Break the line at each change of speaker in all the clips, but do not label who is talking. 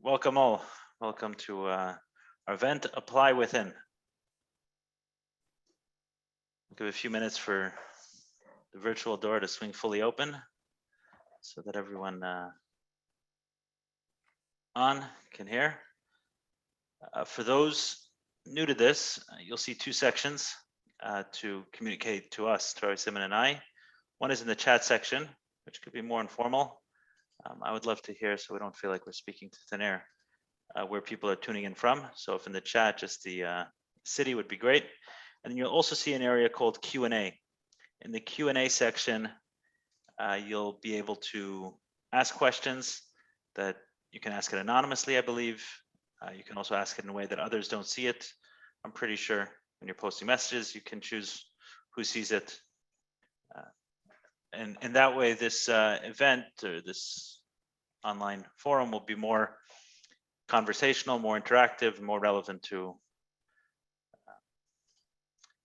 Welcome all. Welcome to our event, Apply Within. We'll give a few minutes for the virtual door to swing fully open so that everyone on can hear. For those new to this, you'll see two sections to communicate to us, to Rabbi Simon and I. One is in the chat section, which could be more informal. I would love to hear, so we don't feel like we're speaking to thin air, where people are tuning in from. So if in the chat, just the city would be great. And then you'll also see an area called Q&A. In the Q&A section, you'll be able to ask questions that you can ask it anonymously, I believe. You can also ask it in a way that others don't see it. I'm pretty sure when you're posting messages, you can choose who sees it. And that way, this event or this online forum will be more conversational, more interactive, more relevant to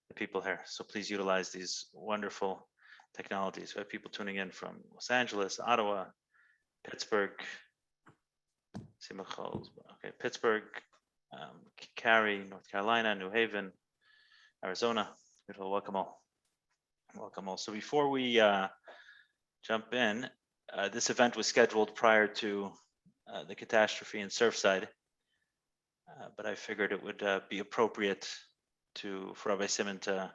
the people here. So please utilize these wonderful technologies. We have people tuning in from Los Angeles, Ottawa, Pittsburgh, Pittsburgh, Cary, North Carolina, New Haven, Arizona. Beautiful. Welcome all. Welcome all. So before we jump in, this event was scheduled prior to the catastrophe in Surfside, but I figured it would be appropriate for Rabbi Simon to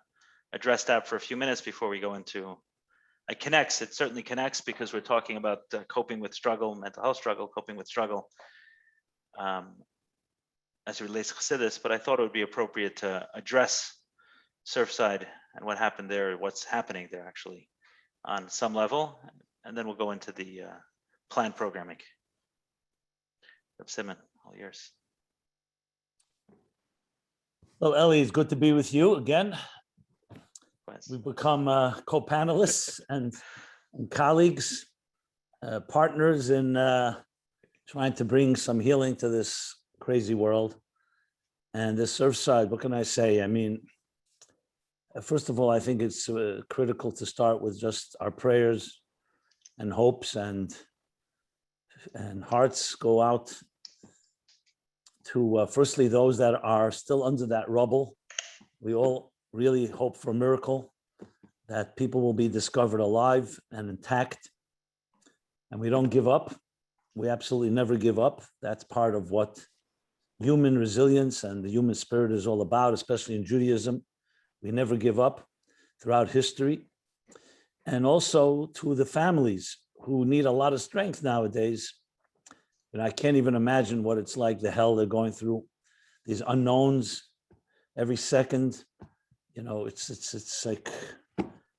address that for a few minutes before we go into. It connects. It certainly connects because we're talking about coping with struggle, mental health struggle, coping with struggle, as it relates to Hasidis. But I thought it would be appropriate to address Surfside and what happened there, what's happening there actually, on some level, and then we'll go into the planned programming. Rabbi Simon, all yours.
Hello, Ellie. It's good to be with you again. We've become co-panelists and colleagues, partners in trying to bring some healing to this crazy world. And this Surfside, what can I say? I mean, first of all, I think it's critical to start with just our prayers and hopes and hearts go out to firstly those that are still under that rubble. We all really hope for a miracle, that people will be discovered alive and intact, and we don't give up. We absolutely never give up. That's part of what human resilience and the human spirit is all about, especially in Judaism. We never give up throughout history. And also to the families who need a lot of strength nowadays. And I can't even imagine what it's like, the hell they're going through, these unknowns every second. You know, it's like,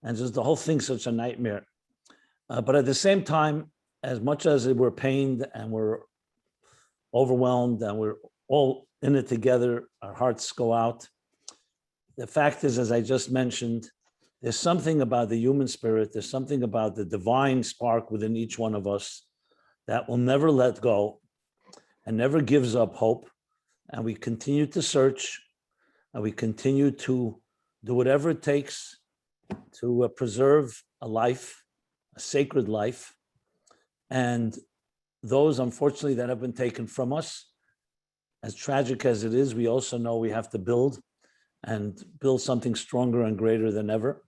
and just the whole thing's such a nightmare. But at the same time, as much as we're pained and we're overwhelmed and we're all in it together, our hearts go out. The fact is, as I just mentioned, there's something about the human spirit, there's something about the divine spark within each one of us that will never let go and never gives up hope. And we continue to search and we continue to do whatever it takes to preserve a life, a sacred life. And those, unfortunately, that have been taken from us, as tragic as it is, we also know we have to build something stronger and greater than ever.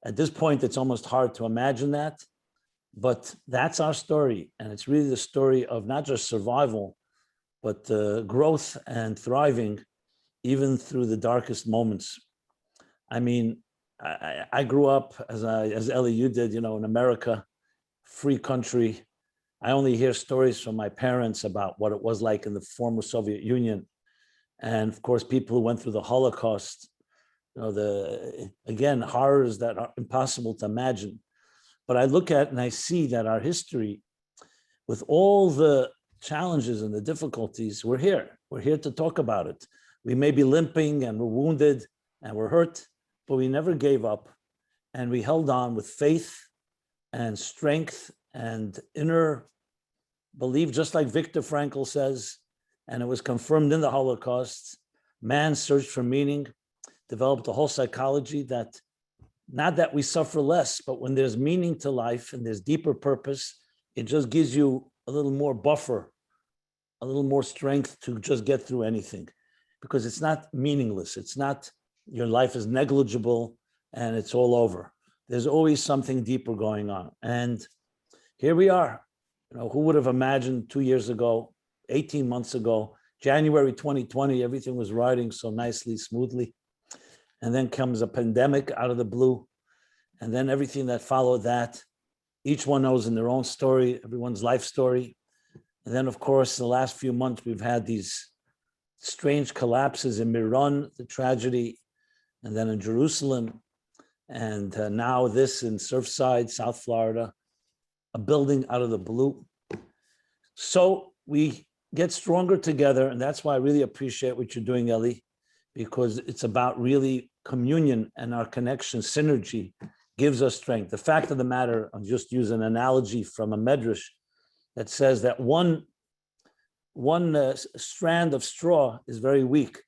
At this point, it's almost hard to imagine that, but that's our story. And it's really the story of not just survival, but growth and thriving, even through the darkest moments. I mean, I grew up, as Ellie, you did, you know, in America, free country. I only hear stories from my parents about what it was like in the former Soviet Union. And of course, people who went through the Holocaust, you know, again, horrors that are impossible to imagine. But I look at and I see that our history, with all the challenges and the difficulties, we're here. We're here to talk about it. We may be limping and we're wounded and we're hurt, but we never gave up. And we held on with faith and strength and inner belief, just like Viktor Frankl says, and it was confirmed in the Holocaust. Man searched for meaning, developed a whole psychology that, not that we suffer less, but when there's meaning to life and there's deeper purpose, it just gives you a little more buffer a little more strength to just get through anything, because it's not meaningless. It's not, your life is negligible and it's all over. There's always something deeper going on. And here we are. Who would have imagined 2 years ago, 18 months ago, January 2020, everything was riding so nicely, smoothly. And then comes a pandemic out of the blue. And then everything that followed that, each one knows in their own story, everyone's life story. And then, of course, the last few months, we've had these strange collapses in Miron, the tragedy, and then in Jerusalem. And now this in Surfside, South Florida, a building out of the blue. So we get stronger together. And that's why I really appreciate what you're doing, Eli, because it's about really communion, and our connection, synergy gives us strength. The fact of the matter, I'll just use an analogy from a medrash that says that one strand of straw is very weak,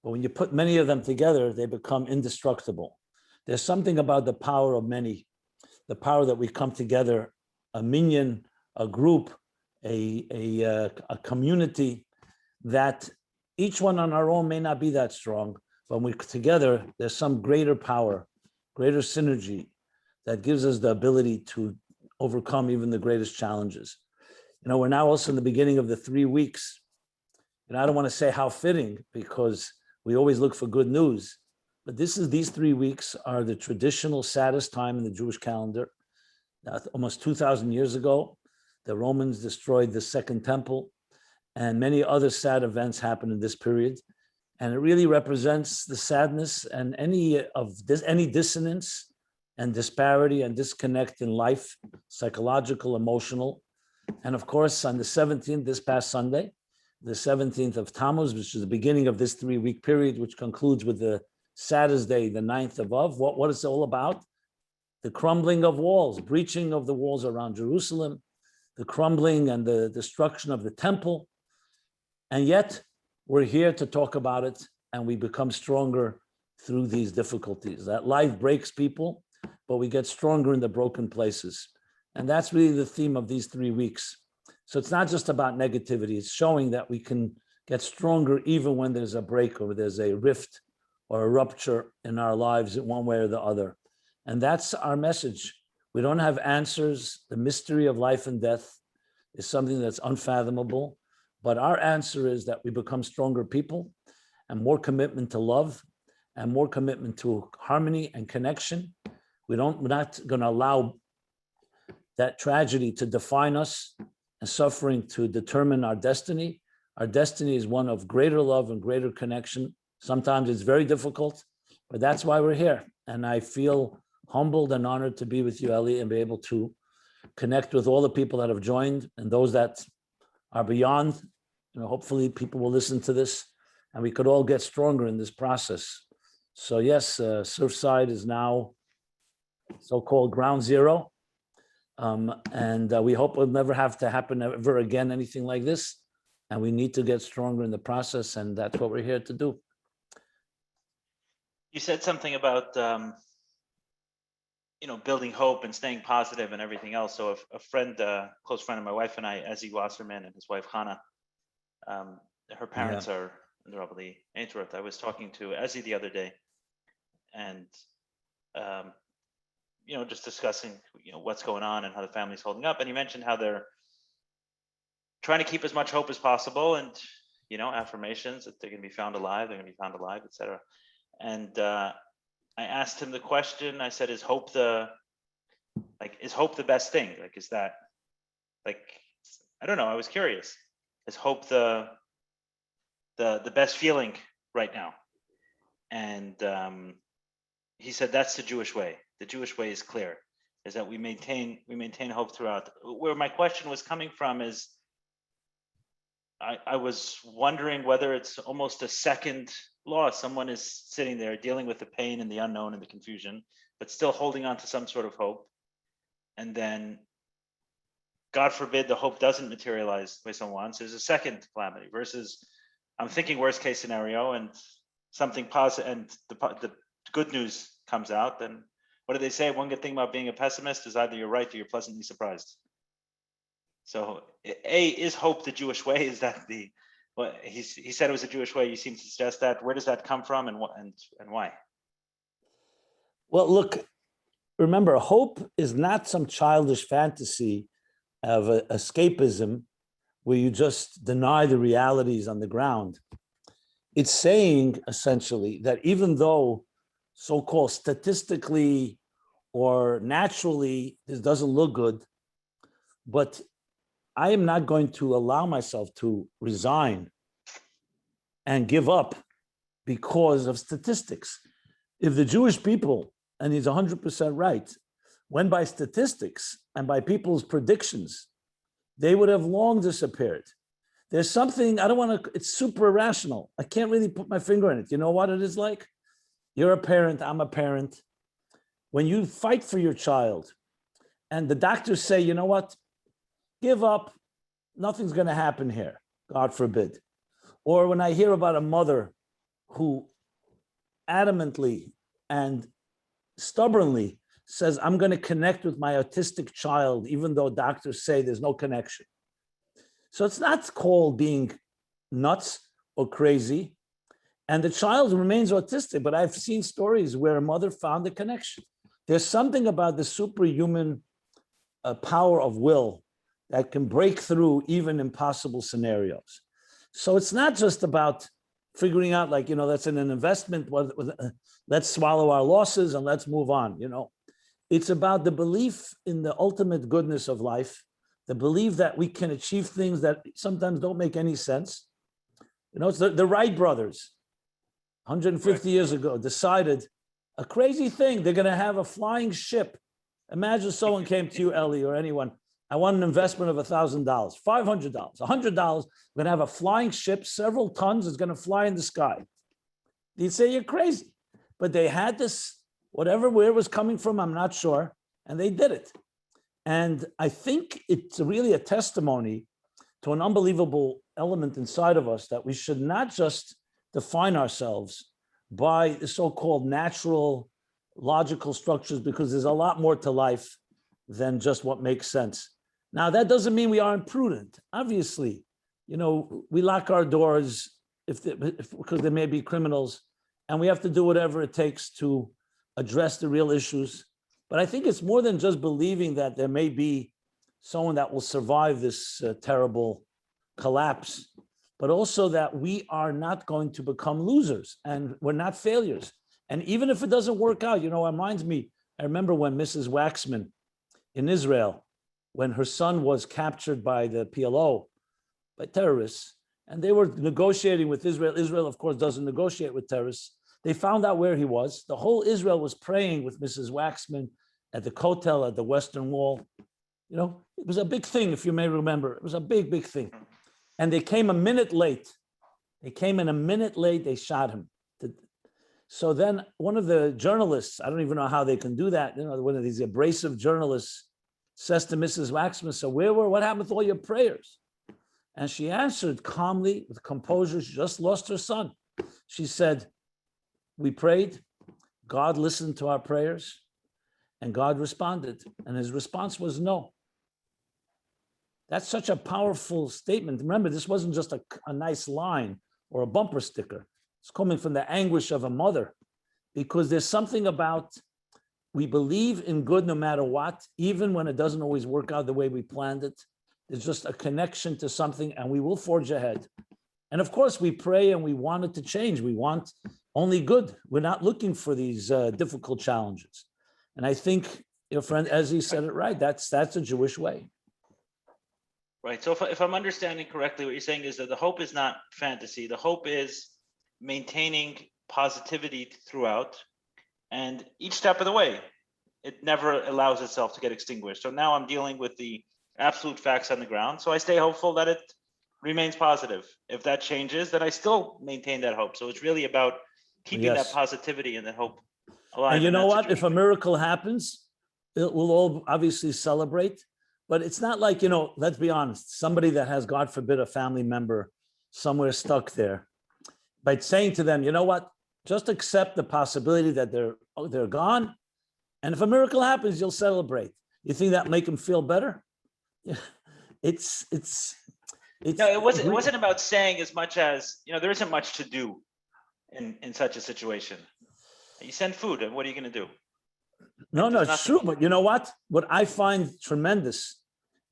but when you put many of them together, they become indestructible. There's something about the power of many, the power that we come together, a minyan, a group, a community, that each one on our own may not be that strong, but when we're together, there's some greater power, greater synergy that gives us the ability to overcome even the greatest challenges. We're now also in the beginning of the 3 weeks. And I don't want to say how fitting, because we always look for good news, but these 3 weeks are the traditional saddest time in the Jewish calendar. Almost 2,000 years ago, the Romans destroyed the Second Temple, and many other sad events happened in this period. And it really represents the sadness and any dissonance and disparity and disconnect in life, psychological, emotional. And of course, on the 17th, this past Sunday, the 17th of Tammuz, which is the beginning of this 3-week period, which concludes with the saddest day, the 9th of Av. What is it all about? The crumbling of walls, breaching of the walls around Jerusalem, the crumbling and the destruction of the temple. And yet, we're here to talk about it, and we become stronger through these difficulties. That life breaks people, but we get stronger in the broken places. And that's really the theme of these 3 weeks. So it's not just about negativity. It's showing that we can get stronger even when there's a break or there's a rift or a rupture in our lives in one way or the other. And that's our message. We don't have answers. The mystery of life and death is something that's unfathomable. But our answer is that we become stronger people, and more commitment to love and more commitment to harmony and connection. We're not going to allow that tragedy to define us and suffering to determine our destiny. Our destiny is one of greater love and greater connection. Sometimes it's very difficult, but that's why we're here. And I feel humbled and honored to be with you, Eli, and be able to connect with all the people that have joined and those that are beyond. Hopefully people will listen to this and we could all get stronger in this process. So yes, Surfside is now so-called ground zero. And we hope it'll never have to happen ever again, anything like this. And we need to get stronger in the process, and that's what we're here to do.
You said something about building hope and staying positive and everything else. So a friend, close friend of my wife and I, Ezzy Wasserman, and his wife Hannah, her parents are in the Rabbi Emdr. I was talking to Ezzy the other day, and just discussing what's going on and how the family's holding up. And he mentioned how they're trying to keep as much hope as possible, and affirmations that they're going to be found alive, etc. And I asked him the question. I said, "Is hope the best thing? Is that I don't know. I was curious. Is hope the best feeling right now?" And he said that's the Jewish way. The Jewish way is clear, is that we maintain hope throughout. Where my question was coming from is, I was wondering whether it's almost a second law. Someone is sitting there dealing with the pain and the unknown and the confusion, but still holding on to some sort of hope. And then, God forbid, the hope doesn't materialize the way someone wants. There's a second calamity versus I'm thinking worst case scenario and something positive, and the good news comes out. Then what do they say? One good thing about being a pessimist is either you're right or you're pleasantly surprised. So A, is hope the Jewish way? Is that the, well, he said it was a Jewish way. You seem to suggest that. Where does that come from and what and why?
Well, look, remember, hope is not some childish fantasy of escapism where you just deny the realities on the ground. It's saying essentially that even though so-called statistically or naturally this doesn't look good, but I am not going to allow myself to resign and give up because of statistics. If the Jewish people, and he's 100% right, went by statistics and by people's predictions, they would have long disappeared. There's something, I don't want to, it's super irrational. I can't really put my finger on it. You know what it is like? You're a parent, I'm a parent. When you fight for your child and the doctors say, you know what, give up, nothing's going to happen here, God forbid. Or when I hear about a mother who adamantly and stubbornly says, I'm going to connect with my autistic child, even though doctors say there's no connection. So it's not called being nuts or crazy. And the child remains autistic, but I've seen stories where a mother found a connection. There's something about the superhuman power of will that can break through even impossible scenarios. So it's not just about figuring out like, that's an investment, let's swallow our losses and let's move on, It's about the belief in the ultimate goodness of life, the belief that we can achieve things that sometimes don't make any sense. It's the Wright brothers, 150 years ago, decided a crazy thing. They're going to have a flying ship. Imagine someone came to you, Ellie, or anyone. I want an investment of $1,000, $500, $100. We're going to have a flying ship, several tons. It's going to fly in the sky. You'd say you're crazy. But they had this, where it was coming from, I'm not sure. And they did it. And I think it's really a testimony to an unbelievable element inside of us that we should not just define ourselves by the so-called natural logical structures, because there's a lot more to life than just what makes sense. Now, that doesn't mean we aren't prudent. Obviously, we lock our doors because there may be criminals, and we have to do whatever it takes to address the real issues. But I think it's more than just believing that there may be someone that will survive this terrible collapse, but also that we are not going to become losers and we're not failures. And even if it doesn't work out, it reminds me, I remember when Mrs. Waxman in Israel, when her son was captured by the PLO, by terrorists, and they were negotiating with Israel. Israel, of course, doesn't negotiate with terrorists. They found out where he was. The whole Israel was praying with Mrs. Waxman at the Kotel, at the Western Wall. It was a big thing, if you may remember. It was a big, big thing. And they came a minute late. They shot him. So then one of the journalists, I don't even know how they can do that, one of these abrasive journalists says to Mrs. Waxman, so what happened with all your prayers? And she answered calmly, with composure. She just lost her son. She said, we prayed, God listened to our prayers, and God responded. And his response was no. That's such a powerful statement. Remember, this wasn't just a nice line or a bumper sticker. It's coming from the anguish of a mother, because there's something about, we believe in good no matter what, even when it doesn't always work out the way we planned it. There's just a connection to something, and we will forge ahead. And of course, we pray and we want it to change. We want only good. We're not looking for these difficult challenges. And I think your friend Ezzy said it right. That's a Jewish way.
Right. So if I'm understanding correctly, what you're saying is that the hope is not fantasy. The hope is maintaining positivity throughout, and each step of the way, it never allows itself to get extinguished. So now I'm dealing with the absolute facts on the ground. So I stay hopeful that it remains positive. If that changes, then I still maintain that hope. So it's really about keeping that positivity and that hope alive.
And you know what? If a miracle happens, we'll all obviously celebrate. But it's not like, let's be honest, somebody that has, God forbid, a family member somewhere stuck there, by saying to them, you know what, just accept the possibility that they're gone. And if a miracle happens, you'll celebrate. You think that make them feel better?
No, it wasn't about saying as much as, there isn't much to do in such a situation. You send food, and what are you going to do?
No,
There's
it's
nothing.
true. But you know what? What I find tremendous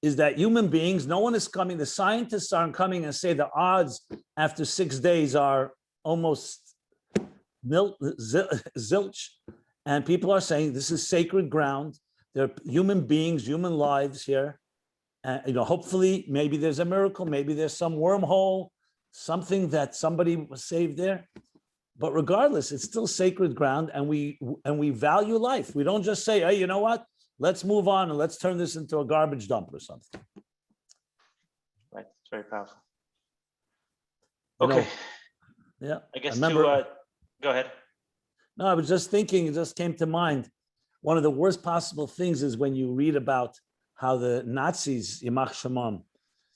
is that human beings, no one is coming. The scientists aren't coming and say the odds after 6 days are almost zilch. And people are saying this is sacred ground. There are human beings, human lives here. Hopefully, maybe there's a miracle. Maybe there's some wormhole, something that somebody was saved there. But regardless, it's still sacred ground, and we value life. We don't just say, hey, you know what? Let's move on and let's turn this into a garbage dump or something.
Right, it's very powerful.
You
Okay.
Yeah.
I guess
remember,
go ahead.
No, I was just thinking, it just came to mind. One of the worst possible things is when you read about how the Nazis, Yimach Shemam,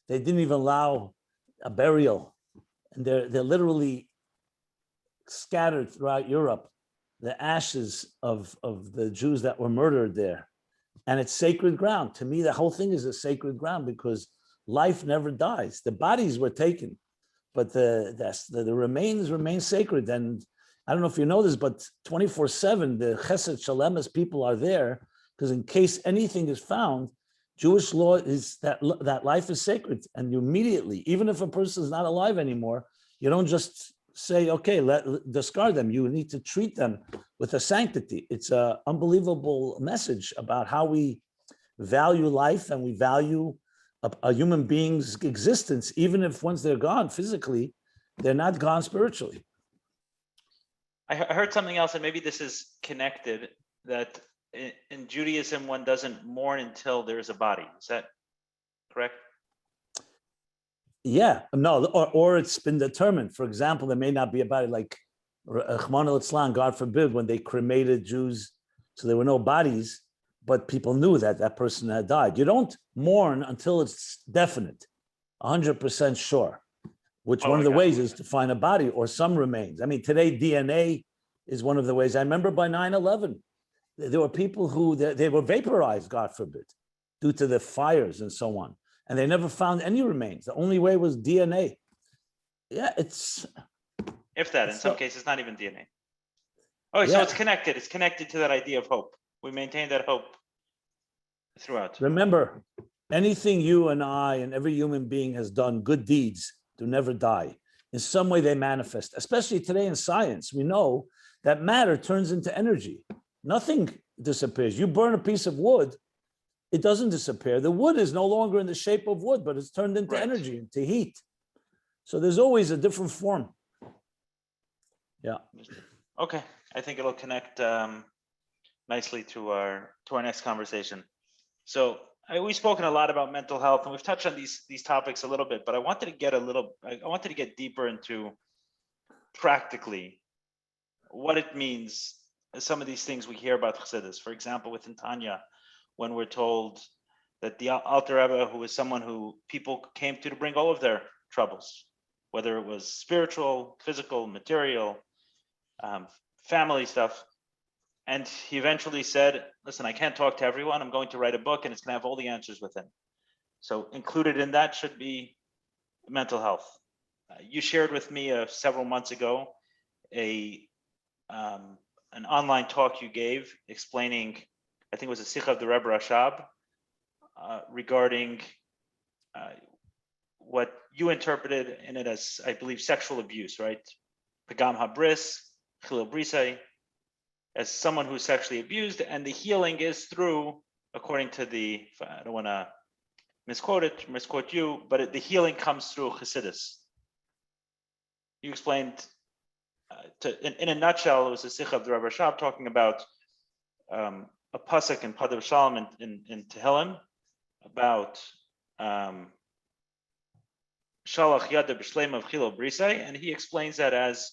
they didn't even allow a burial, and they're literally scattered throughout Europe, the ashes of the Jews that were murdered there. And it's sacred ground. To me, the whole thing is a sacred ground because life never dies. The bodies were taken, but the remains remain sacred. And I don't know if you know this, but 24/7, the Chesed Shalemes people are there because in case anything is found, Jewish law is that life is sacred. And you immediately, even if a person is not alive anymore, you don't just say, okay, discard them. You need to treat them with a sanctity. It's an unbelievable message about how we value life and we value a human being's existence, even if once they're gone physically, they're not gone spiritually.
I heard something else, and maybe this is connected, that in Judaism, one doesn't mourn until there's a body. Is that correct?
Yeah, no, or it's been determined. For example, there may not be a body, like Rahman al-Islam, God forbid, when they cremated Jews, so there were no bodies, but people knew that that person had died. You don't mourn until it's definite, 100% sure, which one of the ways is to find a body or some remains. I mean, today DNA is one of the ways. I remember by 9/11, there were people who, they were vaporized, God forbid, due to the fires and so on. And they never found any remains. The only way was DNA. Yeah, it's...
If that, in some cases, not even DNA. Oh, so it's connected. It's connected to that idea of hope. We maintain that hope throughout.
Remember, anything you and I and every human being has done, good deeds do never die. In some way they manifest, especially today in science. We know that matter turns into energy. Nothing disappears. You burn a piece of wood, it doesn't disappear. The wood is no longer in the shape of wood, but it's turned into energy, into heat. So there's always a different form. Yeah.
Okay, I think it'll connect nicely to our next conversation. So we've spoken a lot about mental health, and we've touched on these topics a little bit, but I wanted to get deeper into practically what it means. Some of these things we hear about Hasidis, for example, within Tanya, when we're told that the Alter Rebbe, who is someone who people came to bring all of their troubles, whether it was spiritual, physical, material, family stuff, and he eventually said, listen, I can't talk to everyone. I'm going to write a book, and it's going to have all the answers within. So included in that should be mental health. You shared with me several months ago an online talk you gave explaining, I think it was a Sikha of the Rebbe Rashab, regarding what you interpreted in it as, I believe, sexual abuse, right? Pagam habris, chilul brisai, as someone who's sexually abused, and the healing is through, according to I don't want to misquote you, but the healing comes through Hasidis. You explained, in a nutshell, it was a Sikha of the Rebbe Rashab talking about a pasuk in Padav Shalom in Tehillim about Shalach Yada B'Shleim of Chilul Brisai, and he explains that as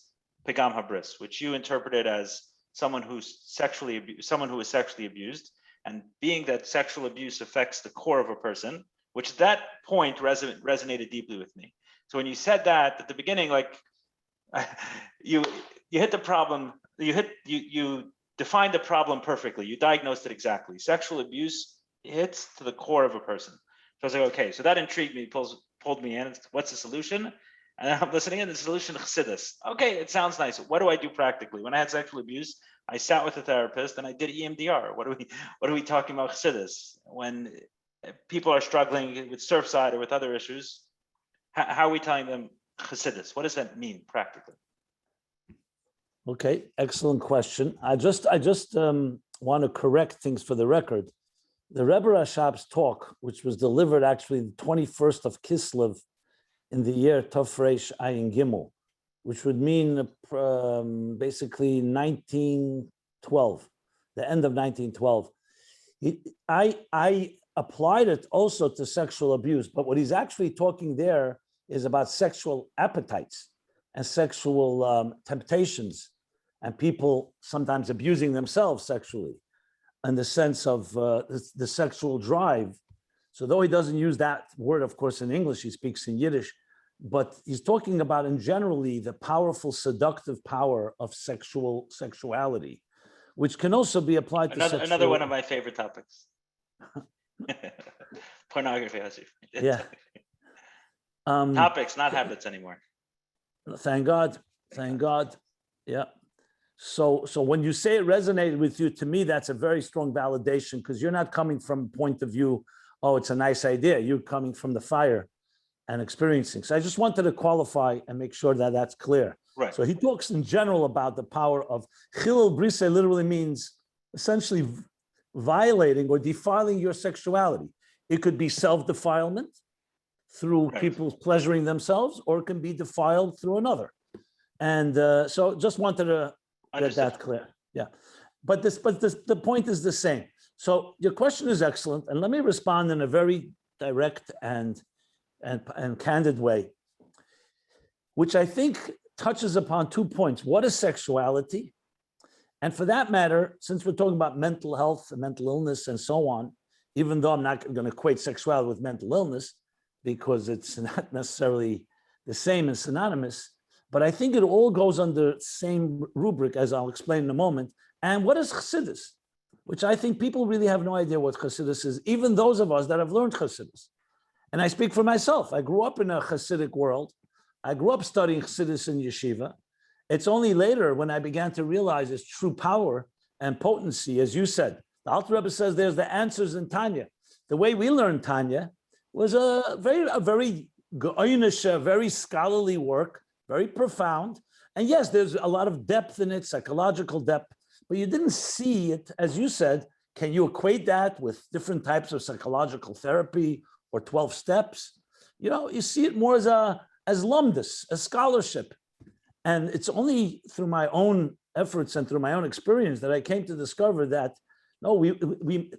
Pagam Habris, which you interpreted as someone who is sexually abused, and being that sexual abuse affects the core of a person, which that point resonated deeply with me. So when you said that at the beginning, like you hit the problem, you defined the problem perfectly. You diagnosed it exactly. Sexual abuse hits to the core of a person. I was like, okay, so that intrigued me, pulled me in. What's the solution? And I'm listening, and the solution, Chassidus. Okay, it sounds nice. What do I do practically? When I had sexual abuse, I sat with a therapist and I did EMDR. What are we talking about Chassidus? When people are struggling with Surfside or with other issues, how are we telling them Chassidus? What does that mean practically?
Okay, excellent question. I just want to correct things for the record. The Rebbe Rashab's talk, which was delivered actually the 21st of Kislev in the year Tafresh Ayin Gimel, which would mean basically 1912, the end of 1912. I applied it also to sexual abuse, but what he's actually talking there is about sexual appetites and sexual temptations, and people sometimes abusing themselves sexually in the sense of the sexual drive. So though he doesn't use that word, of course, in English, he speaks in Yiddish, but he's talking about in generally the powerful seductive power of sexuality, which can also be applied to
another one of my favorite topics. Pornography.
Yeah.
Topics, not habits anymore.
Thank God. Thank God. Yeah. So when you say it resonated with you, to me, that's a very strong validation, because you're not coming from a point of view, oh, it's a nice idea. You're coming from the fire and experiencing. So I just wanted to qualify and make sure that that's clear.
Right.
So he talks in general about the power of chilul brise. Literally means essentially violating or defiling your sexuality. It could be self-defilement through people pleasuring themselves, or it can be defiled through another. And so just wanted to get that clear. Yeah. But the point is the same. So your question is excellent. And let me respond in a very direct and candid way, which I think touches upon 2 points. What is sexuality? And for that matter, since we're talking about mental health and mental illness and so on, even though I'm not going to equate sexuality with mental illness, because it's not necessarily the same and synonymous, but I think it all goes under the same rubric, as I'll explain in a moment. And what is Chassidus? Which I think people really have no idea what Chassidus is, even those of us that have learned Chassidus. And I speak for myself. I grew up in a Chassidic world. I grew up studying Chassidus in yeshiva. It's only later when I began to realize its true power and potency, as you said. The Alter Rebbe says there's the answers in Tanya. The way we learned Tanya was a very goynish, very scholarly work, very profound. And yes, there's a lot of depth in it, psychological depth, but you didn't see it, as you said. Can you equate that with different types of psychological therapy or 12 steps? You know, you see it more as lumdus, as scholarship. And it's only through my own efforts and through my own experience that I came to discover that, no, we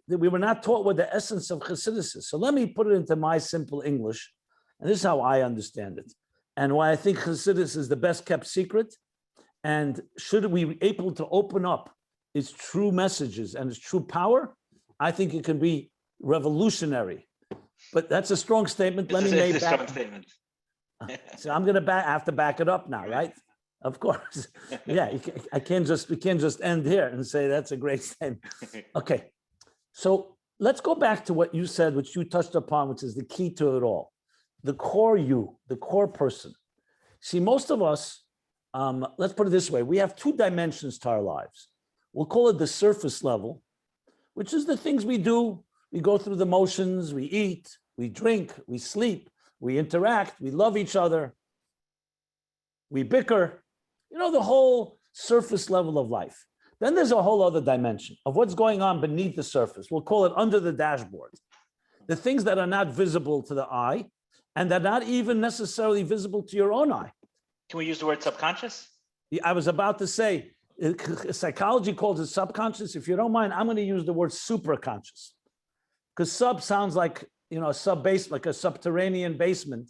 were not taught what the essence of Chassidus is. So let me put it into my simple English. And this is how I understand it. And why I think Chassidus is the best kept secret. And should we be able to open up its true messages and its true power, I think it can be revolutionary. But that's a strong statement. Let me make that. Strong statement. So I'm going to have to back it up now, right? Of course. Yeah, we can't just end here and say that's a great statement. Okay, so let's go back to what you said, which you touched upon, which is the key to it all. The core you, the core person. See, most of us, let's put it this way, we have 2 dimensions to our lives. We'll call it the surface level, which is the things we do. We go through the motions, we eat, we drink, we sleep, we interact, we love each other, we bicker, you know, the whole surface level of life. Then there's a whole other dimension of what's going on beneath the surface. We'll call it under the dashboard. The things that are not visible to the eye and that are not even necessarily visible to your own eye.
Can we use the word subconscious?
I was about to say, psychology calls it subconscious. If you don't mind, I'm going to use the word supraconscious, because sub sounds like, you know, a sub-base, like a subterranean basement.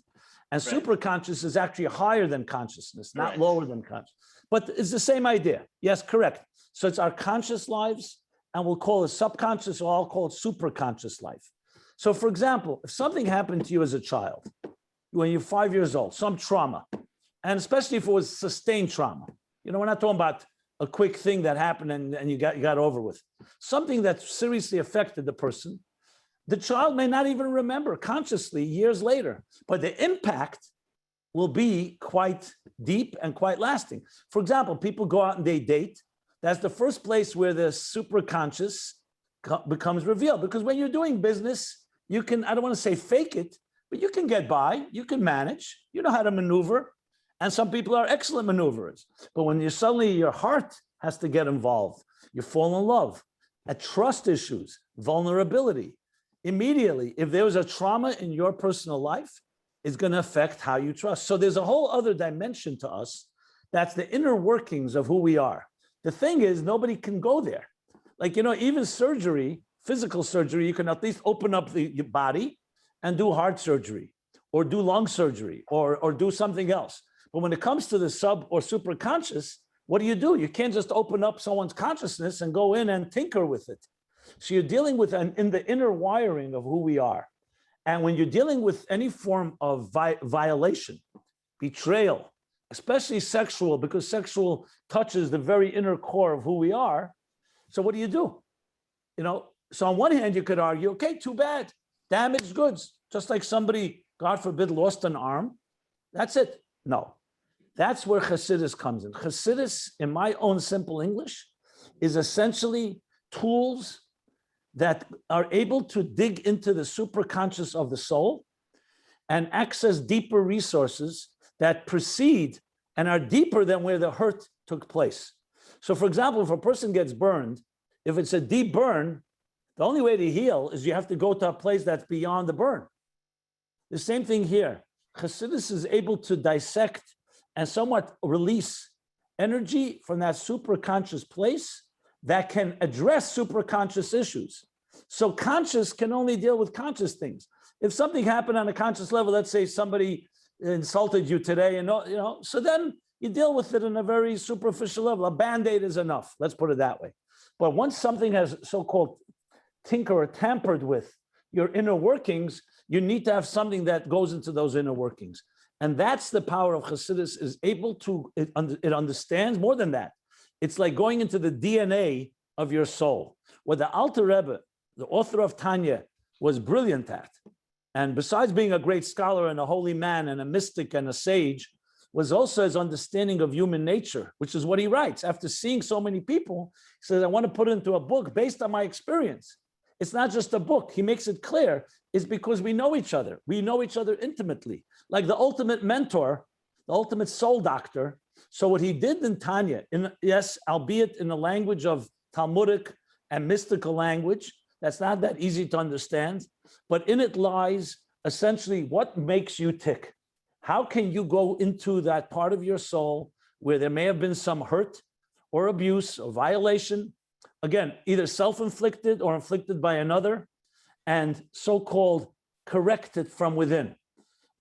And supraconscious is actually higher than consciousness, not lower than consciousness. But it's the same idea. Yes, correct. So it's our conscious lives, and we'll call it subconscious, or I'll call it supraconscious life. So for example, if something happened to you as a child, when you're 5 years old, some trauma, and especially if it was sustained trauma, you know, we're not talking about a quick thing that happened and you got over with. Something that seriously affected the person, the child may not even remember consciously years later, but the impact will be quite deep and quite lasting. For example, people go out and they date. That's the first place where the superconscious becomes revealed. Because when you're doing business, you can, I don't want to say fake it, but you can get by, you can manage, you know how to maneuver. And some people are excellent maneuverers. But when you suddenly, your heart has to get involved, you fall in love, at trust issues, vulnerability. Immediately, if there was a trauma in your personal life, it's going to affect how you trust. So there's a whole other dimension to us. That's the inner workings of who we are. The thing is, nobody can go there. Like, you know, even surgery, physical surgery, you can at least open up your body and do heart surgery or do lung surgery or do something else. But when it comes to the sub or superconscious, what do? You can't just open up someone's consciousness and go in and tinker with it. So you're dealing with in the inner wiring of who we are. And when you're dealing with any form of violation, betrayal, especially sexual, because sexual touches the very inner core of who we are. So what do? You know, so on one hand, you could argue, okay, too bad, damaged goods, just like somebody, God forbid, lost an arm. That's it. No, that's where Chassidus comes in. Chassidus, in my own simple English, is essentially tools that are able to dig into the superconscious of the soul and access deeper resources that precede and are deeper than where the hurt took place. So for example, if a person gets burned, if it's a deep burn, the only way to heal is you have to go to a place that's beyond the burn. The same thing here. Chassidus is able to dissect and somewhat release energy from that superconscious place that can address superconscious issues. So conscious can only deal with conscious things. If something happened on a conscious level, let's say somebody insulted you today, and you know, so then you deal with it in a very superficial level. A Band-Aid is enough, let's put it that way. But once something has so-called tinker or tampered with your inner workings, you need to have something that goes into those inner workings. And that's the power of Chassidus, is able to, it understands more than that. It's like going into the DNA of your soul. What the Alter Rebbe, the author of Tanya, was brilliant at, and besides being a great scholar and a holy man and a mystic and a sage, was also his understanding of human nature, which is what he writes. After seeing so many people, he says, I want to put it into a book based on my experience. It's not just a book. He makes it clear. It's because we know each other. We know each other intimately, like the ultimate mentor, the ultimate soul doctor. So what he did in Tanya, yes, albeit in the language of Talmudic and mystical language, that's not that easy to understand, but in it lies essentially what makes you tick. How can you go into that part of your soul where there may have been some hurt or abuse or violation, again, either self-inflicted or inflicted by another, and so-called correct it from within.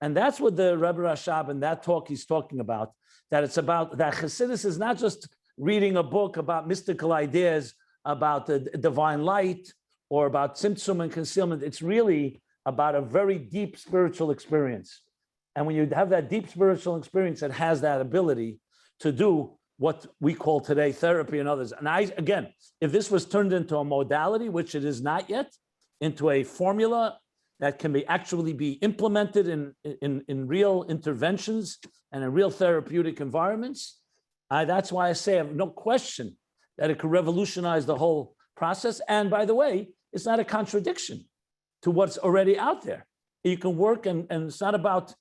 And that's what the Rebbe Rashab in that talk he's talking about, that it's about, that Chassidus is not just reading a book about mystical ideas about the divine light or about tzimtzum and concealment. It's really about a very deep spiritual experience. And when you have that deep spiritual experience, it has that ability to do what we call today therapy and others. And again, if this was turned into a modality, which it is not yet, into a formula that can actually be implemented in real interventions and in real therapeutic environments, that's why I say I have no question that it could revolutionize the whole process. And by the way, it's not a contradiction to what's already out there. You can work, and it's not about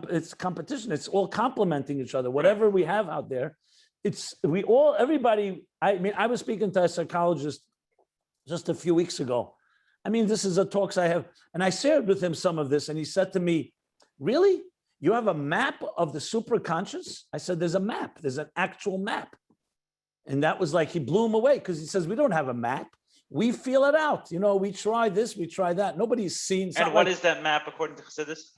it's competition. It's all complementing each other. Whatever we have out there, everybody. I mean, I was speaking to a psychologist just a few weeks ago. I mean, this is a talks I have, and I shared with him some of this, and he said to me, really? You have a map of the superconscious? I said, there's a map. There's an actual map. And that was like, he blew him away, because he says, we don't have a map. We feel it out. You know, we try this, we try that. Nobody's seen.
And what is that map according to Chassidus?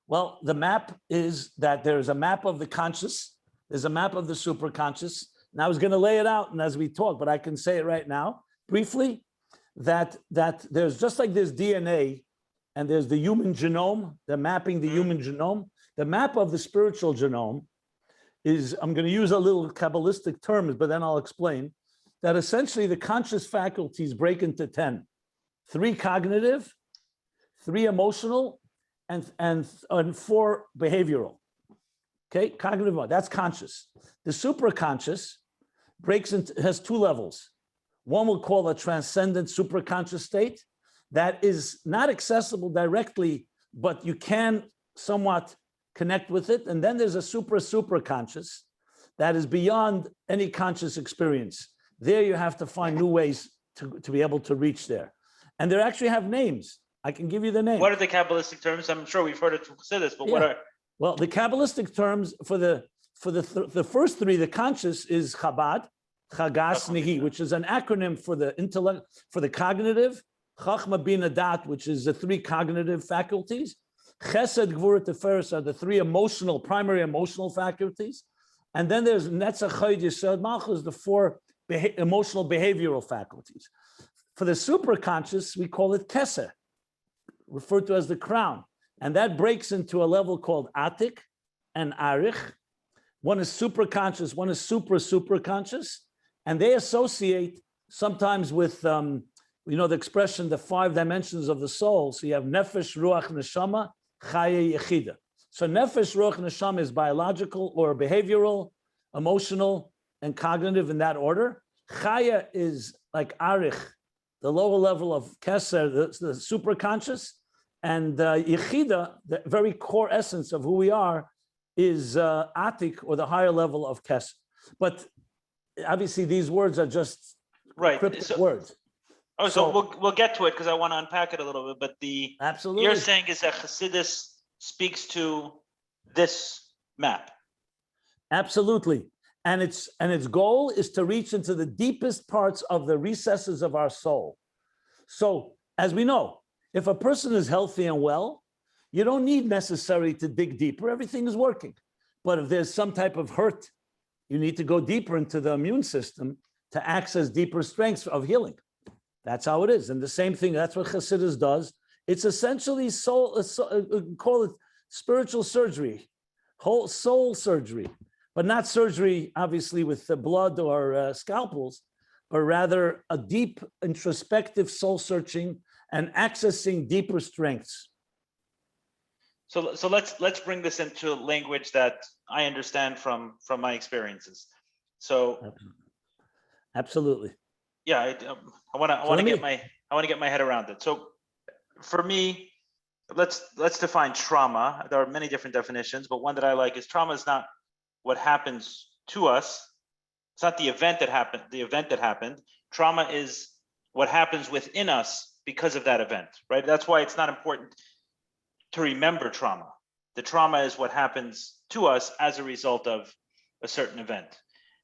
Well, the map is that there's a map of the conscious. There's a map of the superconscious. And I was going to lay it out and as we talk, but I can say it right now, briefly, that there's just like there's DNA and there's the human genome, they're mapping the human genome. The map of the spiritual genome is, I'm going to use a little Kabbalistic terms, but then I'll explain, that essentially the conscious faculties break into 10. 3 cognitive, 3 emotional, and 4 behavioral. Okay, cognitive, that's conscious. The superconscious has 2 levels. One we'll call a transcendent superconscious state that is not accessible directly, but you can somewhat connect with it. And then there's a superconscious that is beyond any conscious experience. There you have to find new ways to be able to reach there. And they actually have names. I can give you the name.
What are the Kabbalistic terms? I'm sure we've heard it from Chassidus, but what are?
Well, the Kabbalistic terms for the first 3, the conscious is Chabad, Chagas Nihi, which is an acronym for the intellect, for the cognitive, Chachma Bina Dat, which is the 3 cognitive faculties. Chesed, Gvura, Tiferes are the 3 primary emotional faculties. And then there's Netzach, Chayid, Yesod, Malchus, the 4 emotional behavioral faculties. For the superconscious, we call it Keser, referred to as the crown. And that breaks into a level called Atik and Arich. One is superconscious, one is superconscious. And they associate sometimes with, the expression, the 5 dimensions of the soul. So you have Nefesh, Ruach, Neshama, Chaya, Yechida. So Nefesh, Ruach, Neshama is biological or behavioral, emotional, and cognitive in that order. Chaya is like Arich, the lower level of Keser, the superconscious. And Yechida, the very core essence of who we are, is Atik, or the higher level of Keser. But obviously, these words are just cryptic words.
Oh, so we'll get to it because I want to unpack it a little bit. But
absolutely,
you're saying is that Chassidus speaks to this map.
Absolutely, and its goal is to reach into the deepest parts of the recesses of our soul. So, as we know, if a person is healthy and well, you don't need necessarily to dig deeper. Everything is working. But if there's some type of hurt, you need to go deeper into the immune system to access deeper strengths of healing. That's how it is. And the same thing, that's what Chassidus does. It's essentially call it spiritual surgery, whole soul surgery, but not surgery, obviously, with the blood or scalpels, but rather a deep introspective soul searching and accessing deeper strengths.
So let's bring this into language that I understand from my experiences. So
absolutely,
yeah, I want to get my head around it. So for me, let's define trauma. There are many different definitions, but one that I like is trauma is not what happens to us. It's not the event that happened. Trauma is what happens within us because of that event, right? That's why it's not important to remember trauma. The trauma is what happens to us as a result of a certain event.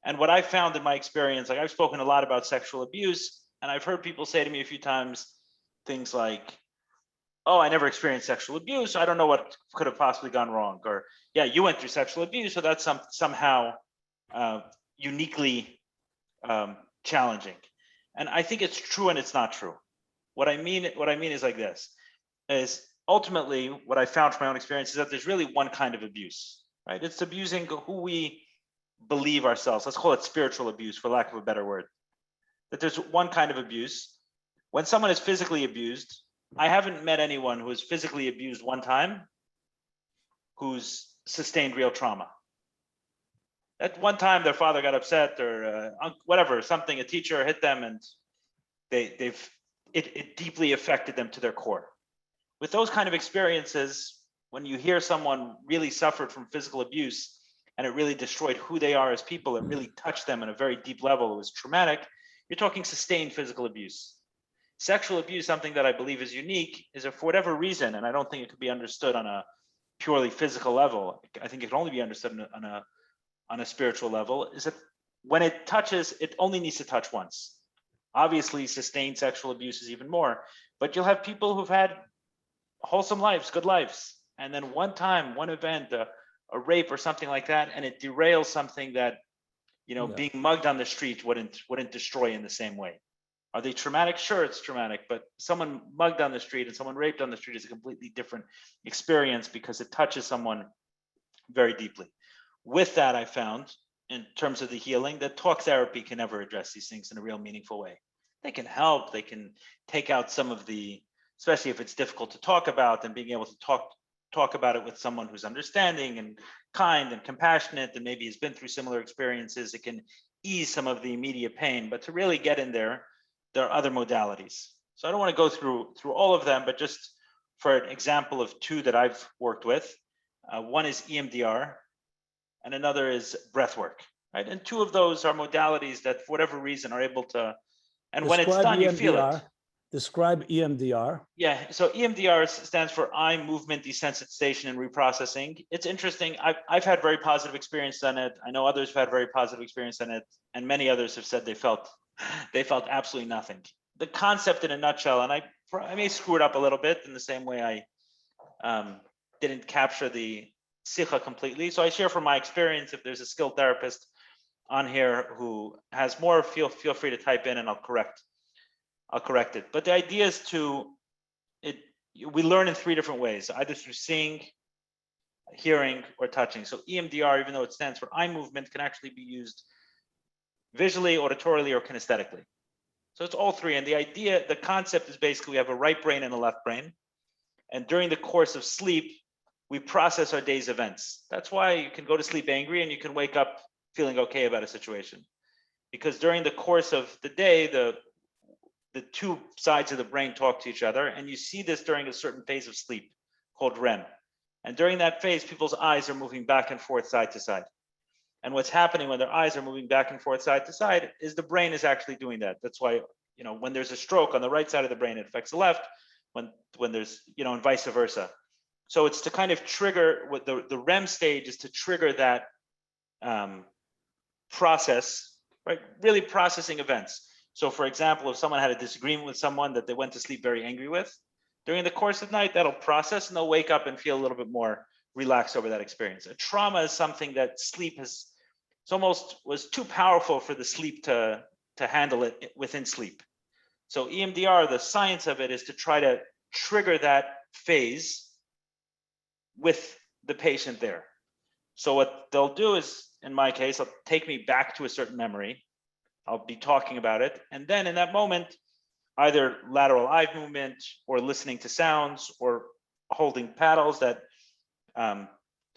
And what I found in my experience, like I've spoken a lot about sexual abuse, and I've heard people say to me a few times things like, oh, I never experienced sexual abuse, so I don't know what could have possibly gone wrong. Or, yeah, you went through sexual abuse, so that's somehow uniquely challenging. And I think it's true and it's not true. What I mean is like this, is ultimately what I found from my own experience is that there's really one kind of abuse, right? It's abusing who we believe ourselves. Let's call it spiritual abuse, for lack of a better word. That there's one kind of abuse. When someone is physically abused, I haven't met anyone who is physically abused one time who's sustained real trauma. At one time, their father got upset or whatever, a teacher hit them, and it deeply affected them to their core. With those kind of experiences, when you hear someone really suffered from physical abuse and it really destroyed who they are as people, it really touched them on a very deep level, it was traumatic, you're talking sustained physical abuse. Sexual abuse, something that I believe is unique, is that for whatever reason, and I don't think it could be understood on a purely physical level, I think it can only be understood on a spiritual level, is that when it touches, it only needs to touch once. Obviously, sustained sexual abuse is even more, but you'll have people who've had wholesome lives, good lives, and then one time, one event, a rape or something like that, and it derails something that, being mugged on the street wouldn't destroy in the same way. Are they traumatic? Sure, it's traumatic, but someone mugged on the street and someone raped on the street is a completely different experience because it touches someone very deeply. With that, I found, in terms of the healing, that talk therapy can never address these things in a real meaningful way. they can help. They can take out some of the, especially if it's difficult to talk about, and being able to talk about it with someone who's understanding and kind and compassionate and maybe has been through similar experiences, it can ease some of the immediate pain. But to really get in there are other modalities. So I don't want to go through all of them, but just for an example of two that I've worked with, one is EMDR and another is breath work, right? And two of those are modalities that for whatever reason are able to, and when it's done, you feel it.
Describe EMDR.
Yeah, so EMDR stands for eye movement desensitization and reprocessing. It's interesting. I've had very positive experience on it. I know others have had very positive experience on it, and many others have said they felt absolutely nothing. The concept in a nutshell, and I may screw it up a little bit in the same way I didn't capture the sikha completely. So I share from my experience. If there's a skilled therapist on here who has more, feel free to type in and I'll correct it. But the idea is we learn in three different ways, either through seeing, hearing, or touching. So EMDR, even though it stands for eye movement, can actually be used visually, auditorily, or kinesthetically. So it's all three. And the concept is basically we have a right brain and a left brain. And during the course of sleep, we process our day's events. That's why you can go to sleep angry and you can wake up feeling okay about a situation. Because during the course of the day, the two sides of the brain talk to each other, and you see this during a certain phase of sleep called REM. And during that phase, people's eyes are moving back and forth, side to side. And what's happening when their eyes are moving back and forth, side to side, is the brain is actually doing that. That's why, when there's a stroke on the right side of the brain, it affects the left. When there's, and vice versa. So it's to kind of trigger what the REM stage is, to trigger that process, right? Really processing events. So for example, if someone had a disagreement with someone that they went to sleep very angry with, during the course of the night, that'll process and they'll wake up and feel a little bit more relaxed over that experience. A trauma is something that was too powerful for the sleep to handle it within sleep. So EMDR, the science of it is to try to trigger that phase with the patient there. So what they'll do is, in my case, they'll take me back to a certain memory. I'll be talking about it. And then in that moment, either lateral eye movement or listening to sounds or holding paddles that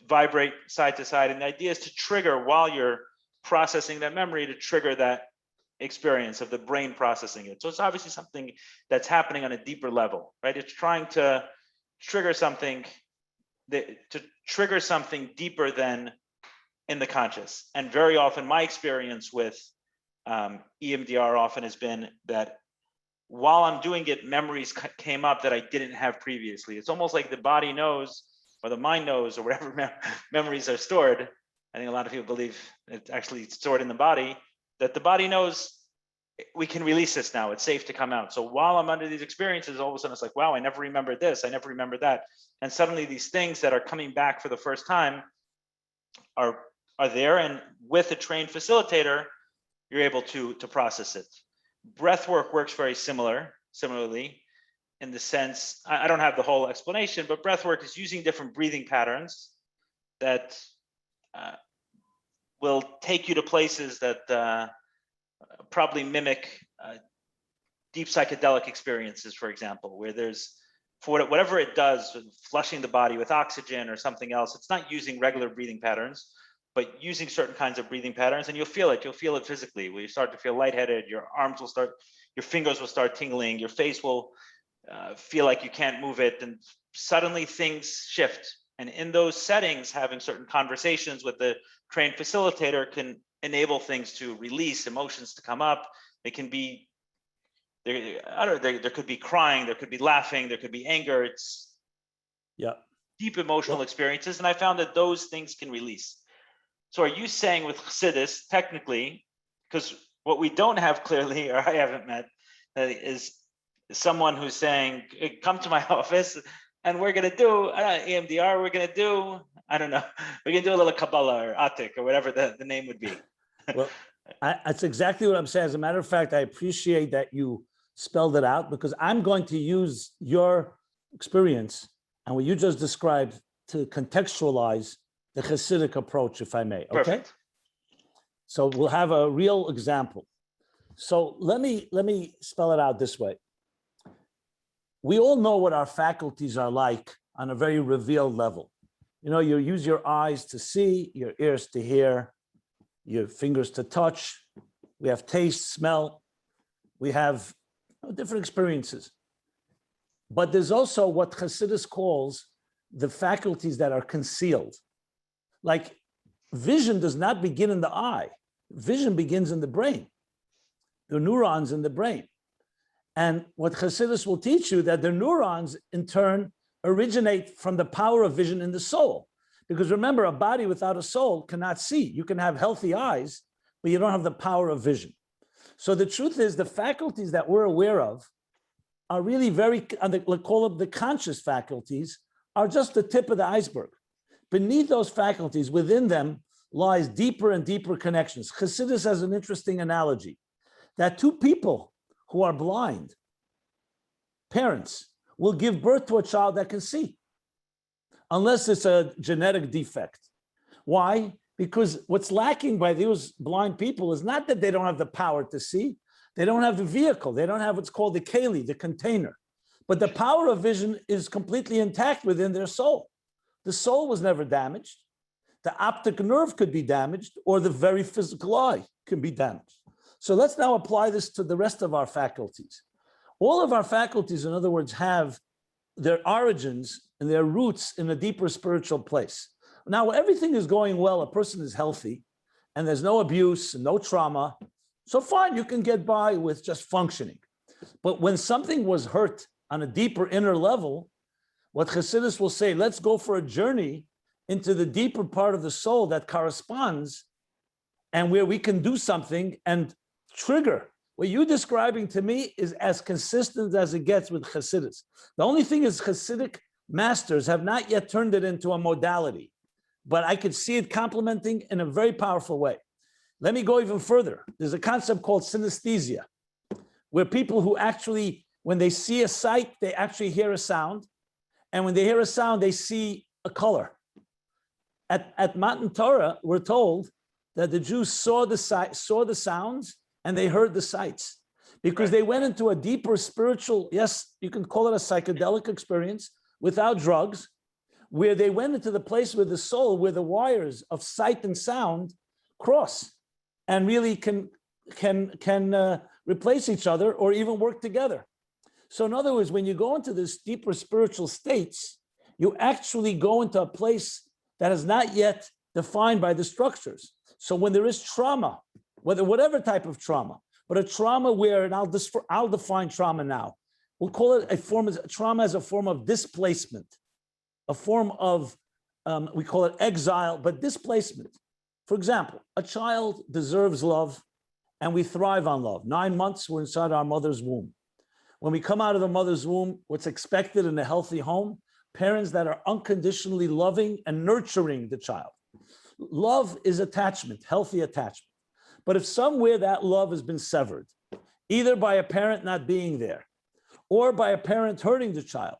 vibrate side to side. And the idea is to trigger, while you're processing that memory, to trigger that experience of the brain processing it. So it's obviously something that's happening on a deeper level, right? It's trying to trigger something deeper than in the conscious. And very often my experience with EMDR often has been that while I'm doing it, memories came up that I didn't have previously. It's almost like the body knows, or the mind knows, or whatever memories are stored. I think a lot of people believe it's actually stored in the body, that the body knows we can release this now. It's safe to come out. So while I'm under these experiences, all of a sudden it's like, wow, I never remembered this. I never remembered that. And suddenly these things that are coming back for the first time are there. And with a trained facilitator, you're able to process it. Breath work works very similarly in the sense, I don't have the whole explanation, but breath work is using different breathing patterns that will take you to places that probably mimic deep psychedelic experiences, for example, where there's, for whatever it does, flushing the body with oxygen or something else, it's not using regular breathing patterns, but using certain kinds of breathing patterns, and you'll feel it physically, where you start to feel lightheaded, your fingers will start tingling, your face will feel like you can't move it, and suddenly things shift. And in those settings, having certain conversations with the trained facilitator can enable things to release, emotions to come up. They can be, there could be crying, there could be laughing, there could be anger. It's deep emotional experiences. And I found that those things can release. So are you saying with Chassidus, technically, because what we don't have clearly, or I haven't met, is someone who's saying, hey, come to my office and we're going to do EMDR, we're going to do, I don't know, we're going to do a little Kabbalah or Atik or whatever the name would be.
Well, that's exactly what I'm saying. As a matter of fact, I appreciate that you spelled it out, because I'm going to use your experience and what you just described to contextualize the Chassidic approach, if I may. Okay.
Perfect.
So we'll have a real example. So let me spell it out this way. We all know what our faculties are like on a very revealed level. You know, you use your eyes to see, your ears to hear, your fingers to touch. We have taste, smell. We have different experiences. But there's also what Chassidus calls the faculties that are concealed. Like vision does not begin in the eye. Vision begins in the brain. The neurons in the brain. And what Chassidus will teach you that the neurons in turn originate from the power of vision in the soul. Because remember, a body without a soul cannot see. You can have healthy eyes, but you don't have the power of vision. So the truth is the faculties that we're aware of are really very, let's call them the conscious faculties, are just the tip of the iceberg. Beneath those faculties, within them, lies deeper and deeper connections. Chassidus has an interesting analogy that two people who are blind, parents, will give birth to a child that can see, unless it's a genetic defect. Why? Because what's lacking by those blind people is not that they don't have the power to see, they don't have the vehicle, they don't have what's called the keli, the container, but the power of vision is completely intact within their soul. The soul was never damaged. The optic nerve could be damaged, or the very physical eye can be damaged. So let's now apply this to the rest of our faculties. All of our faculties, in other words, have their origins and their roots in a deeper spiritual place. Now, everything is going well, a person is healthy, and there's no abuse, no trauma, so fine, you can get by with just functioning. But when something was hurt on a deeper inner level, what Chassidus will say, let's go for a journey into the deeper part of the soul that corresponds and where we can do something and trigger. What you're describing to me is as consistent as it gets with Chassidus. The only thing is Chassidic masters have not yet turned it into a modality, but I could see it complementing in a very powerful way. Let me go even further. There's a concept called synesthesia, where people who actually, when they see a sight, they actually hear a sound. And when they hear a sound, they see a color. At Matan Torah, we're told that the Jews saw the sounds and they heard the sights, because they went into a deeper spiritual, yes, you can call it a psychedelic experience without drugs, where they went into the place where the soul, where the wires of sight and sound cross and really can replace each other or even work together. So in other words, when you go into this deeper spiritual states, you actually go into a place that is not yet defined by the structures. So when there is trauma, whatever type of trauma, but a trauma where, and I'll define trauma now. We'll call it trauma as a form of displacement, a form of, we call it exile, but displacement. For example, a child deserves love and we thrive on love. 9 months, we're inside our mother's womb. When we come out of the mother's womb, what's expected in a healthy home, parents that are unconditionally loving and nurturing the child. Love is attachment, healthy attachment. But if somewhere that love has been severed, either by a parent not being there, or by a parent hurting the child,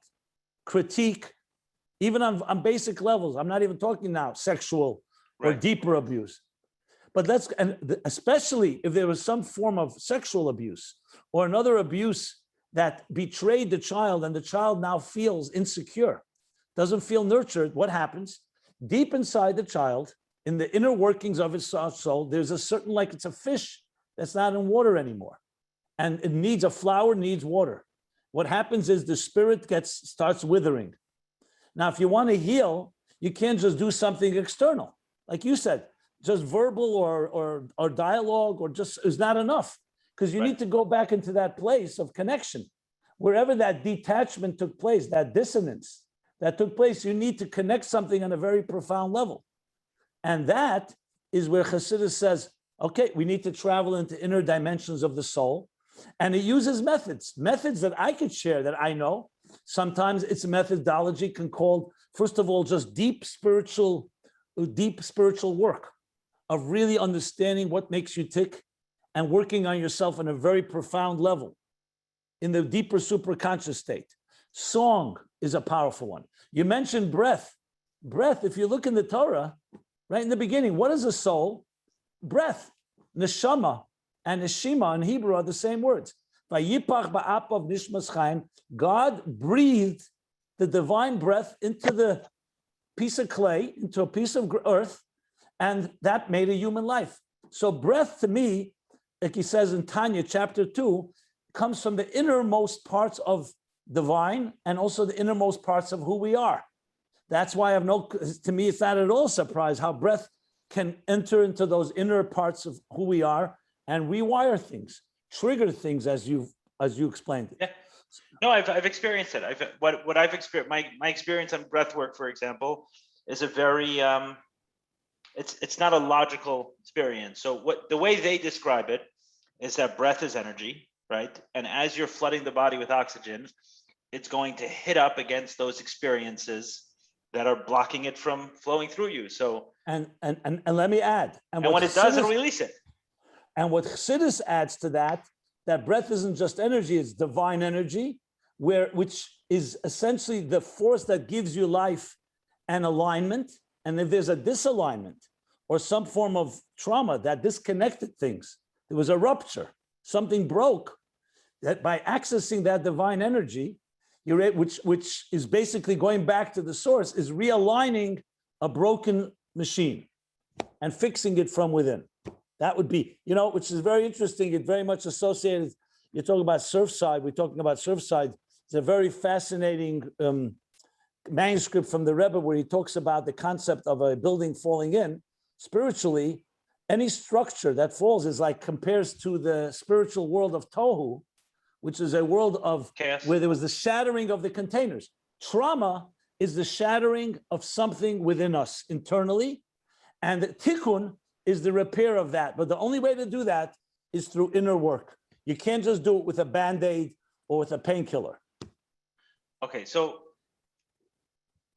critique, even on basic levels, I'm not even talking now sexual or deeper abuse. But especially if there was some form of sexual abuse or another abuse that betrayed the child and the child now feels insecure, doesn't feel nurtured, what happens? Deep inside the child, in the inner workings of his soul, there's a certain, like it's a fish that's not in water anymore. And it needs, a flower needs water. What happens is the spirit starts withering. Now, if you want to heal, you can't just do something external. Like you said, just verbal or dialogue or just is not enough, because you need to go back into that place of connection. Wherever that detachment took place, that dissonance that took place, you need to connect something on a very profound level. And that is where Chassidus says, okay, we need to travel into inner dimensions of the soul. And it uses methods that I could share that I know. Sometimes it's a methodology called, first of all, just deep spiritual work of really understanding what makes you tick and working on yourself on a very profound level in the deeper superconscious state. Song is a powerful one. You mentioned breath. Breath, if you look in the Torah, right in the beginning, what is a soul? Breath, neshama, and neshima in Hebrew are the same words. Vayipach ba'apav nishmas chaim. God breathed the divine breath into the piece of clay, into a piece of earth, and that made a human life. So breath to me, like he says in Tanya, chapter 2, comes from the innermost parts of divine and also the innermost parts of who we are. That's why to me, it's not at all surprised how breath can enter into those inner parts of who we are and rewire things, trigger things as you explained it.
Yeah. No, I've experienced it. What I've experienced, my experience on breath work, for example, is a very it's not a logical experience. So the way they describe it is that breath is energy, right? And as you're flooding the body with oxygen, it's going to hit up against those experiences that are blocking it from flowing through you. So
and let me add,
and when it does, it'll release it.
And what Chassidus adds to that breath isn't just energy; it's divine energy, which is essentially the force that gives you life and alignment. And if there's a disalignment or some form of trauma that disconnected things, there was a rupture, something broke, that by accessing that divine energy, which is basically going back to the source, is realigning a broken machine and fixing it from within. That would be, which is very interesting. It's very much associated. You're talking about Surfside. We're talking about Surfside. It's a very fascinating manuscript from the Rebbe where he talks about the concept of a building falling in. Spiritually, any structure that falls is like compares to the spiritual world of Tohu, which is a world of chaos, where there was the shattering of the containers. Trauma is the shattering of something within us internally, and the tikkun is the repair of that. But the only way to do that is through inner work. You can't just do it with a Band-Aid or with a painkiller.
Okay, so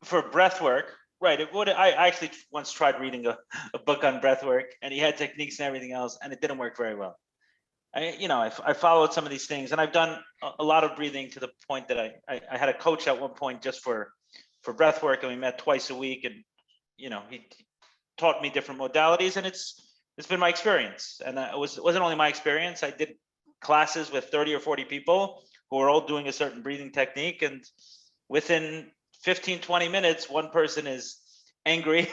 for breath work, right, I actually once tried reading a book on breath work, and he had techniques and everything else, and it didn't work very well. I followed some of these things, and I've done a lot of breathing to the point that I had a coach at one point just for breath work, and we met twice a week, and he taught me different modalities, and it's been my experience. And it wasn't only my experience. I did classes with 30 or 40 people who were all doing a certain breathing technique, and within 15-20 minutes, one person is angry,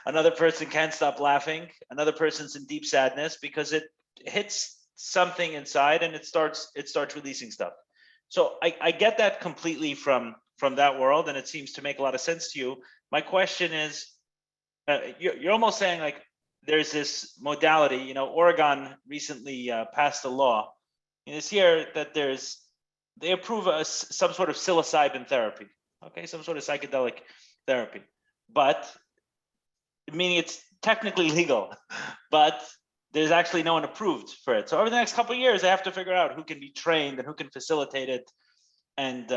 another person can't stop laughing, another person's in deep sadness because it hits something inside and it starts releasing stuff. So I get that completely from that world, and it seems to make a lot of sense to you. My question is, you're almost saying like there's this modality. Oregon recently passed a law in this year that they approve some sort of psilocybin therapy, okay, some sort of psychedelic therapy, but meaning it's technically legal, but there's actually no one approved for it. So over the next couple of years, they have to figure out who can be trained and who can facilitate it, and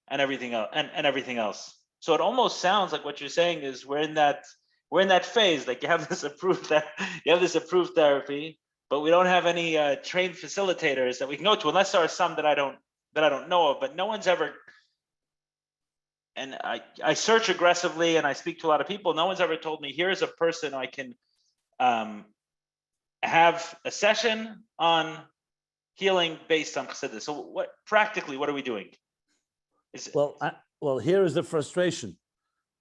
everything else, and everything else. So it almost sounds like what you're saying is we're in that phase. Like you have this approved therapy, but we don't have any trained facilitators that we can go to, unless there are some that I don't know of. But no one's ever. And I search aggressively and I speak to a lot of people. No one's ever told me, here's a person I can have a session on healing based on Chassidus. So what are we doing?
Well, here is the frustration.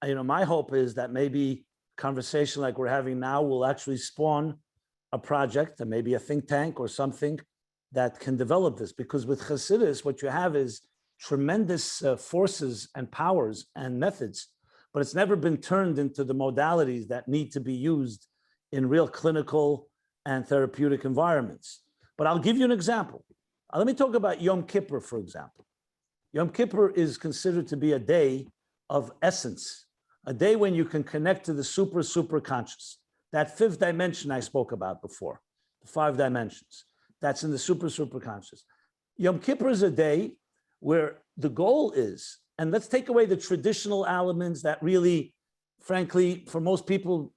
My hope is that maybe conversation like we're having now will actually spawn a project and maybe a think tank or something that can develop this. Because with Chassidus, what you have is tremendous forces and powers and methods, but it's never been turned into the modalities that need to be used in real clinical and therapeutic environments. But I'll give you an example. Let me talk about Yom Kippur, for example. Yom Kippur is considered to be a day of essence, a day when you can connect to the super conscious. That fifth dimension I spoke about before, the 5 dimensions, that's in the super conscious. Yom Kippur is a day where the goal is, and let's take away the traditional elements that really, frankly, for most people,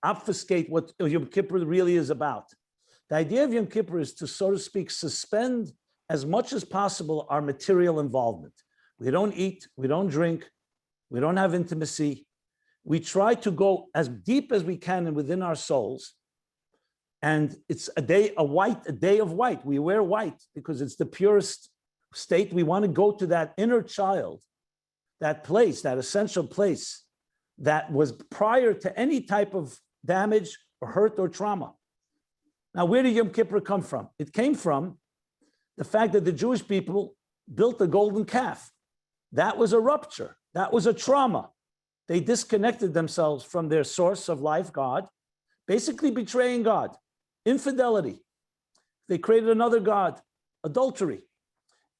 obfuscate what Yom Kippur really is about. The idea of Yom Kippur is to, so to speak, suspend as much as possible our material involvement. We don't eat, we don't drink, we don't have intimacy. We try to go as deep as we can within our souls And it's a day of white. We wear white because it's the purest state. We want to go to that inner child, that place, that essential place that was prior to any type of damage or hurt or trauma. Now, where did Yom Kippur come from? It came from the fact that the Jewish people built the golden calf. That was a rupture. That was a trauma. They disconnected themselves from their source of life, God, basically betraying God, infidelity. They created another God, adultery.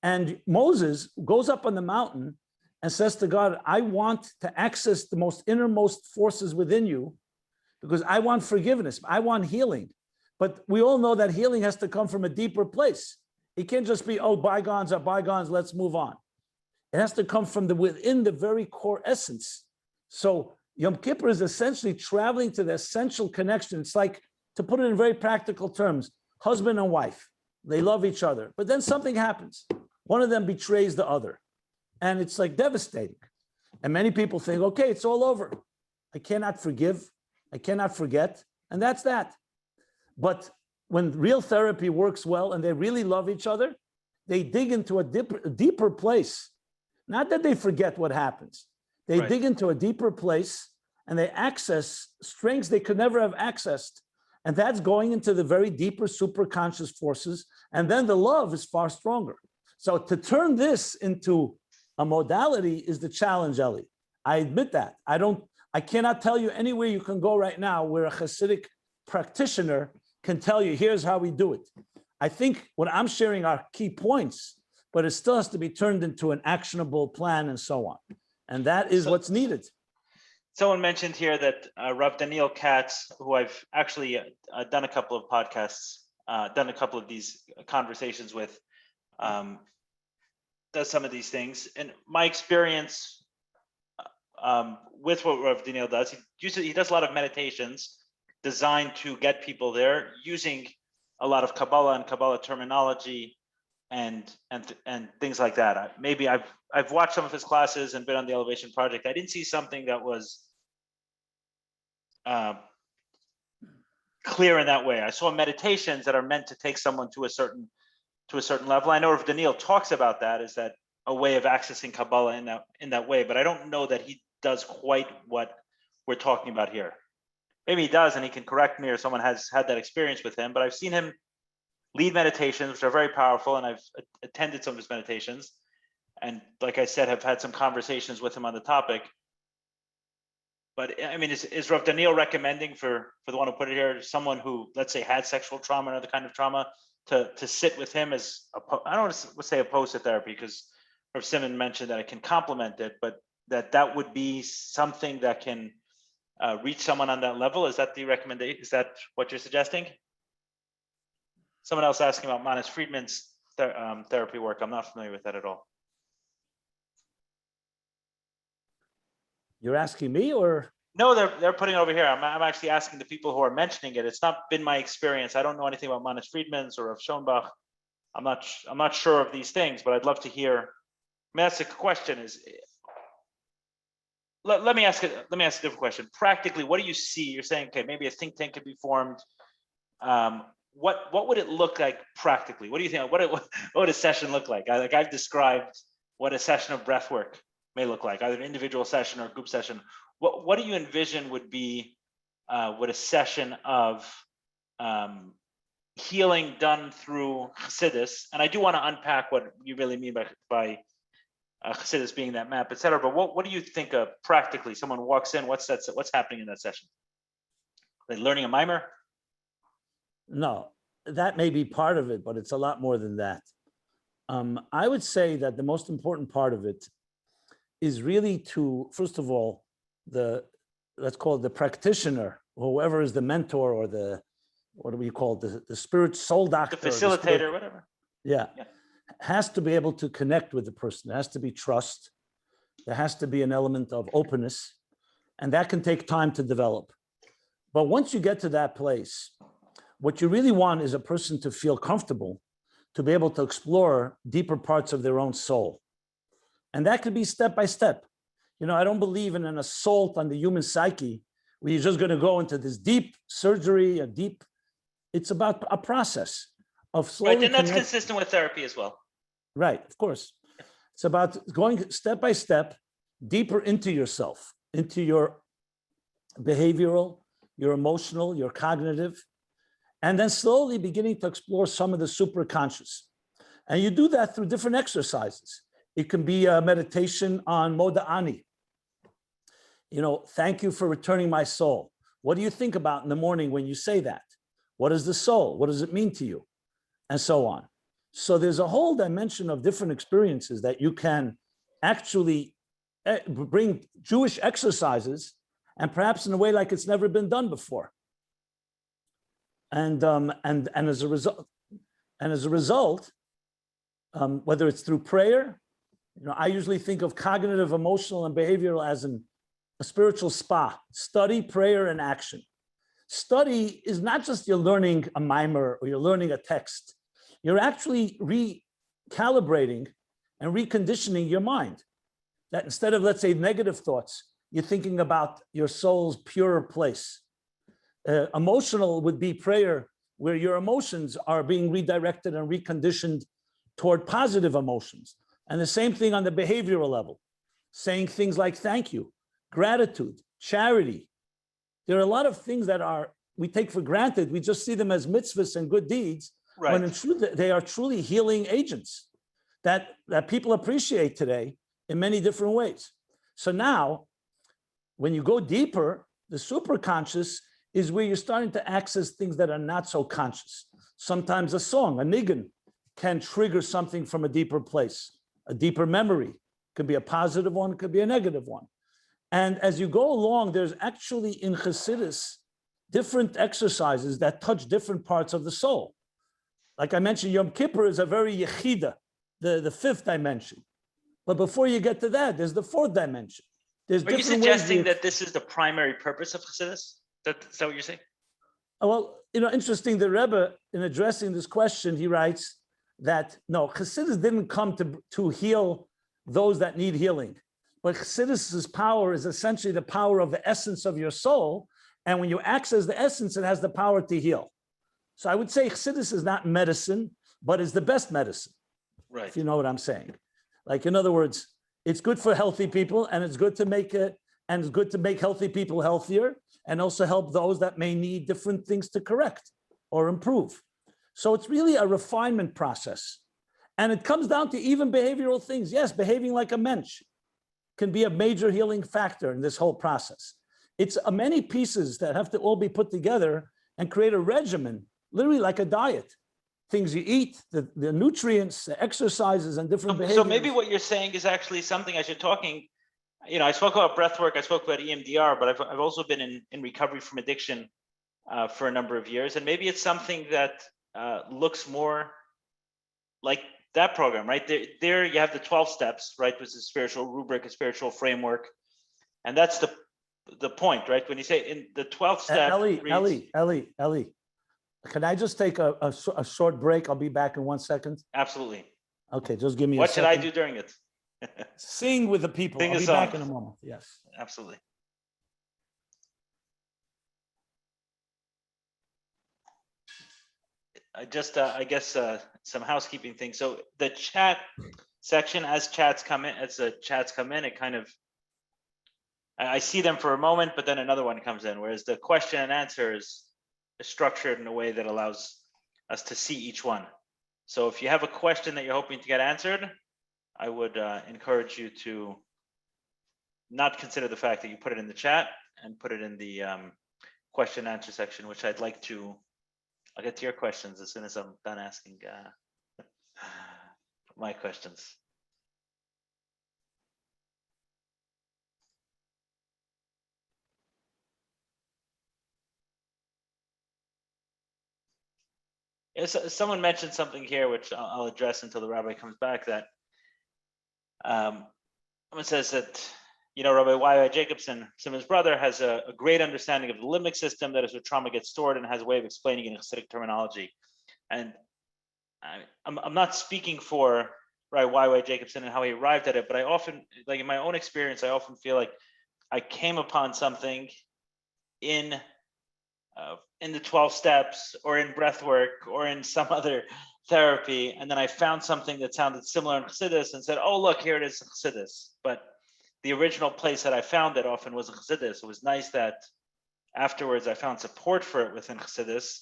And Moses goes up on the mountain and says to God, I want to access the most innermost forces within you because I want forgiveness. I want healing. But we all know that healing has to come from a deeper place. It can't just be, oh, bygones are bygones, let's move on. It has to come from within the very core essence. So Yom Kippur is essentially traveling to the essential connection. It's like, to put it in very practical terms, husband and wife, they love each other, but then something happens. One of them betrays the other. And it's like devastating. And many people think, okay, it's all over. I cannot forgive. I cannot forget. And that's that. But when real therapy works well and they really love each other, they dig into a deeper place. Not that they forget what happens. They dig into a deeper place and they access strengths they could never have accessed. And that's going into the very deeper superconscious forces. And then the love is far stronger. So to turn this into a modality is the challenge, Eli. I admit that. I cannot tell you anywhere you can go right now where a Hasidic practitioner can tell you, here's how we do it. I think what I'm sharing are key points, but it still has to be turned into an actionable plan and so on. And that is what's needed.
Someone mentioned here that Rav Daniel Katz, who I've actually done a couple of podcasts, done a couple of these conversations with, does some of these things. And my experience with what Rav Daniel does, he does a lot of meditations designed to get people there using a lot of Kabbalah and Kabbalah terminology and things like that. Maybe I've watched some of his classes and been on the Elevation Project. I didn't see something that was clear in that way. I saw meditations that are meant to take someone to a certain level. I know if Daniel talks about that, is that a way of accessing Kabbalah in that way, but I don't know that he does quite what we're talking about here. Maybe he does, and he can correct me, or someone has had that experience with him, but I've seen him lead meditations, which are very powerful, and I've attended some of his meditations. And like I said, have had some conversations with him on the topic. But I mean, is Rav Daniel recommending for the one who put it here, someone who, let's say, had sexual trauma or other kind of trauma, to sit with him as, I don't want to say opposed to therapy, because Rav Simon mentioned that it can complement it, but that would be something that can reach someone on that level? Is that the recommendation? Is that what you're suggesting? Someone else asking about Manis Friedman's therapy work. I'm not familiar with that at all.
You're asking me, or?
No, they're putting it over here. I'm actually asking the people who are mentioning it. It's not been my experience. I don't know anything about Manis Friedman's or of Schoenbach. I'm not sure of these things, but I'd love to hear. I mean, that's the question. Let me ask a different question. Practically, what do you see? You're saying, okay, maybe a think tank could be formed. What would it look like practically? What do you think? What would a session look like? I've described what a session of breath work may look like, either an individual session or a group session. What do you envision would be what a session of healing done through Hasidis? And I do want to unpack what you really mean by Chassidus being that map, et cetera. But what do you think of practically? Someone walks in, what's happening in that session? Are they learning a mimer?
No, that may be part of it, but it's a lot more than that. I would say that the most important part of it is really to, first of all, let's call it the practitioner, whoever is the mentor or what do we call it, the spirit soul doctor,
the facilitator, whatever.
Yeah, has to be able to connect with the person. There has to be trust. There has to be an element of openness, and that can take time to develop. But once you get to that place, what you really want is a person to feel comfortable, to be able to explore deeper parts of their own soul. And that could be step by step. I don't believe in an assault on the human psyche where you're just going to go into this deep surgery, It's about a process of slowly.
Right, and that's consistent with therapy as well.
Right, of course. It's about going step by step deeper into yourself, into your behavioral, your emotional, your cognitive, and then slowly beginning to explore some of the superconscious. And you do that through different exercises. It can be a meditation on Moda'ani. Thank you for returning my soul. What do you think about in the morning when you say that? What is the soul? What does it mean to you? And so on. So there's a whole dimension of different experiences that you can actually bring Jewish exercises, and perhaps in a way like it's never been done before. And as a result, whether it's through prayer, I usually think of cognitive, emotional, and behavioral as a spiritual spa: study, prayer, and action. Study is not just you're learning a mimer or you're learning a text. You're actually recalibrating and reconditioning your mind. That instead of, let's say, negative thoughts, you're thinking about your soul's purer place. Emotional would be prayer, where your emotions are being redirected and reconditioned toward positive emotions. And the same thing on the behavioral level, saying things like thank you, gratitude, charity. There are a lot of things that we take for granted. We just see them as mitzvahs and good deeds,
right,
when in truth they are truly healing agents that people appreciate today in many different ways. So now, when you go deeper, the superconscious is where you're starting to access things that are not so conscious. Sometimes a song, a niggun, can trigger something from a deeper place, a deeper memory. It could be a positive one, it could be a negative one. And as you go along, there's actually in Chassidus different exercises that touch different parts of the soul. Like I mentioned, Yom Kippur is a very yechida, the fifth dimension. But before you get to that, there's the fourth dimension.
Are you suggesting that this is the primary purpose of Chassidus? Is that what you're saying?
Well, interesting, the Rebbe, in addressing this question, he writes that, no, Chassidus didn't come to heal those that need healing. But Chassidus's power is essentially the power of the essence of your soul. And when you access the essence, it has the power to heal. So I would say Chassidus is not medicine, but is the best medicine.
Right.
If you know what I'm saying. Like, in other words, it's good for healthy people, and it's good to make healthy people healthier, and also help those that may need different things to correct or improve. So it's really a refinement process. And it comes down to even behavioral things. Yes, behaving like a mensch can be a major healing factor in this whole process. It's many pieces that have to all be put together and create a regimen, literally like a diet. Things you eat, the nutrients, the exercises, and different behaviors.
So maybe what you're saying is actually something as you're talking, I spoke about breath work, I spoke about EMDR, but I've also been in recovery from addiction for a number of years. And maybe it's something that looks more like that program, right? There you have the 12 steps, right? Which is a spiritual rubric, a spiritual framework. And that's the point, right? When you say in the 12th step.
Ellie, can I just take a short break? I'll be back in 1 second.
Absolutely.
Okay, just give me
what
a second.
What should I do during it?
Sing with the people.
Sing
I'll be back in a moment. Yes.
Absolutely. I guess some housekeeping things. So the chat section, as chats come in, it kind of, I see them for a moment, but then another one comes in, whereas the question and answer is structured in a way that allows us to see each one. So if you have a question that you're hoping to get answered, I would encourage you to not consider the fact that you put it in the chat and put it in the question and answer section, which I'll get to your questions as soon as I'm done asking my questions. Someone mentioned something here, which I'll address until the rabbi comes back, that someone says that, Rabbi Y.Y. Jacobson, Simon's brother, has a great understanding of the limbic system, that is where trauma gets stored, and has a way of explaining it in Chassidic terminology. And I'm not speaking for Rabbi Y.Y. Jacobson and how he arrived at it, but I often, like in my own experience, I often feel like I came upon something in in the 12 steps or in breath work or in some other therapy, and then I found something that sounded similar in Chassidus and said, oh, look, here it is in Chassidus. But the original place that I found it often was in Chassidus. It was nice that afterwards I found support for it within Chassidus,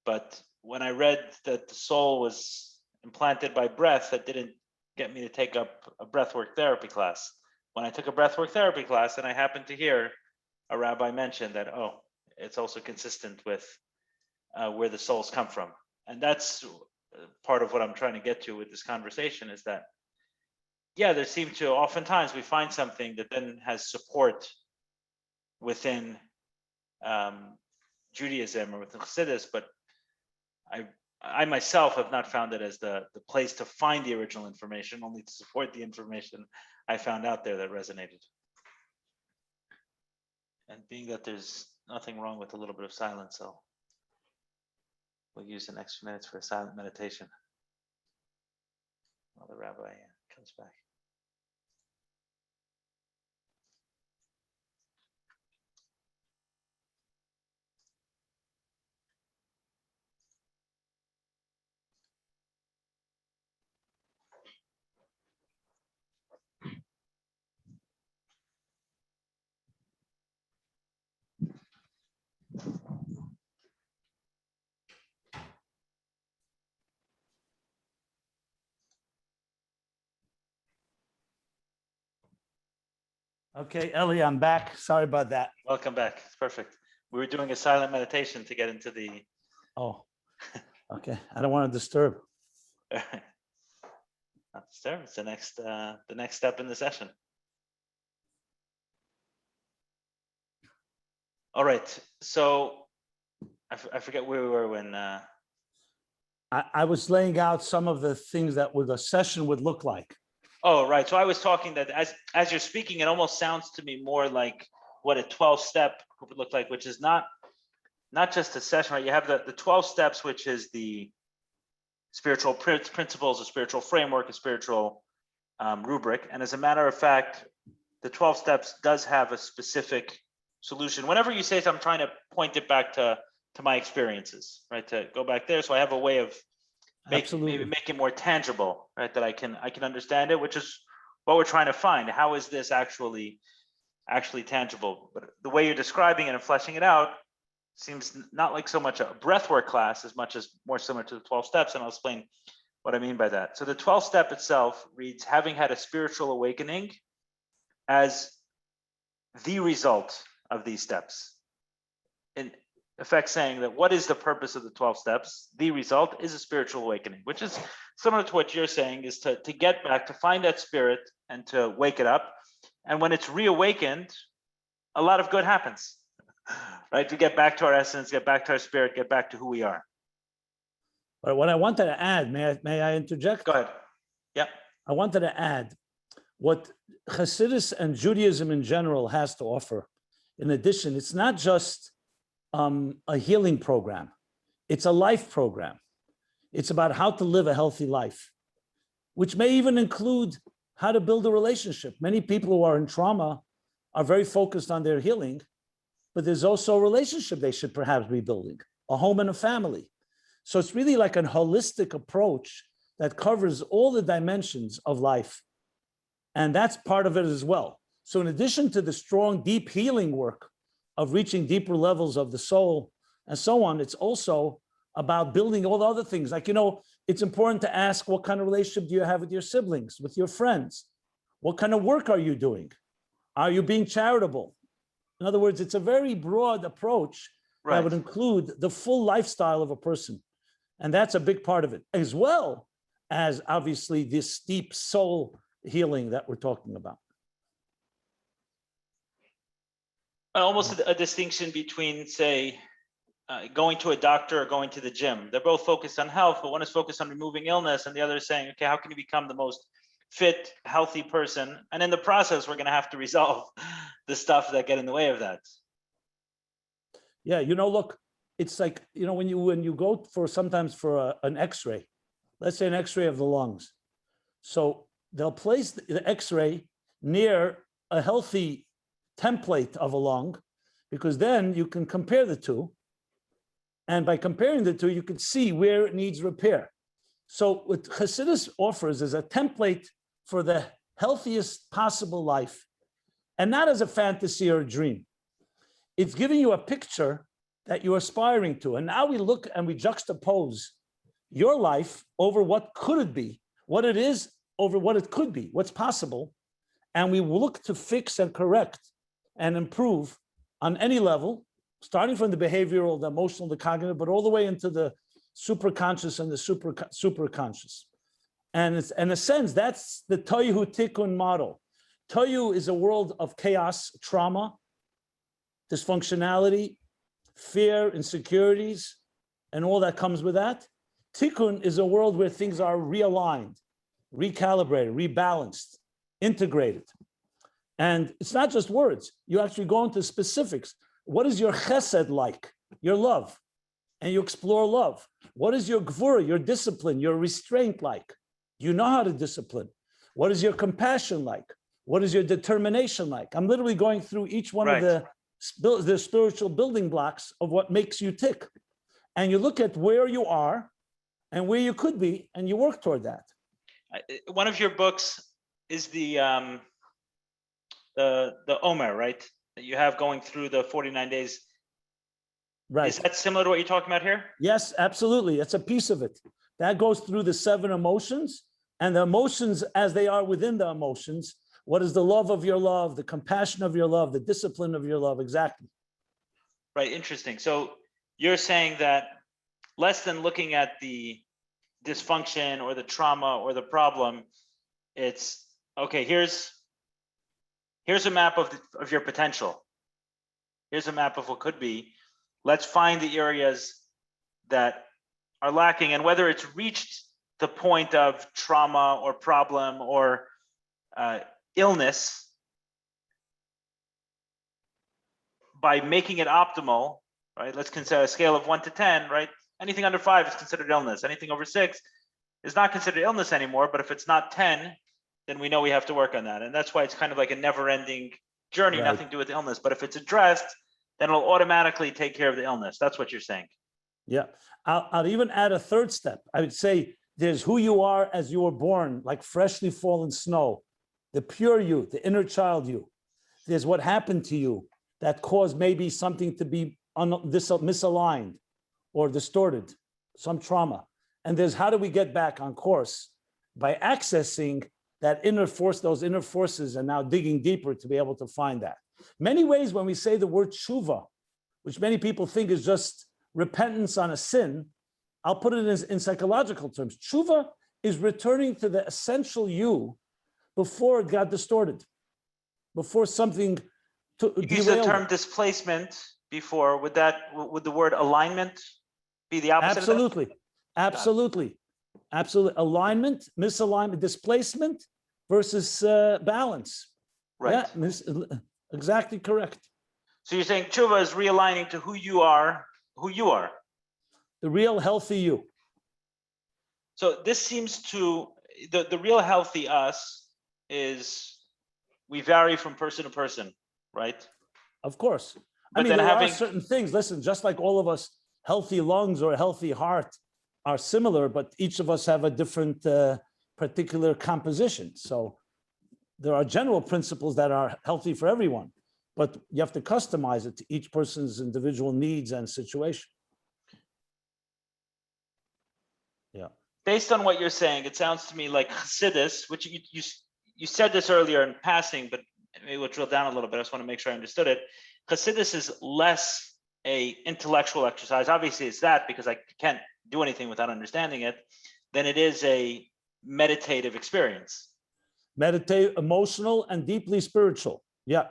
but when I read that the soul was implanted by breath, that didn't get me to take up a breathwork therapy class. When I took a breathwork therapy class and I happened to hear a rabbi mention that, oh, it's also consistent with where the souls come from. And that's part of what I'm trying to get to with this conversation, is that, yeah, there seem to, oftentimes we find something that then has support within Judaism or within Chassidus, but I myself have not found it as the place to find the original information, only to support the information I found out there that resonated. And being that there's nothing wrong with a little bit of silence, so we'll use the next few minutes for a silent meditation while the rabbi comes back.
Okay, Ellie, I'm back. Sorry about that.
Welcome back. It's perfect. We were doing a silent meditation to get into the.
Oh, okay. I don't want to disturb.
Not disturb. It's the next step in the session. All right. So I forget where we were when.
I was laying out some of the things that a session would look like.
Oh, right. So I was talking that as you're speaking, it almost sounds to me more like what a 12-step would look like, which is not just a session, right? You have the 12 steps, which is the spiritual principles, a spiritual framework, a spiritual rubric. And as a matter of fact, the 12 steps does have a specific solution. Whenever you say something, I'm trying to point it back to my experiences, right? To go back there. So I have a way of maybe make it more tangible, right? That I can understand it, which is what we're trying to find. How is this actually tangible? But the way you're describing it and fleshing it out seems not like so much a breathwork class as much as more similar to the 12 steps. And I'll explain what I mean by that. So the 12 step itself reads, having had a spiritual awakening as the result of these steps. In effect, saying that what is the purpose of the 12 steps? The result is a spiritual awakening, which is similar to what you're saying, is to get back, to find that spirit and to wake it up. And when it's reawakened, a lot of good happens, right? To get back to our essence, get back to our spirit, get back to who we are.
But what I wanted to add, may I interject?
Go ahead. Yeah.
I wanted to add what Hasidus and Judaism in general has to offer. In addition, it's not just a healing program. It's a life program. It's about how to live a healthy life, which may even include how to build a relationship. Many people who are in trauma are very focused on their healing, but there's also a relationship they should perhaps be building, a home and a family. So it's really like a holistic approach that covers all the dimensions of life. And that's part of it as well. So in addition to the strong, deep healing work of reaching deeper levels of the soul and so on, it's also about building all the other things. Like, it's important to ask, what kind of relationship do you have with your siblings, with your friends? What kind of work are you doing? Are you being charitable? In other words, it's a very broad approach that would include the full lifestyle of a person. And that's a big part of it, as well as obviously this deep soul healing that we're talking about.
Almost a distinction between, say, going to a doctor or going to the gym. They're both focused on health, but one is focused on removing illness, and the other is saying, okay, how can you become the most fit, healthy person? And in the process, we're going to have to resolve the stuff that get in the way of that.
Yeah, look, it's like, when you go sometimes for an X-ray, let's say an X-ray of the lungs. So they'll place the X-ray near a healthy template of a lung, because then you can compare the two. And by comparing the two, you can see where it needs repair. So what Chassidus offers is a template for the healthiest possible life, and not as a fantasy or a dream. It's giving you a picture that you're aspiring to. And now we look and we juxtapose your life over what could it be, what it is over what it could be, what's possible. And we look to fix and correct and improve on any level, starting from the behavioral, the emotional, the cognitive, but all the way into the superconscious and the superconscious. And it's, in a sense, that's the Tohu Tikkun model. Tohu is a world of chaos, trauma, dysfunctionality, fear, insecurities, and all that comes with that. Tikkun is a world where things are realigned, recalibrated, rebalanced, integrated. And it's not just words. You actually go into specifics. What is your chesed like? Your love. And you explore love. What is your gvura, your discipline, your restraint like? You know how to discipline. What is your compassion like? What is your determination like? I'm literally going through each one of the spiritual building blocks of what makes you tick. And you look at where you are and where you could be, and you work toward that.
One of your books is the Omer, right? That you have going through the 49 days.
Right.
Is that similar to what you're talking about here?
Yes, absolutely. It's a piece of it. That goes through the 7 emotions, and the emotions as they are within the emotions. What is the love of your love, the compassion of your love, the discipline of your love? Exactly.
Right, interesting. So you're saying that less than looking at the dysfunction or the trauma or the problem, it's, okay, here's a map of your potential. Here's a map of what could be. Let's find the areas that are lacking, and whether it's reached the point of trauma or problem or illness, by making it optimal, right? Let's consider a scale of 1 to 10, right? Anything under 5 is considered illness. Anything over 6 is not considered illness anymore. But if it's not 10, then we know we have to work on that. And that's why it's kind of like a never-ending journey,
Right.
nothing to do with illness. But if it's addressed, then it'll automatically take care of the illness. That's what you're saying.
Yeah. I'll even add a third step. I would say there's who you are as you were born, like freshly fallen snow, the pure you, the inner child you. There's what happened to you that caused maybe something to be misaligned or distorted, some trauma. And there's how do we get back on course by accessing that inner force, those inner forces, and now digging deeper to be able to find that. Many ways when we say the word tshuva, which many people think is just repentance on a sin, I'll put it in psychological terms. Tshuva is returning to the essential you before it got distorted, before something
You used the term displacement before. Would the word alignment be the opposite?
Absolutely, absolutely, absolutely. Alignment, misalignment, displacement versus balance.
Right.
Yeah, exactly correct.
So you're saying tshuva is realigning to who you are.
The real healthy you.
So this seems to, the real healthy us is, we vary from person to person, right?
Of course.
But
I mean,
then
there
having
are certain things, listen, just like all of us, healthy lungs or a healthy heart are similar, but each of us have a different particular composition. So there are general principles that are healthy for everyone, but you have to customize it to each person's individual needs and situation. Yeah.
Based on what you're saying, it sounds to me like Hasidis, which you said this earlier in passing, but maybe we'll drill down a little bit. I just want to make sure I understood it. Hasidis is less a intellectual exercise. Obviously, it's that because I can't do anything without understanding it. Than it is a meditative experience.
Meditate, emotional and deeply spiritual. Yeah.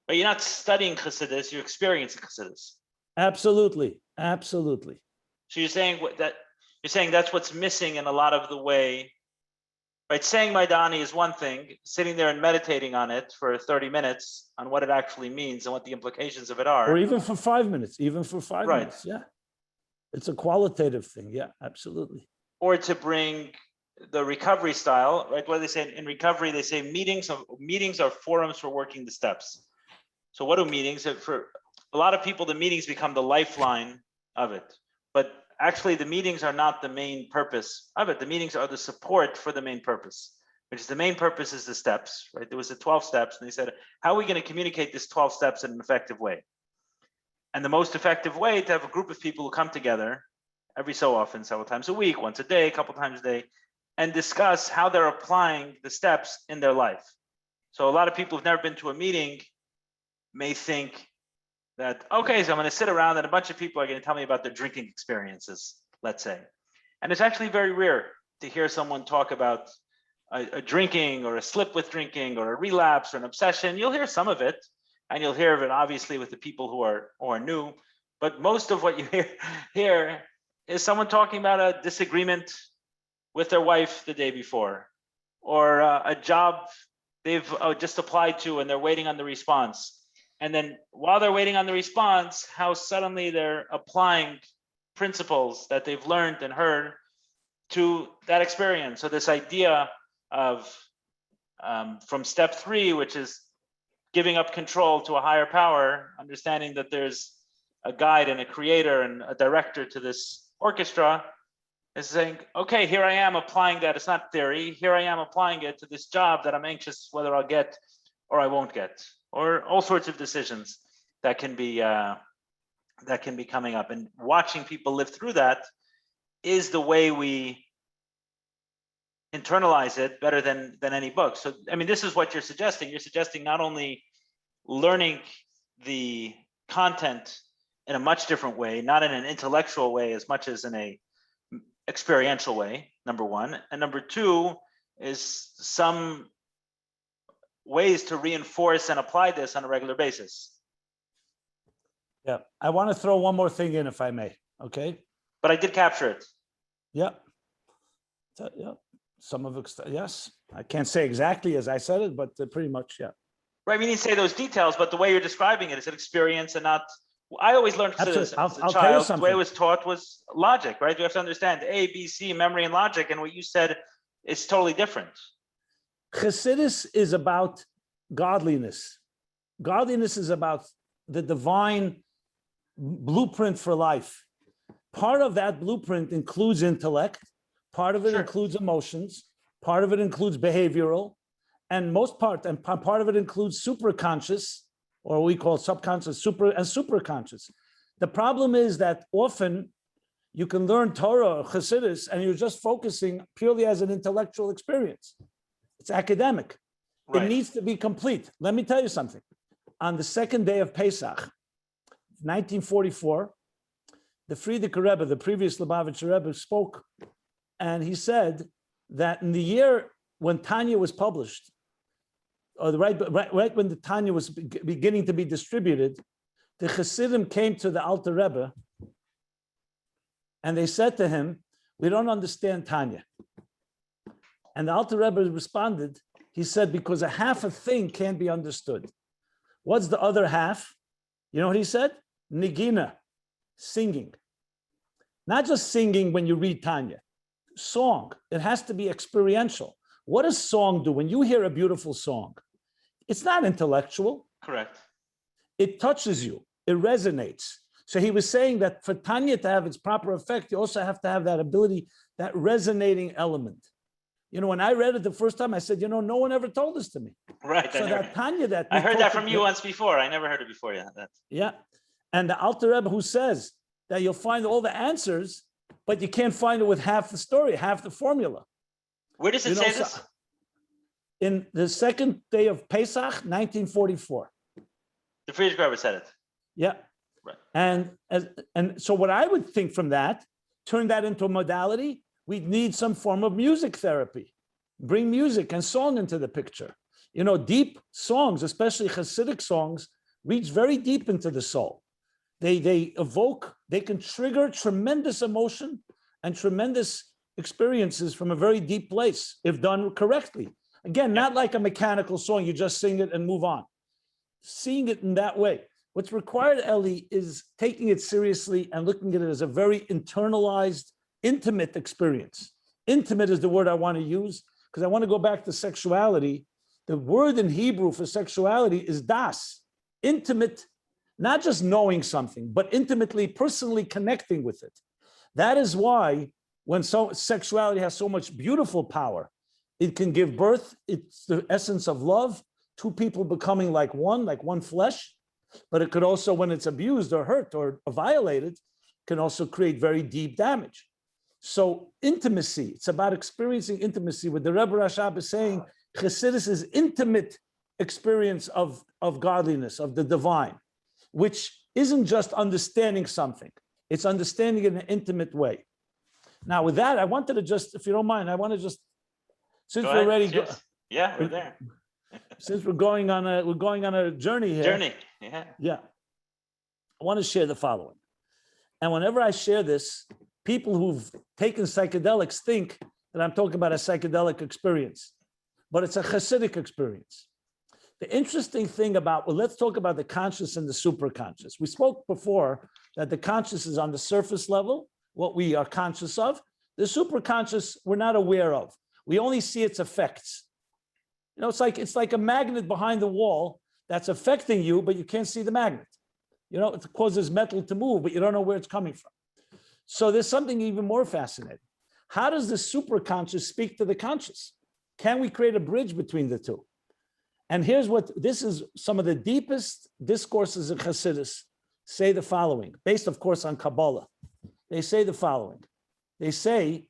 But you're not studying Chassidus, you're experiencing Chassidus.
Absolutely. Absolutely.
So you're saying that's what's missing in a lot of the way, right? Saying Maidani is one thing, sitting there and meditating on it for 30 minutes on what it actually means and what the implications of it are.
Or even for 5 minutes, minutes. Yeah. It's a qualitative thing. Yeah, absolutely.
Or to bring the recovery style, right? What they say in recovery, they say meetings are forums for working the steps. So what do meetings for? a lot of people, the meetings become the lifeline of it. But actually, the meetings are not the main purpose of it. The meetings are the support for the main purpose, which is the main purpose is the steps, right? There was the 12 steps, and they said, how are we going to communicate this 12 steps in an effective way? And the most effective way to have a group of people who come together every so often, several times a week, once a day, a couple times a day, and discuss how they're applying the steps in their life. So a lot of people who've never been to a meeting may think that, okay, so I'm going to sit around and a bunch of people are going to tell me about their drinking experiences, let's say. And it's actually very rare to hear someone talk about a drinking or a slip with drinking or a relapse or an obsession. You'll hear some of it, and you'll hear of it obviously with the people who are new. But most of what you hear is someone talking about a disagreement with their wife the day before, or a job they've just applied to and they're waiting on the response. And then while they're waiting on the response, how suddenly they're applying principles that they've learned and heard to that experience. So this idea of from step 3, which is giving up control to a higher power, understanding that there's a guide and a creator and a director to this orchestra, is saying, okay, here I am applying that. It's not theory. Here I am applying it to this job that I'm anxious whether I'll get or I won't get, or all sorts of decisions that can be coming up. And watching people live through that is the way we internalize it better than any book. So, I mean, this is what you're suggesting. You're suggesting not only learning the content in a much different way, not in an intellectual way as much as in a experiential way, number one. And number two is some ways to reinforce and apply this on a regular basis.
Yeah, I want to throw one more thing in, if I may. Okay.
But I did capture it.
Yeah. Yeah. Some of it, yes. I can't say exactly as I said it, but pretty much, yeah.
Right. We didn't say those details, but the way you're describing it is an experience and not. I always learned Chassidus as a child. The way it was taught was logic, right? You have to understand A, B, C, memory, and logic. And what you said is totally different.
Chassidus is about godliness. Godliness is about the divine blueprint for life. Part of that blueprint includes intellect. Part of it includes emotions. Part of it includes behavioral. And part of it includes superconscious, or we call subconscious, superconscious. The problem is that often you can learn Torah or Chassidus and you're just focusing purely as an intellectual experience. It's academic. Right. It needs to be complete. Let me tell you something. On the second day of Pesach, 1944, the Friedrich Rebbe, the previous Lubavitcher Rebbe, spoke, and he said that in the year when Tanya was published, or right when the Tanya was beginning to be distributed, the Chassidim came to the Alter Rebbe and they said to him, "We don't understand Tanya." And the Alter Rebbe responded, he said, because a half a thing can't be understood. What's the other half? You know what he said? Nigina, singing. Not just singing when you read Tanya. Song, it has to be experiential. What does song do? When you hear a beautiful song, it's not intellectual.
Correct.
It touches you. It resonates. So he was saying that for Tanya to have its proper effect, you also have to have that ability, that resonating element. You know, when I read it the first time, I said, you know, no one ever told this to me.
Right.
So that Tanya that
I heard that from you once before. I never heard it before. Yeah.
Yeah. And the Alter Rebbe who says that you'll find all the answers, but you can't find it with half the story, half the formula.
Where does it say this?
In the second day of Pesach, 1944.
The Friedrich Rebbe said it.
Yeah.
Right.
And so what I would think from that, turn that into a modality, we'd need some form of music therapy. Bring music and song into the picture. You know, deep songs, especially Hasidic songs, reach very deep into the soul. They evoke, they can trigger tremendous emotion and tremendous experiences from a very deep place, if done correctly. Again, not like a mechanical song, you just sing it and move on. Seeing it in that way. What's required, Ellie, is taking it seriously and looking at it as a very internalized, intimate experience. Intimate is the word I want to use, because I want to go back to sexuality. The word in Hebrew for sexuality is das, intimate not just knowing something, but intimately, personally connecting with it. That is why when sexuality has so much beautiful power, it can give birth. It's the essence of love, two people becoming like one flesh. But it could also, when it's abused or hurt or violated, can also create very deep damage. So intimacy, it's about experiencing intimacy. What the Rebbe Rashab is saying, Chassidus is intimate experience of godliness, of the divine, which isn't just understanding something. It's understanding in an intimate way. Now with that, I wanted to just, if you don't mind, I want to just, since we're ready,
yeah, we're there.
Since we're going on a journey here. Yeah. I want to share the following. And whenever I share this, people who've taken psychedelics think that I'm talking about a psychedelic experience, but it's a Chassidic experience. The interesting thing about, well, let's talk about the conscious and the superconscious. We spoke before that the conscious is on the surface level, what we are conscious of. The superconscious, we're not aware of. We only see its effects. You know, it's like a magnet behind the wall that's affecting you, but you can't see the magnet. You know, it causes metal to move, but you don't know where it's coming from. So there's something even more fascinating. How does the superconscious speak to the conscious? Can we create a bridge between the two? And here's what, this is some of the deepest discourses of Chassidus say the following, based of course on Kabbalah. They say the following. They say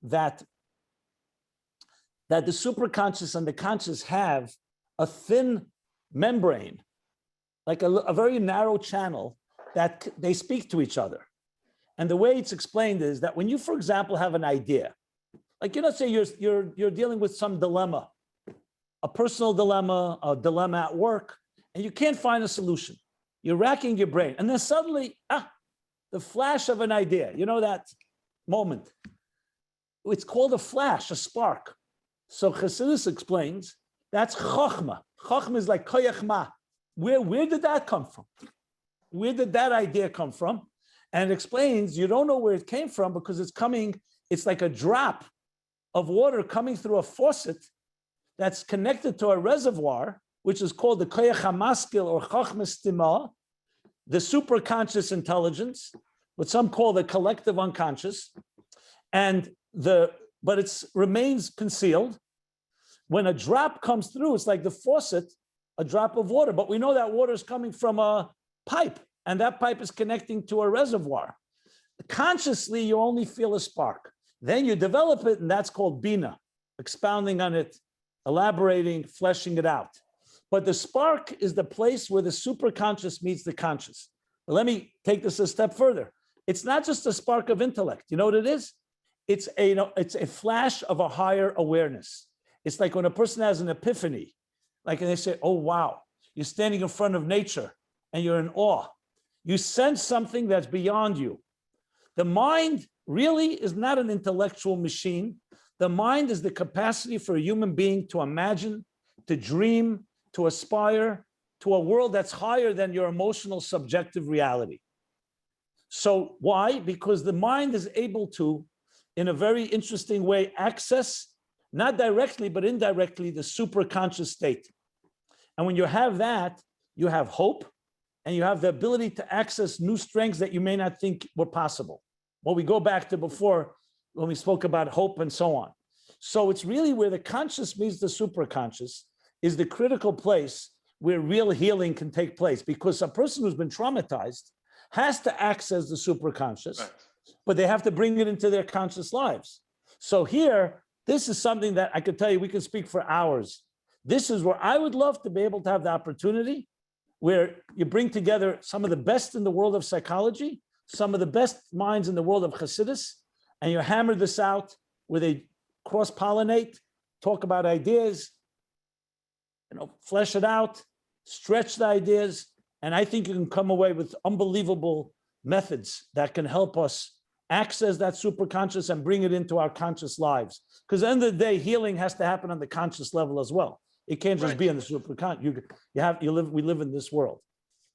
that the superconscious and the conscious have a thin membrane, like a very narrow channel that they speak to each other. And the way it's explained is that when you, for example, have an idea, like, you know, say you're dealing with some dilemma, a personal dilemma, a dilemma at work, and you can't find a solution. You're racking your brain. And then suddenly, the flash of an idea, you know that moment. It's called a flash, a spark. So Chassidus explains, that's chokhmah. Chokhmah is like koyach ma. Where did that come from? Where did that idea come from? And it explains, you don't know where it came from because it's like a drop of water coming through a faucet that's connected to a reservoir, which is called the koyach hamaskil or chokhmah stima, the superconscious intelligence, what some call the collective unconscious, but it remains concealed. When a drop comes through, it's like the faucet, a drop of water, but we know that water is coming from a pipe, and that pipe is connecting to a reservoir. Consciously, you only feel a spark. Then you develop it, and that's called bina, expounding on it, elaborating, fleshing it out. But the spark is the place where the superconscious meets the conscious. But let me take this a step further. It's not just a spark of intellect. You know what it is? It's a flash of a higher awareness. It's like when a person has an epiphany, like, and they say, oh, wow, you're standing in front of nature and you're in awe. You sense something that's beyond you. The mind really is not an intellectual machine. The mind is the capacity for a human being to imagine, to dream, to aspire to a world that's higher than your emotional subjective reality. So why? Because the mind is able to, in a very interesting way, access, not directly, but indirectly, the superconscious state. And when you have that, you have hope, and you have the ability to access new strengths that you may not think were possible. Well, we go back to before when we spoke about hope and so on. So it's really where the conscious meets the superconscious is the critical place where real healing can take place, because a person who's been traumatized has to access the superconscious, right, but they have to bring it into their conscious lives. So here, this is something that I could tell you, we could speak for hours. This is where I would love to be able to have the opportunity where you bring together some of the best in the world of psychology, some of the best minds in the world of Hasidus, and you hammer this out where they cross-pollinate, talk about ideas, flesh it out, stretch the ideas, and I think you can come away with unbelievable methods that can help us access that superconscious and bring it into our conscious lives. Because at the end of the day, healing has to happen on the conscious level as well. It can't just be on the superconscious. We live in this world.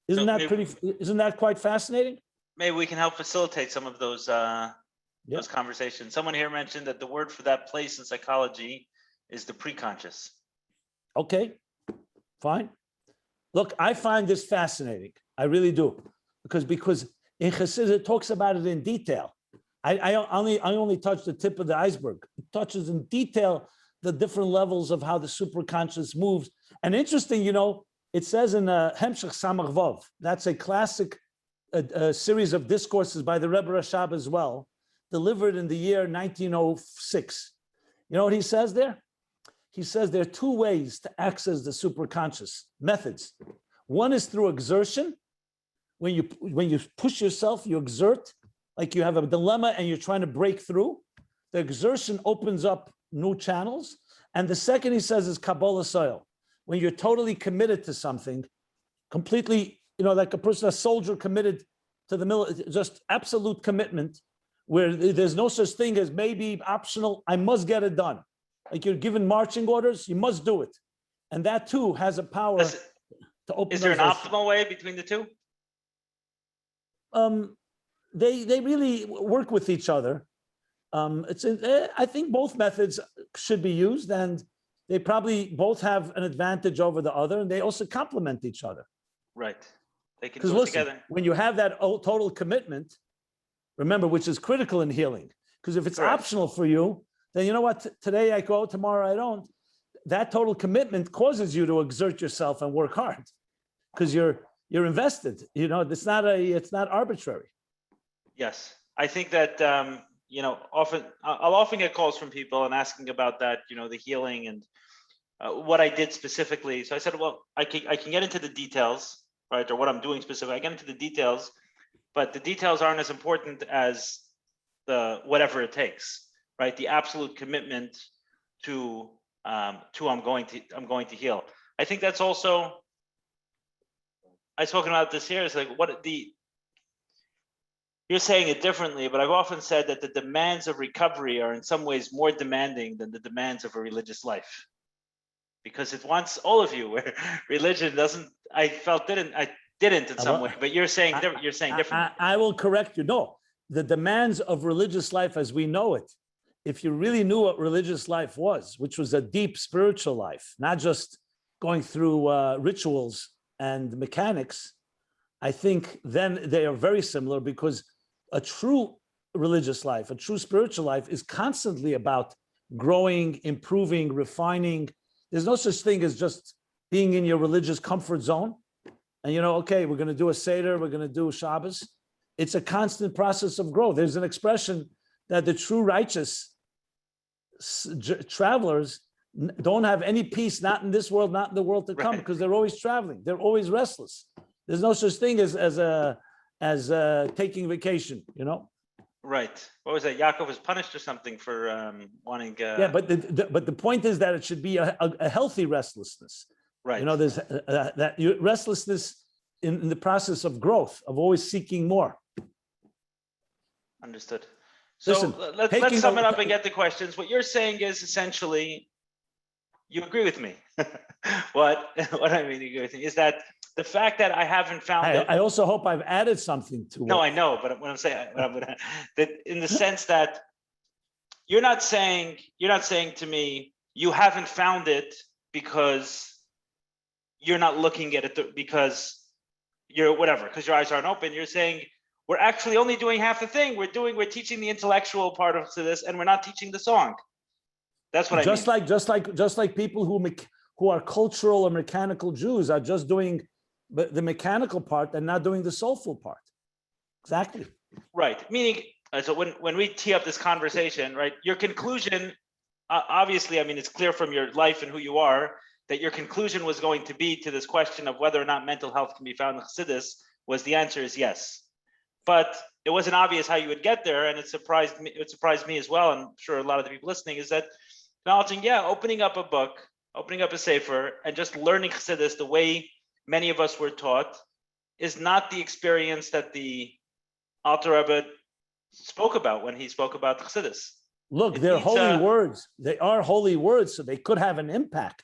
Isn't that quite fascinating?
Maybe we can help facilitate some of those conversations. Someone here mentioned that the word for that place in psychology is the preconscious.
Okay, fine. Look, I find this fascinating. I really do, because in Chassidus it talks about it in detail. I only touch the tip of the iceberg. It touches in detail the different levels of how the superconscious moves. And interesting, it says in Hemshech Samach Vav, that's a classic series of discourses by the Rebbe Rashab as well, delivered in the year 1906. You know what he says there? He says there are two ways to access the superconscious methods. One is through exertion. When you push yourself, you exert, like you have a dilemma and you're trying to break through. The exertion opens up new channels. And the second, he says, is Kabbalah soil. When you're totally committed to something, completely, like a soldier committed to the military, just absolute commitment, where there's no such thing as maybe optional, I must get it done. Like you're given marching orders, you must do it. And that too has a power to open.
Is there an optimal way between the two?
They really work with each other. I think both methods should be used, and they probably both have an advantage over the other, and they also complement each other.
Right. They can do it together.
When you have that total commitment, remember, which is critical in healing, because if it's optional for you, then you know what, today I go, tomorrow I don't. That total commitment causes you to exert yourself and work hard, because you're invested. It's not arbitrary.
Yes, I think that I'll often get calls from people and asking about that, the healing and what I did specifically. So I said, well, I can get into the details, right, or what I'm doing specifically. I get into the details, but the details aren't as important as the whatever it takes, right? The absolute commitment to I'm going to heal. I think that's also, I've spoken about this here. It's like you're saying it differently, but I've often said that the demands of recovery are in some ways more demanding than the demands of a religious life, because it wants all of you. Where religion doesn't. I didn't in some way, but you're saying differently.
I will correct you. No, the demands of religious life as we know it, if you really knew what religious life was, which was a deep spiritual life, not just going through rituals and mechanics, I think then they are very similar, because a true religious life, a true spiritual life is constantly about growing, improving, refining. There's no such thing as just being in your religious comfort zone. And okay, we're going to do a Seder, we're going to do Shabbos. It's a constant process of growth. There's an expression that the true righteous travelers don't have any peace, not in this world, not in the world to come, because they're always traveling. They're always restless. There's no such thing as taking vacation,
Right. What was that? Yaakov was punished or something for wanting.
Yeah, but the point is that it should be a healthy restlessness.
Right.
There's that restlessness in the process of growth, of always seeking more.
Understood. So
listen,
let's sum it up and get the questions. What you're saying is essentially, you agree with me. What I mean, you agree with me is that the fact that I haven't found it.
I also hope I've added something to it.
No, I know, but what I'm saying, that in the sense that you're not saying to me you haven't found it because you're not looking at it because because your eyes aren't open. You're saying we're actually only doing half the thing. We're teaching the intellectual part of this, and we're not teaching the song. That's what I mean.
Just like people who are cultural or mechanical Jews are just doing the mechanical part and not doing the soulful part. Exactly.
Right. Meaning, so when we tee up this conversation, right, your conclusion, obviously, I mean, it's clear from your life and who you are that your conclusion was going to be to this question of whether or not mental health can be found in Chassidus, was the answer is yes. But it wasn't obvious how you would get there, and it surprised me as well, and I'm sure a lot of the people listening, is that acknowledging, opening up a book, opening up a sefer, and just learning Chassidus the way many of us were taught is not the experience that the Alter Rebbe spoke about when he spoke about Chassidus.
Look, they're holy words. They are holy words, so they could have an impact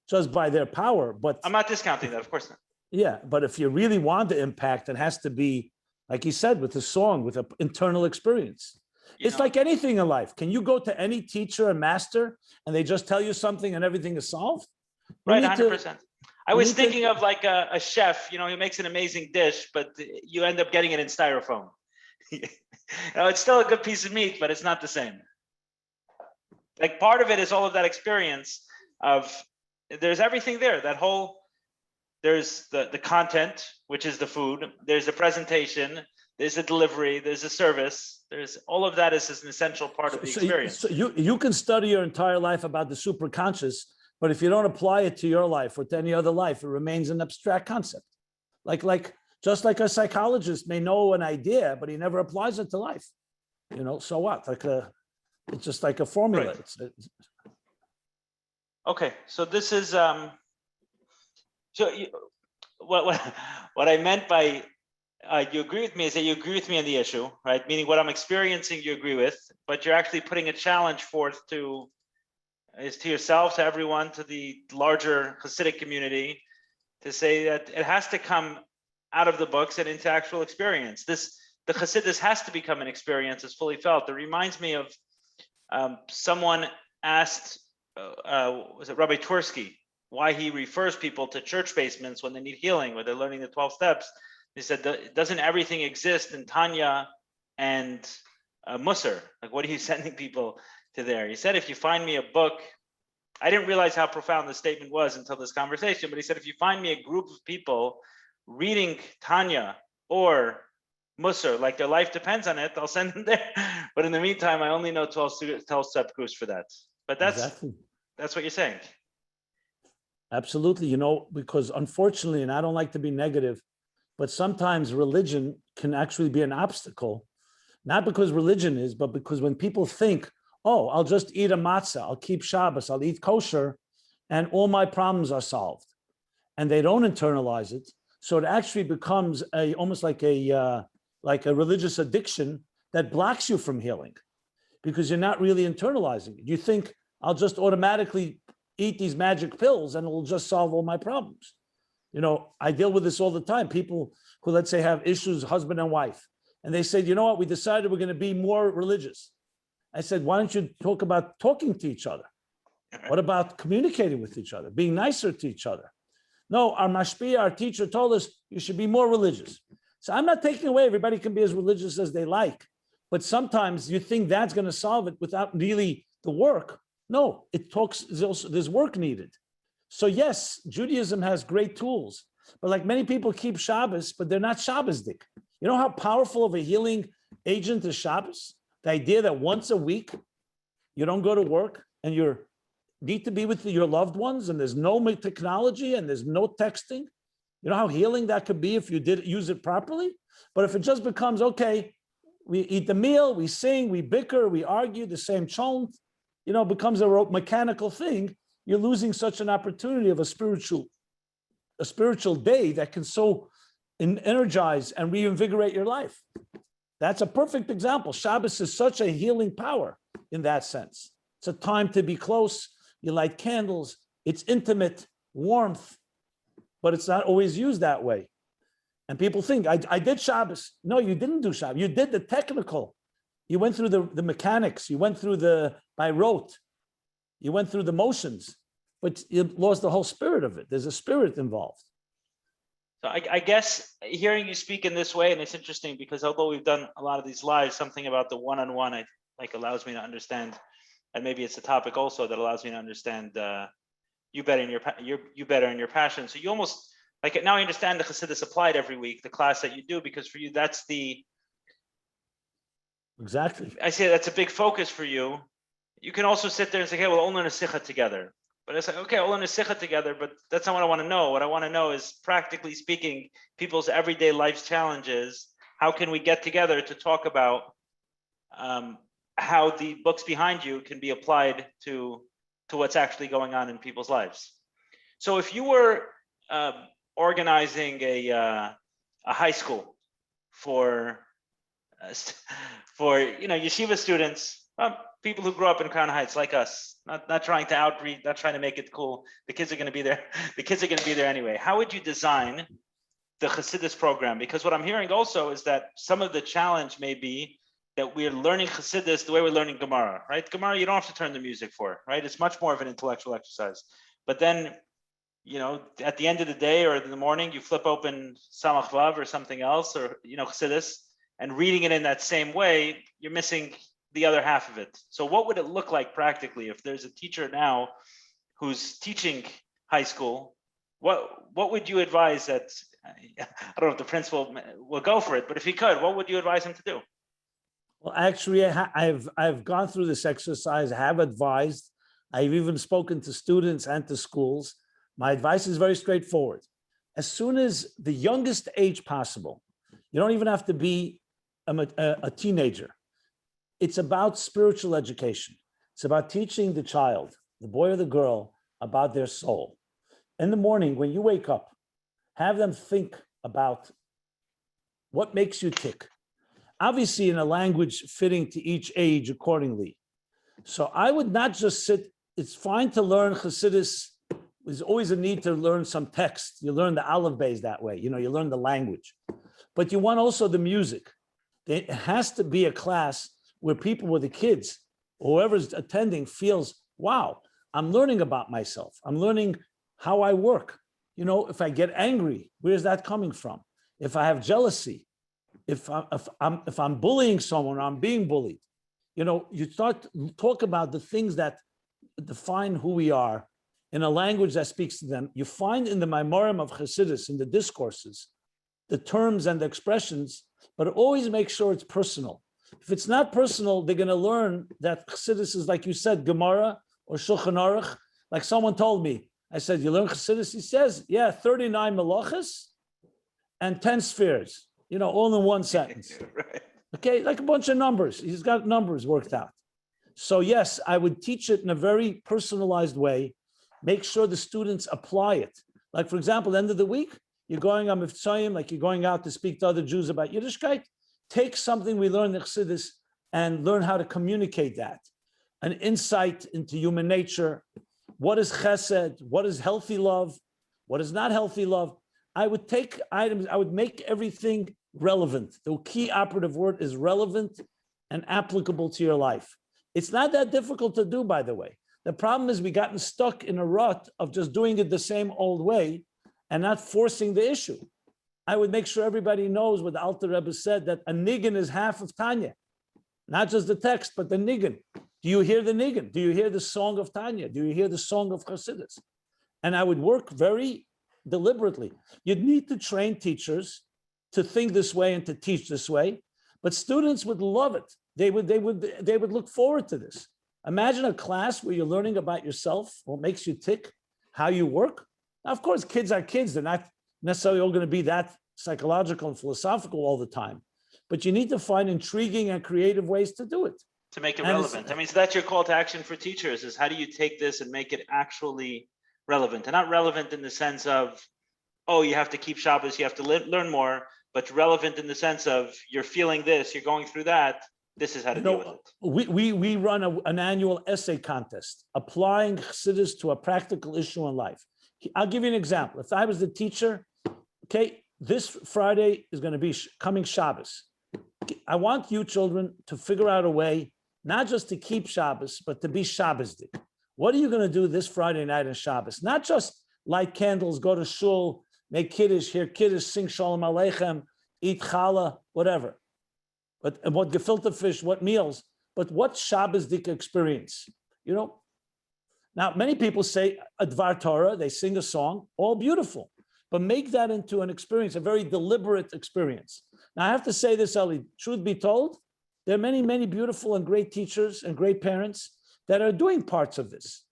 just by their power. But
I'm not discounting that, of course not.
Yeah, but if you really want the impact, it has to be, like he said, with a song, with an internal experience. It's like anything in life. Can you go to any teacher and master and they just tell you something and everything is solved?
Right, 100%. I was thinking of like a chef, you know, he makes an amazing dish, but you end up getting it in styrofoam. It's still a good piece of meat, but it's not the same. Like part of it is all of that experience of there's everything there, there's the content, which is the food, there's the presentation, there's the delivery, there's the service, there's all of that is an essential part of the experience.
So you can study your entire life about the superconscious, but if you don't apply it to your life or to any other life, it remains an abstract concept. Just like a psychologist may know an idea, but he never applies it to life. You know, so what? It's just like a formula. Right.
Okay, so this is what I meant by you agree with me is that you agree with me on the issue, right? Meaning what I'm experiencing, you agree with, but you're actually putting a challenge forth to yourself, to everyone, to the larger Hasidic community, to say that it has to come out of the books and into actual experience. The Chassidus has to become an experience that's fully felt. It reminds me of someone asked, was it Rabbi Tursky, why he refers people to church basements when they need healing, when they're learning the 12 steps. He said, doesn't everything exist in Tanya and Musar? Like, what are you sending people to there? He said, if you find me a book, I didn't realize how profound the statement was until this conversation, but he said, if you find me a group of people reading Tanya or Musar, like their life depends on it, I'll send them there. But in the meantime, I only know 12 step groups for that. But that's what you're saying.
Absolutely. You know, because unfortunately, and I don't like to be negative, but sometimes religion can actually be an obstacle, not because religion is, but because when people think, oh, I'll just eat a matzah, I'll keep Shabbos, I'll eat kosher, and all my problems are solved. And they don't internalize it. So it actually becomes almost like a religious addiction that blocks you from healing because you're not really internalizing it. You think, I'll just automatically eat these magic pills and it will just solve all my problems. You know, I deal with this all the time. People who, let's say, have issues, husband and wife, and they said, you know what, we decided we're going to be more religious. I said, why don't you talk about talking to each other? What about communicating with each other, being nicer to each other? No, our mashpia, our teacher told us you should be more religious. So I'm not taking away, everybody can be as religious as they like, but sometimes you think that's going to solve it without really the work. No, there's work needed. So yes, Judaism has great tools, but like many people keep Shabbos, but they're not Shabbosdik. You know how powerful of a healing agent is Shabbos? The idea that once a week, you don't go to work and you need to be with your loved ones and there's no technology and there's no texting. You know how healing that could be if you did use it properly? But if it just becomes, okay, we eat the meal, we sing, we bicker, we argue the same chant, you know, becomes a mechanical thing, you're losing such an opportunity of a spiritual day that can so energize and reinvigorate your life. That's a perfect example. Shabbos is such a healing power in that sense. It's a time to be close. You light candles. It's intimate, warmth, but it's not always used that way. And people think, I did Shabbos. No, you didn't do Shabbos. You did the technical. You went through the mechanics. You went through by rote. You went through the motions, but you lost the whole spirit of it. There's a spirit involved.
So I guess hearing you speak in this way, and it's interesting because although we've done a lot of these lives, something about the one-on-one allows me to understand, and maybe it's a topic also that allows me to understand you better in your passion. So you almost now I understand the Chassidus Applied every week, the class that you do, because for you that's
exactly.
I say that's a big focus for you. You can also sit there and say, hey, we'll all learn a sikha together. But it's like, okay, I'll learn a sikha together, but that's not what I want to know. What I want to know is, practically speaking, people's everyday life's challenges. How can we get together to talk about how the books behind you can be applied to what's actually going on in people's lives? So if you were organizing a high school for yeshiva students, people who grew up in Crown Heights like us, not trying to outreach, not trying to make it cool. The kids are going to be there. The kids are going to be there anyway. How would you design the Chassidus program? Because what I'm hearing also is that some of the challenge may be that we're learning Chassidus the way we're learning Gemara, right? Gemara, you don't have to turn the music for, right? It's much more of an intellectual exercise. But then at the end of the day or in the morning, you flip open Samach Vav or something else, or Chassidus, and reading it in that same way, you're missing the other half of it. So what would it look like practically if there's a teacher now who's teaching high school? What would you advise that? I don't know if the principal will go for it, but if he could, what would you advise him to do?
Well, actually, I've gone through this exercise. I have advised. I've even spoken to students and to schools. My advice is very straightforward. As soon as the youngest age possible, you don't even have to be a teenager. It's about spiritual education. It's about teaching the child, the boy or the girl, about their soul. In the morning, when you wake up, have them think about what makes you tick. Obviously, in a language fitting to each age accordingly. So I would not just sit. It's fine to learn Hasidis. There's always a need to learn some text. You learn the Aleph Beis that way. You learn the language. But you want also the music. It has to be a class where people, with the kids, whoever's attending, feels, wow, I'm learning about myself. I'm learning how I work. If I get angry, where's that coming from? If I have jealousy, if I'm bullying someone, or I'm being bullied, you start to talk about the things that define who we are in a language that speaks to them. You find in the Maimorim of Chassidus, in the discourses, the terms and the expressions, but always make sure it's personal. If it's not personal, they're going to learn that Chassidus is, like you said, Gemara or Shulchan Aruch. Like someone told me, I said, you learn Chassidus? He says, yeah, 39 melachas and 10 spheres, all in one sentence.
Right.
Okay, like a bunch of numbers. He's got numbers worked out. So yes, I would teach it in a very personalized way. Make sure the students apply it. Like, for example, at the end of the week, you're going on Mivtzayim, like you're going out to speak to other Jews about Yiddishkeit. Take something we learned in Chassidus and learn how to communicate that. An insight into human nature. What is chesed? What is healthy love? What is not healthy love? I would take items, I would make everything relevant. The key operative word is relevant and applicable to your life. It's not that difficult to do, by the way. The problem is we gotten stuck in a rut of just doing it the same old way and not forcing the issue. I would make sure everybody knows what the Alter Rebbe said, that a niggin is half of Tanya. Not just the text, but the niggin. Do you hear the niggin? Do you hear the song of Tanya? Do you hear the song of Chassidus? And I would work very deliberately. You'd need to train teachers to think this way and to teach this way, but students would love it. They would look forward to this. Imagine a class where you're learning about yourself, what makes you tick, how you work. Now, of course, kids are kids. They're not necessarily all going to be that psychological and philosophical all the time, but you need to find intriguing and creative ways to do it.
To make it relevant. So that's your call to action for teachers, is how do you take this and make it actually relevant? And not relevant in the sense of, oh, you have to keep Shabbos, you have to learn more, but relevant in the sense of you're feeling this, you're going through that, this is how to deal with it.
We run an annual essay contest, applying Chassidus to a practical issue in life. I'll give you an example. If I was the teacher, okay, this Friday is going to be coming Shabbos. I want you children to figure out a way, not just to keep Shabbos, but to be Shabbosdik. What are you going to do this Friday night in Shabbos? Not just light candles, go to shul, make kiddush, hear kiddush, sing shalom aleichem, eat challah, whatever. But and what gefilte fish, what meals, but what Shabbosdik experience? Now many people say a Dvar Torah, they sing a song, all beautiful, but make that into an experience, a very deliberate experience. Now I have to say this, Eli, truth be told, there are many, many beautiful and great teachers and great parents that are doing parts of this.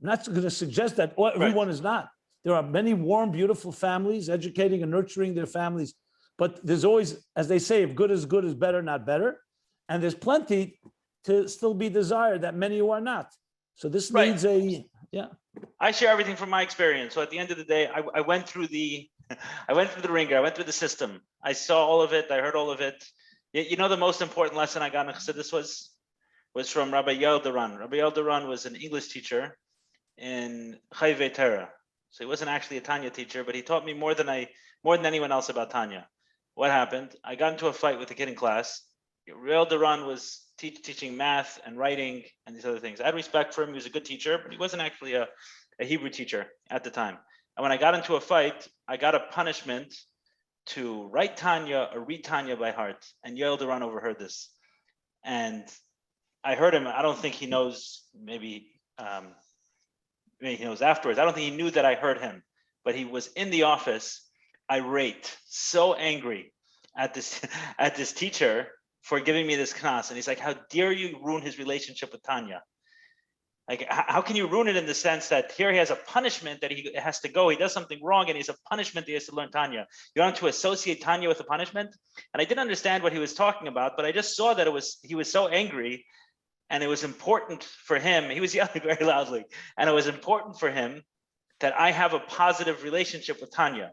I'm not going to suggest that everyone is not. There are many warm, beautiful families educating and nurturing their families. But there's always, as they say, if good is better, not better. And there's plenty to still be desired that many who are not. So this needs
I share everything from my experience. So at the end of the day, I went through the ringer, I went through the system. I saw all of it, I heard all of it. The most important lesson I got in Chassidus was from Rabbi Yeldaran. Rabbi Yeldaran was an English teacher in Chayvei Torah. So he wasn't actually a Tanya teacher, but he taught me more than anyone else about Tanya. What happened? I got into a fight with a kid in class. Rabbi Yeldaran was teaching math and writing and these other things. I had respect for him. He was a good teacher, but he wasn't actually a a Hebrew teacher at the time. And when I got into a fight, I got a punishment to write Tanya or read Tanya by heart. And Yoel Duran overheard this. And I heard him, I don't think he knows, maybe he knows afterwards. I don't think he knew that I heard him, but he was in the office, irate, so angry at this teacher for giving me this knas. And he's like, how dare you ruin his relationship with Tanya? Like, how can you ruin it in the sense that here he has a punishment that he has to go, he does something wrong, and he has a punishment that he has to learn Tanya. You don't have to associate Tanya with a punishment. And I didn't understand what he was talking about, but I just saw that he was so angry, and it was important for him. He was yelling very loudly, and it was important for him that I have a positive relationship with Tanya.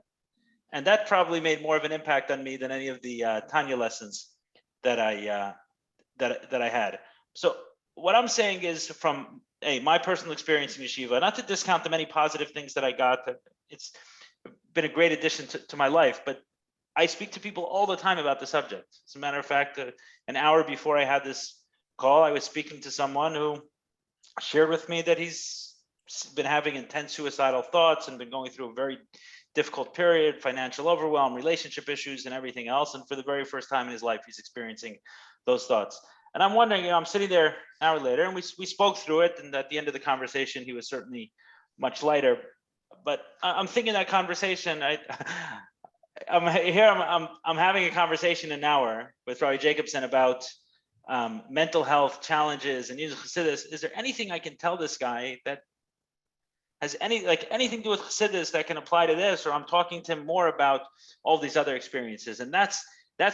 And that probably made more of an impact on me than any of the Tanya lessons that I had. So what I'm saying is, from my personal experience in yeshiva, not to discount the many positive things that I got, it's been a great addition to my life, but I speak to people all the time about the subject. As a matter of fact, an hour before I had this call, I was speaking to someone who shared with me that he's been having intense suicidal thoughts and been going through a very difficult period, financial overwhelm, relationship issues, and everything else. And for the very first time in his life, he's experiencing those thoughts. And I'm wondering, I'm sitting there an hour later, and we spoke through it. And at the end of the conversation, he was certainly much lighter. But I'm thinking that conversation, I'm having a conversation an hour with Rabbi Jacobson about mental health challenges and using Chassidus. Is there anything I can tell this guy that has anything to do with Chassidus that can apply to this? Or I'm talking to him more about all these other experiences. And that's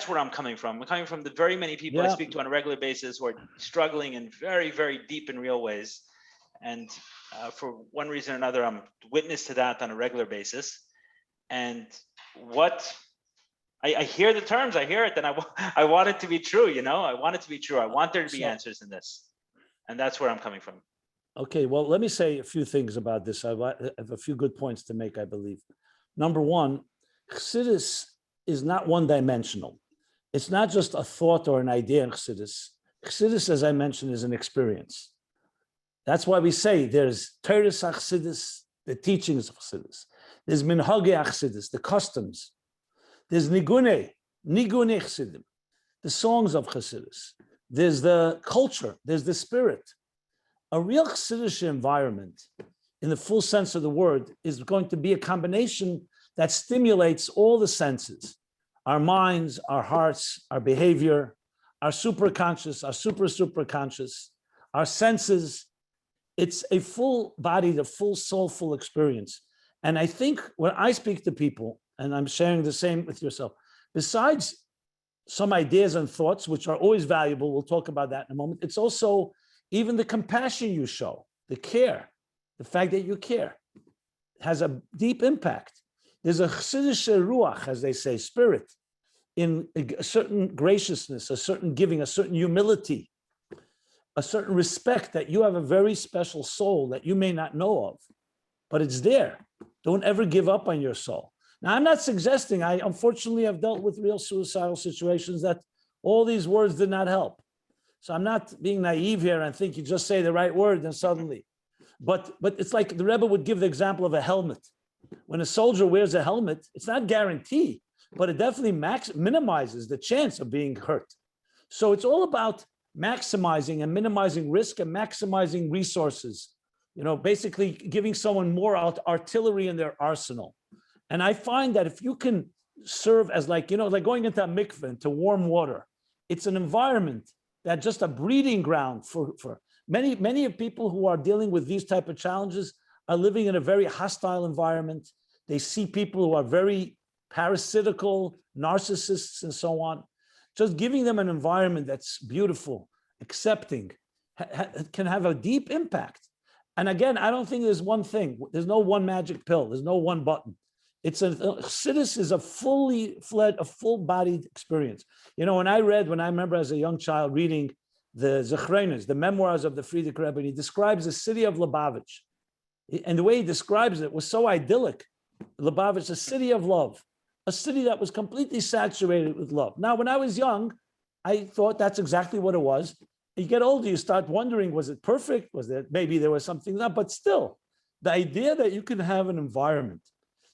where I'm coming from. I'm coming from the very many people I speak to on a regular basis who are struggling in very, very deep and real ways. And for one reason or another, I'm witness to that on a regular basis. And what I hear the terms, I hear it, and I want it to be true, I want it to be true. I want there to be answers in this. And that's where I'm coming from.
Okay, well, let me say a few things about this. I have a few good points to make, I believe. Number one, Chassidus is not one-dimensional. It's not just a thought or an idea in Chassidus. Chassidus, as I mentioned, is an experience. That's why we say there's Teres Chassidus, the teachings of Chassidus. There's Minhage Chassidus, the customs. There's Nigune Chassidim, the songs of Chassidus. There's the culture, there's the spirit. A real Chassidish environment, in the full sense of the word, is going to be a combination that stimulates all the senses, our minds, our hearts, our behavior, our superconscious, our super-conscious, our senses. It's a full-bodied, a full soulful experience. And I think when I speak to people, and I'm sharing the same with yourself, besides some ideas and thoughts, which are always valuable, we'll talk about that in a moment, it's also even the compassion you show, the care, the fact that you care has a deep impact. There's a Chassidish ruach, as they say, spirit, in a certain graciousness, a certain giving, a certain humility, a certain respect that you have a very special soul that you may not know of, but it's there. Don't ever give up on your soul. Now, I'm not suggesting, I unfortunately have dealt with real suicidal situations that all these words did not help. So I'm not being naive here and think you just say the right word and suddenly, but it's like the Rebbe would give the example of a helmet. When a soldier wears a helmet, it's not guaranteed, but it definitely minimizes the chance of being hurt. So it's all about maximizing and minimizing risk and maximizing resources, basically giving someone more artillery in their arsenal. And I find that if you can serve as like going into a mikveh, into warm water, it's an environment that just a breeding ground for many of people who are dealing with these type of challenges are living in a very hostile environment. They see people who are very parasitical, narcissists, and so on. Just giving them an environment that's beautiful, accepting, can have a deep impact. And again, I don't think there's one thing. There's no one magic pill. There's no one button. Chassidus is a full-bodied experience. When I remember as a young child reading the Zechrenes, the memoirs of the Friedrich Rebbe, and he describes the city of Lubavitch. And the way he describes it was so idyllic. Lubavitch, a city of love, a city that was completely saturated with love. Now, when I was young, I thought that's exactly what it was. You get older, you start wondering, was it perfect? Was it maybe there was something not? But still, The idea that you can have an environment,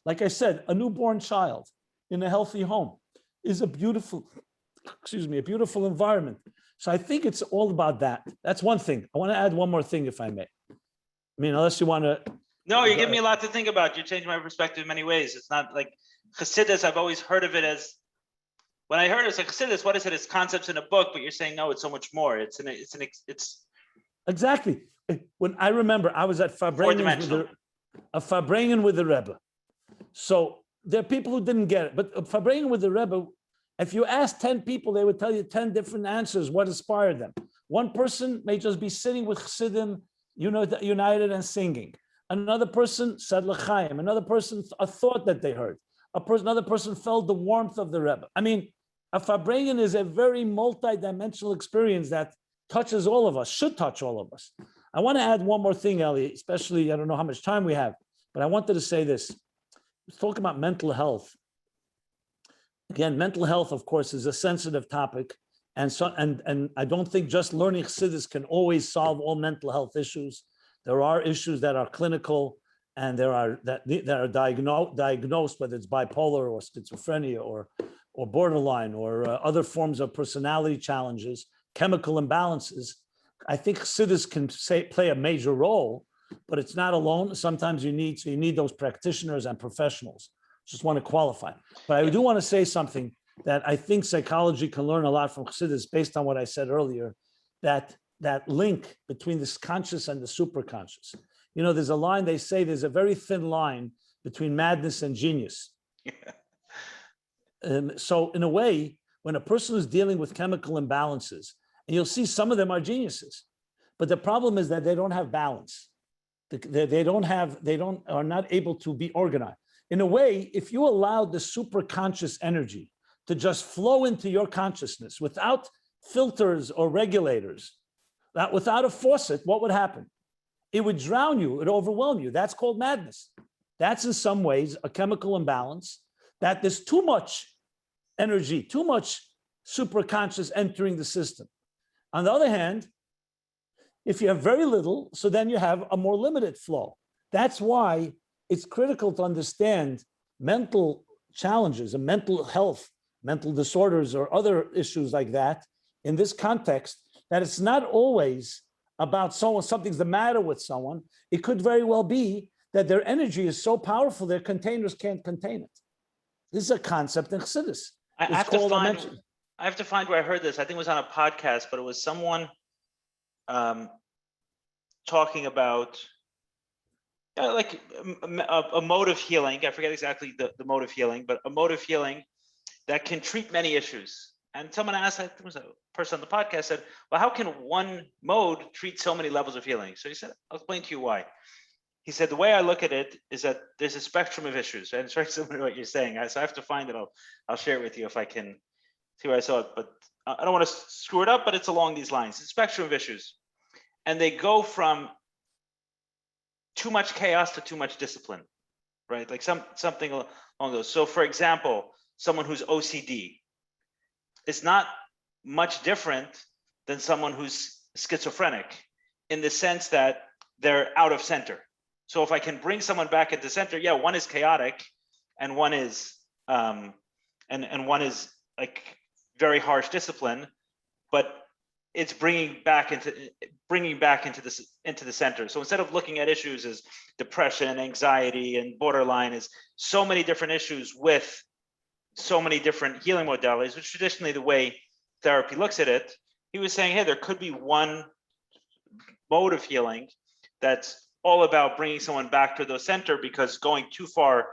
like I said, a newborn child in a healthy home is a beautiful environment. So I think it's all about that. That's one thing. I want to add one more thing, if I may. I mean, unless you want to.
No, you give me a lot to think about. You changed my perspective in many ways. It's not like Chassidus. I've always heard of it as, when I heard it's like Chassidus, what is it? It's concepts in a book, but you're saying no, it's so much more. It's
Exactly. When I remember, I was at Farbrengen with the Rebbe. So there are people who didn't get it, but Farbrengen with the Rebbe, if you ask 10 people, they would tell you 10 different answers, what inspired them. One person may just be sitting with Chassidim, united and singing. Another person said l'chaim. Another person, a thought that they heard. Another person felt the warmth of the Rebbe. I mean, a Farbrengen is a very multi-dimensional experience that touches all of us, should touch all of us. I want to add one more thing, Eli, especially, I don't know how much time we have, but I wanted to say this. Let's talk about mental health. Again, mental health, of course, is a sensitive topic. And I don't think just learning Chassidus can always solve all mental health issues. There are issues that are clinical and that are diagnosed, whether it's bipolar or schizophrenia or borderline or other forms of personality challenges, chemical imbalances. I think Chassidus can play a major role, but it's not alone. Sometimes you need those practitioners and professionals. Just want to qualify. But I do want to say something that I think psychology can learn a lot from Chassidus based on what I said earlier, that link between this conscious and the superconscious. You know, there's a line, they say there's a very thin line between madness and genius. So in a way, when a person is dealing with chemical imbalances, and you'll see some of them are geniuses, but the problem is that they don't have balance. They are not able to be organized. In a way, if you allowed the superconscious energy to just flow into your consciousness without filters or regulators, without a faucet, what would happen? It would drown you, it would overwhelm you. That's called madness. That's in some ways a chemical imbalance, that there's too much energy, too much superconscious entering the system. On the other hand, if you have very little, so then you have a more limited flow. That's why it's critical to understand mental challenges and mental health, mental disorders or other issues like that in this context, that it's not always about something's the matter with someone. It could very well be that their energy is so powerful their containers can't contain it. This is a concept in Chassidus.
I have to find where I heard this. I think it was on a podcast, but it was someone talking about like a mode of healing. I forget exactly the mode of healing, but a mode of healing that can treat many issues. And someone asked, I think it was a person on the podcast said, well, how can one mode treat so many levels of healing? So he said, I'll explain to you why. He said, the way I look at it is that there's a spectrum of issues, and it's very similar to what you're saying. So I have to find it. I'll share it with you if I can see where I saw it, but I don't want to screw it up, but it's along these lines. It's a spectrum of issues. And they go from too much chaos to too much discipline, right? Like something along those. So for example, someone who's OCD is not much different than someone who's schizophrenic in the sense that they're out of center. So if I can bring someone back into center, yeah, one is chaotic and one is and one is like very harsh discipline, but it's bringing back into the center. So instead of looking at issues as depression, anxiety, and borderline, is so many different issues with so many different healing modalities, which traditionally the way therapy looks at it, he was saying, hey, there could be one mode of healing that's all about bringing someone back to the center, because going too far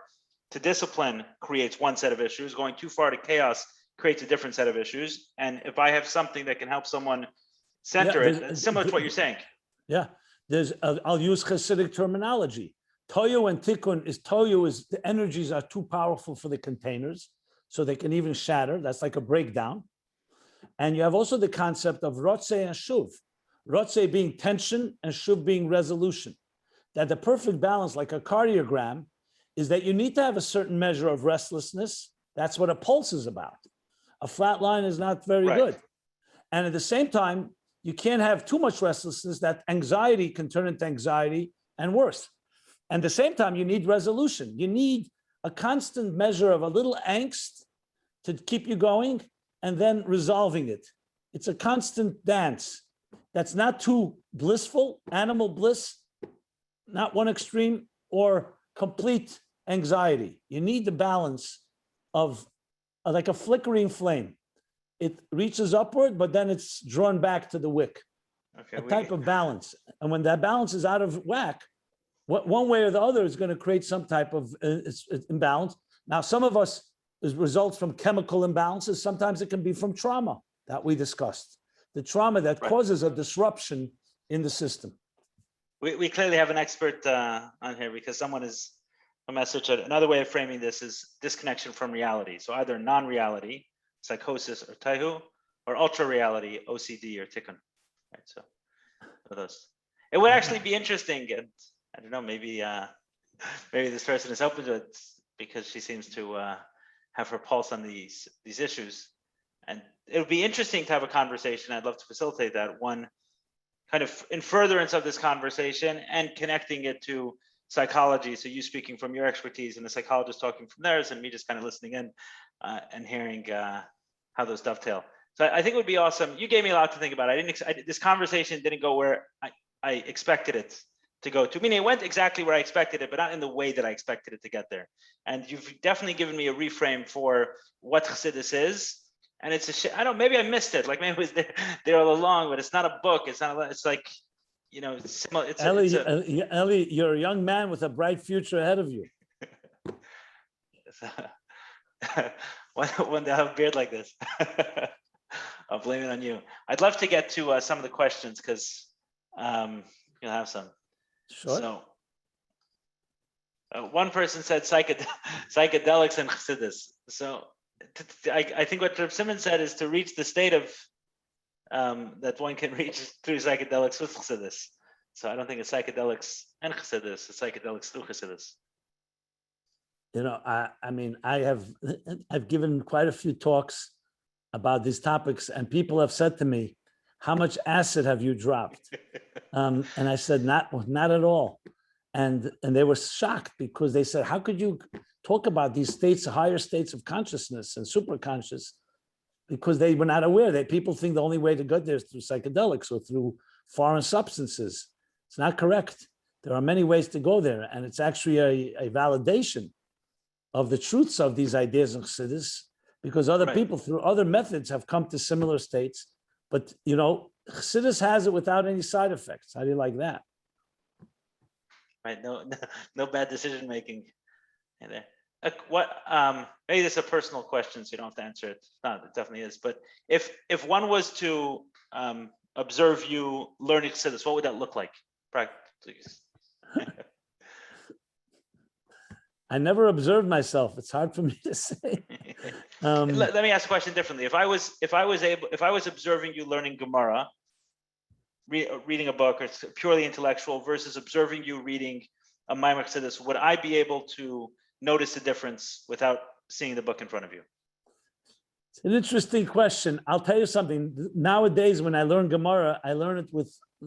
to discipline creates one set of issues, going too far to chaos creates a different set of issues. And if I have something that can help someone center it, similar to what you're saying.
Yeah, I'll use Chassidic terminology. Toyu and tikkun is the energies are too powerful for the containers, so they can even shatter. That's like a breakdown. And you have also the concept of rotze and shuv. Rotze being tension and shuv being resolution. That the perfect balance, like a cardiogram, is that you need to have a certain measure of restlessness. That's what a pulse is about. A flat line is not very good. And at the same time, you can't have too much restlessness, that anxiety can turn into anxiety and worse. And at the same time, you need resolution. You need a constant measure of a little angst to keep you going and then resolving it. It's a constant dance that's not too blissful, animal bliss, not one extreme, or complete anxiety. You need the balance of like a flickering flame. It reaches upward, but then it's drawn back to the wick.
Okay,
A type of balance. And when that balance is out of whack, one way or the other is going to create some type of imbalance. Now, some of us, it results from chemical imbalances. Sometimes it can be from trauma that we discussed. The trauma that causes a disruption in the system.
We clearly have an expert on here because someone is a message. Another way of framing this is disconnection from reality. So either non-reality, psychosis or taihu, or ultra-reality, OCD or tikkun. Right, so for those. It would actually be interesting, and I don't know, maybe this person is open to it because she seems to have her pulse on these issues. And it would be interesting to have a conversation. I'd love to facilitate that one kind of in furtherance of this conversation and connecting it to psychology. So you speaking from your expertise and the psychologist talking from theirs and me just kind of listening in and hearing how those dovetail. So I think it would be awesome. You gave me a lot to think about. This conversation didn't go where I expected it to go to. Meaning it went exactly where I expected it, but not in the way that I expected it to get there. And you've definitely given me a reframe for what Chassidus is. And it's a shit. I don't. Maybe I missed it. Like maybe it was there all along, but it's not a book. It's not. It's like, you know, it's similar.
Eli, you're a young man with a bright future ahead of you.
One day I'll have a beard like this. I'll blame it on you. I'd love to get to some of the questions because you'll have some.
Sure.
So one person said psychedelics and Hasidis. So I think what Rabbi Simon said is to reach the state of that one can reach through psychedelics with Chassidus. So I don't think it's psychedelics and Chassidus, it's psychedelics through Chassidus.
You know, I mean, I've given quite a few talks about these topics, and people have said to me, "How much acid have you dropped?" And I said, "Not at all." And they were shocked because they said, "How could you talk about these states, higher states of consciousness and superconscious?" Because they were not aware that people think the only way to get there is through psychedelics or through foreign substances. It's not correct. There are many ways to go there, and it's actually a validation of the truths of these ideas in Chassidus, because other people through other methods have come to similar states. But you know, Chassidus has it without any side effects. How do you like that?
Right. No bad decision making. What? Maybe this is a personal question, so you don't have to answer it. No, it definitely is. But if one was to observe you learning Chassidus, what would that look like practically?
I never observed myself. It's hard for me to say.
Let me ask a question differently. If I was observing you learning Gemara, reading a book, or it's purely intellectual, versus observing you reading a Maimar Chassidus, would I be able to notice the difference without seeing the book in front of you?
It's an interesting question. I'll tell you something. Nowadays, when I learn Gemara, I learn it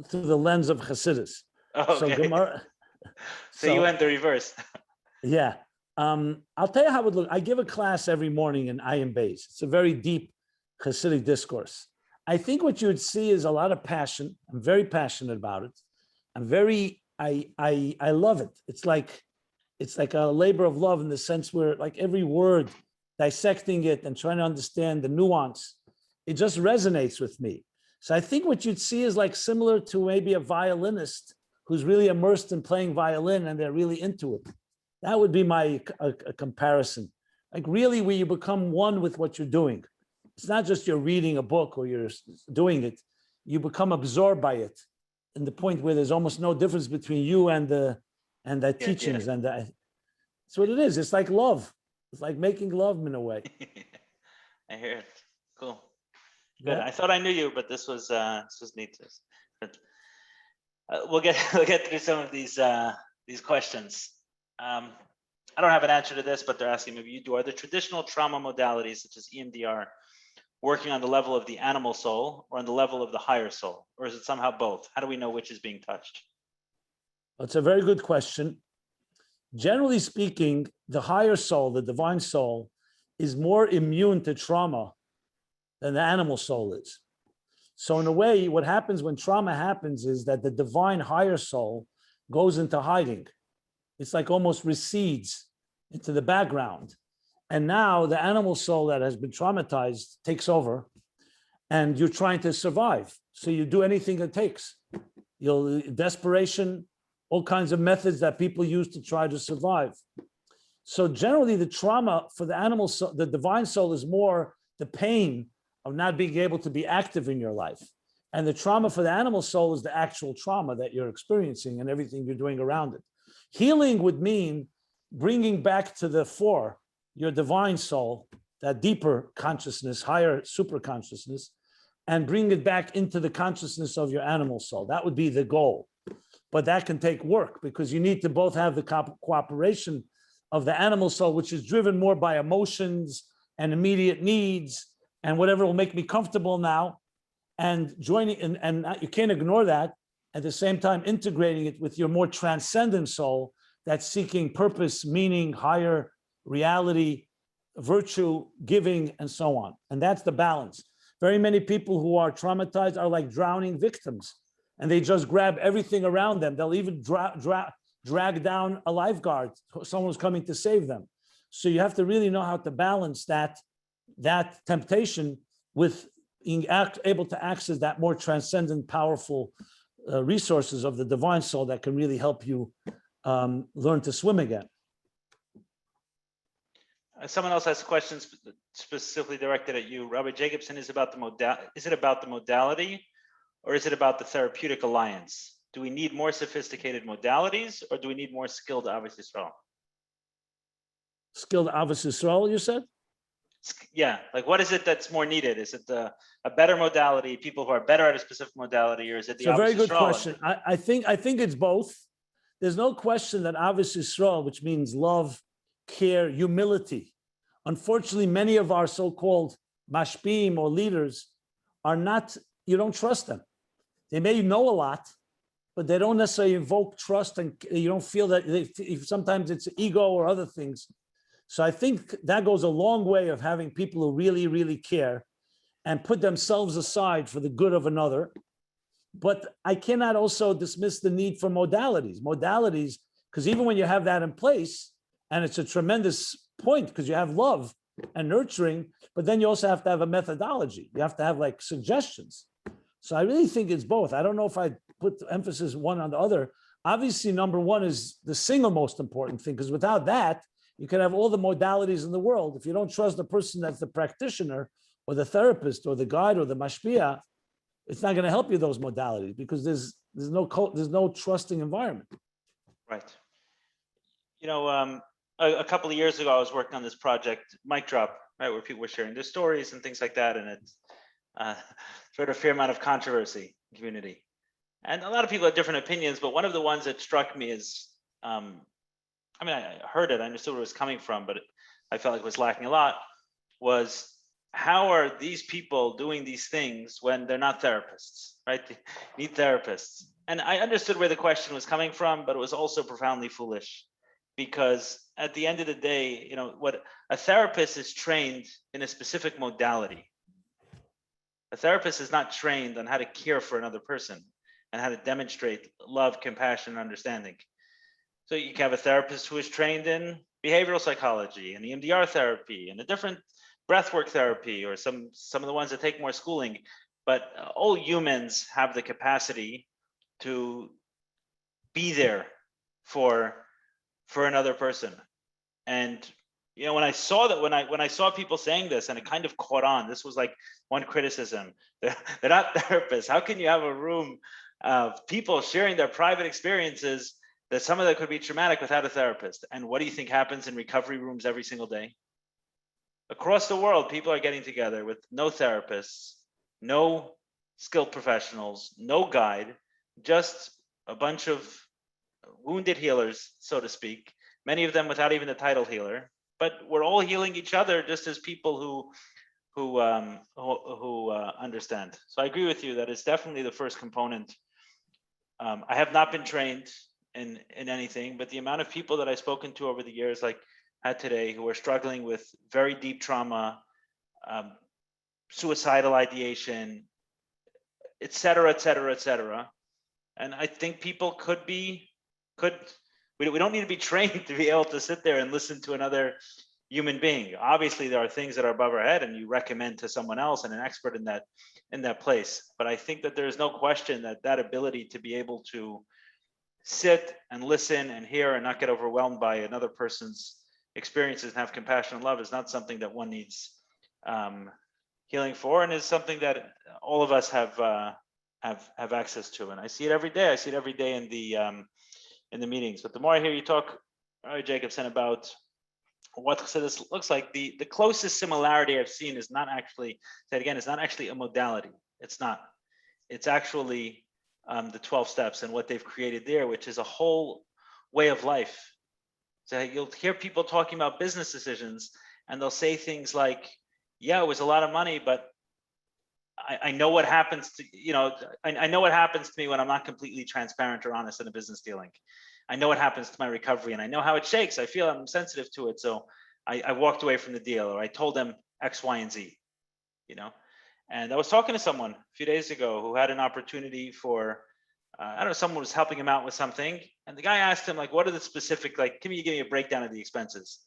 through the lens of Chassidus.
Oh, okay.
So Gemara.
So you went the reverse.
Yeah. I'll tell you how it would look. I give a class every morning in Ayin Beis. It's a very deep Chassidic discourse. I think what you would see is a lot of passion. I'm very passionate about it. I love it. It's like a labor of love in the sense where like every word, dissecting it and trying to understand the nuance, it just resonates with me. So I think what you'd see is like similar to maybe a violinist who's really immersed in playing violin and they're really into it. That would be a comparison. Like really where you become one with what you're doing. It's not just you're reading a book or you're doing it. You become absorbed by it in the point where there's almost no difference between you and the teachings. And that's what it is. It's like love. It's like making love in a way.
I hear it. Cool. Good. I thought I knew you, but this was neat. But, we'll get through some of these questions. I don't have an answer to this, but they're asking, maybe you do. Are the traditional trauma modalities such as EMDR working on the level of the animal soul or on the level of the higher soul? Or is it somehow both? How do we know which is being touched?
It's a very good question. Generally speaking, the higher soul, the divine soul, is more immune to trauma than the animal soul is. So in a way, what happens when trauma happens is that the divine higher soul goes into hiding. It's like almost recedes into the background. And now the animal soul that has been traumatized takes over, and you're trying to survive. So you do anything it takes. Desperation, all kinds of methods that people use to try to survive. So generally the trauma for the animal soul, the divine soul, is more the pain of not being able to be active in your life. And the trauma for the animal soul is the actual trauma that you're experiencing and everything you're doing around it. Healing would mean bringing back to the fore your divine soul, that deeper consciousness, higher super consciousness, and bring it back into the consciousness of your animal soul. That would be the goal. But that can take work because you need to both have the cooperation of the animal soul, which is driven more by emotions and immediate needs and whatever will make me comfortable now, and joining, and you can't ignore that, at the same time integrating it with your more transcendent soul that's seeking purpose, meaning, higher reality, virtue, giving, and so on. And that's the balance. Very many people who are traumatized are like drowning victims, and they just grab everything around them. They'll even drag down a lifeguard, someone who's coming to save them. So you have to really know how to balance that temptation with being able to access that more transcendent, powerful resources of the divine soul that can really help you learn to swim again.
Someone else has questions specifically directed at you. Rabbi Jacobson, is it about the modality, or is it about the therapeutic alliance? Do we need more sophisticated modalities, or do we need more skilled Avos Yisrael?
Skilled Avos Yisrael, you said?
Yeah, like what is it that's more needed? Is it a better modality, people who are better at a specific modality, or is it the
It's a very
Avos
good
Yisrael?
question. I think it's both. There's no question that Avos Yisrael, which means love, care, humility. Unfortunately, many of our so-called mashpim or leaders are not, you don't trust them. They may know a lot, but they don't necessarily invoke trust, and you don't feel that sometimes it's ego or other things. So I think that goes a long way of having people who really, really care and put themselves aside for the good of another. But I cannot also dismiss the need for modalities, because even when you have that in place, and it's a tremendous point because you have love and nurturing, but then you also have to have a methodology. You have to have like suggestions. So I really think it's both. I don't know if I put the emphasis one on the other. Obviously, number one is the single most important thing, because without that, you can have all the modalities in the world. If you don't trust the person that's the practitioner or the therapist or the guide or the mashpia, it's not going to help you, those modalities, because there's no trusting environment.
Right. You know, a couple of years ago, I was working on this project, Mic Drop, right, where people were sharing their stories and things like that, and it's sort of a fair amount of controversy in the community. And a lot of people had different opinions, but one of the ones that struck me is, I mean, I heard it, I understood where it was coming from, but I felt like it was lacking a lot, was how are these people doing these things when they're not therapists, right? They need therapists. And I understood where the question was coming from, but it was also profoundly foolish, because at the end of the day, you know, what a therapist is trained in a specific modality. A therapist is not trained on how to care for another person and how to demonstrate love, compassion, and understanding. So you can have a therapist who is trained in behavioral psychology and EMDR therapy and a different breathwork therapy, or some of the ones that take more schooling. But all humans have the capacity to be there for another person. And you know, when I saw that, when I saw people saying this, and it kind of caught on, this was like one criticism. They're not therapists. How can you have a room of people sharing their private experiences that some of that could be traumatic without a therapist? And what do you think happens in recovery rooms every single day? Across the world, people are getting together with no therapists, no skilled professionals, no guide, just a bunch of wounded healers, so to speak, many of them without even the title healer. But we're all healing each other just as people who understand. So I agree with you that it's definitely the first component. I have not been trained in anything, but the amount of people that I've spoken to over the years, like had today, who are struggling with very deep trauma, suicidal ideation, et cetera, et cetera, et cetera. And I think people we don't need to be trained to be able to sit there and listen to another human being. Obviously, there are things that are above our head and you recommend to someone else and an expert in that place. But I think that there's no question that ability to be able to sit and listen and hear and not get overwhelmed by another person's experiences and have compassion and love is not something that one needs healing for, and is something that all of us have access to. And I see it every day. I see it every day in the meetings. But the more I hear you talk, Rabbi Jacobson, about what Chassidus looks like, the closest similarity I've seen is not actually, say it again, it's not actually a modality. It's not. It's actually the 12 steps and what they've created there, which is a whole way of life. So you'll hear people talking about business decisions and they'll say things like, yeah, it was a lot of money, but I know what happens to, I know what happens to me when I'm not completely transparent or honest in a business dealing. I know what happens to my recovery and I know how it shakes. I feel I'm sensitive to it. So I walked away from the deal, or I told them X, Y, and Z, And I was talking to someone a few days ago who had an opportunity for, I don't know, someone was helping him out with something. And the guy asked him, like, what are the specific, like, can you give me a breakdown of the expenses?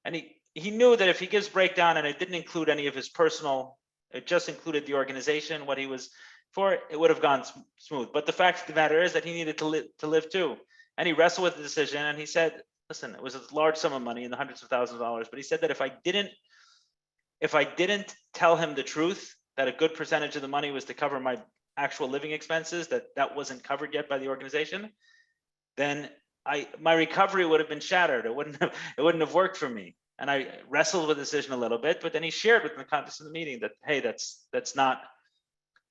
And he knew that if he gives breakdown and it didn't include any of his personal, it just included the organization, what he was for, it would have gone smooth. But the fact of the matter is that he needed to live too. And he wrestled with the decision and he said, listen, it was a large sum of money in the hundreds of thousands of dollars. But he said that if I didn't tell him the truth, that a good percentage of the money was to cover my actual living expenses, that wasn't covered yet by the organization, then my recovery would have been shattered. It wouldn't have worked for me. And I wrestled with the decision a little bit, but then he shared with me in the context of the meeting that, hey, that's not,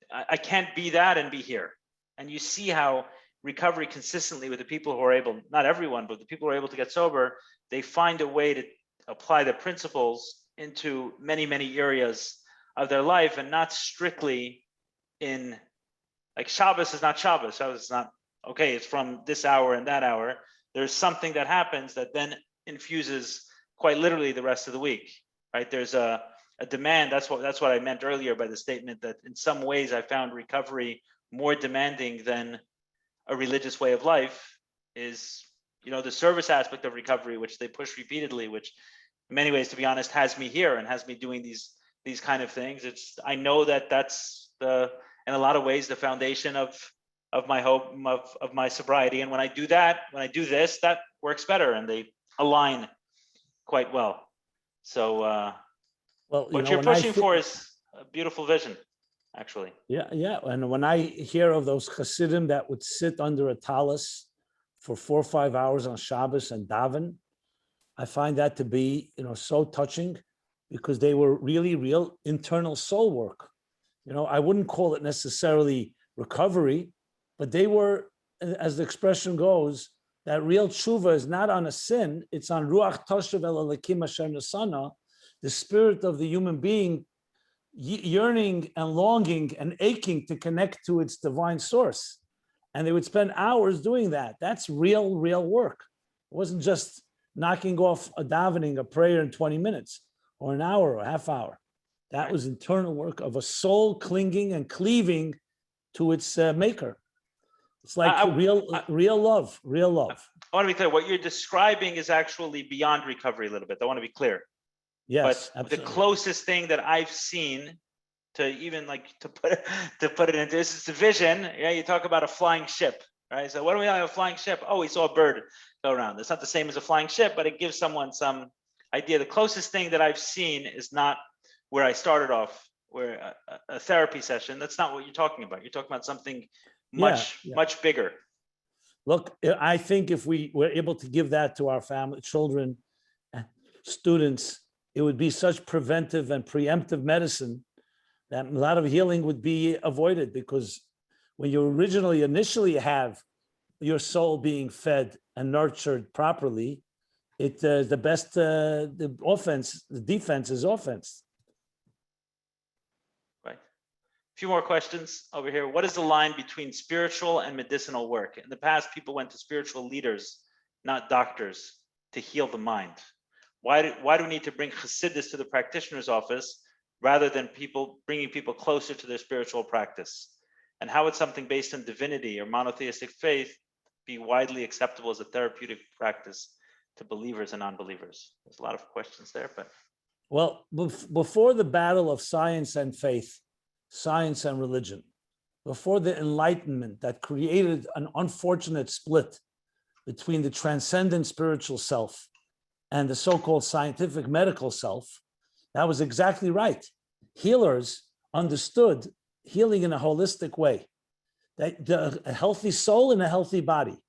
I can't be that and be here. And you see how recovery consistently with the people who are able, not everyone, but the people who are able to get sober, they find a way to apply the principles into many, many areas of their life, and not strictly in, like, Shabbos is not Shabbos. Shabbos is not, okay, it's from this hour and that hour. There's something that happens that then infuses quite literally the rest of the week, right? There's a demand. That's what I meant earlier by the statement that in some ways I found recovery more demanding than a religious way of life is, the service aspect of recovery, which they push repeatedly, which in many ways, to be honest, has me here and has me doing these kind of things. I know that's in a lot of ways, the foundation of my hope, of my sobriety. And when I do this, that works better and they align quite well. So what you're pushing for is a beautiful vision, actually.
Yeah. And when I hear of those Hasidim that would sit under a talus for 4 or 5 hours on Shabbos and daven, I find that to be, so touching, because they were really real internal soul work. I wouldn't call it necessarily recovery, but they were, as the expression goes, that real tshuva is not on a sin, it's on ruach toshav el elikim asher nasana, the spirit of the human being yearning and longing and aching to connect to its divine source. And they would spend hours doing that. That's real work. It wasn't just knocking off a davening, a prayer in 20 minutes or an hour or a half hour. That was internal work of a soul clinging and cleaving to its maker. It's like real love. I
want to be clear. What you're describing is actually beyond recovery a little bit. I want to be clear.
Yes,
but
absolutely.
The closest thing that I've seen to even to put it into this is the vision. Yeah, you talk about a flying ship, right? So what do we have, a flying ship? Oh, we saw a bird go around. It's not the same as a flying ship, but it gives someone some idea. The closest thing that I've seen is not where I started off, where a therapy session. That's not what you're talking about. You're talking about something much bigger.
Look, I think if we were able to give that to our family, children, students, it would be such preventive and preemptive medicine that a lot of healing would be avoided, because when you initially have your soul being fed and nurtured properly, it the best the defense is offense.
Right. few more questions over here. What is the line between spiritual and medicinal work? In the past, people went to spiritual leaders, not doctors, to heal the mind. Why do we need to bring Hasidis to the practitioner's office rather than bringing people closer to their spiritual practice? And how would something based on divinity or monotheistic faith be widely acceptable as a therapeutic practice to believers and non-believers? There's a lot of questions there, but.
Well, before the battle of science and faith, science and religion, before the Enlightenment that created an unfortunate split between the transcendent spiritual self and the so-called scientific medical self, that was exactly right. Healers understood healing in a holistic way, that a healthy soul and a healthy body.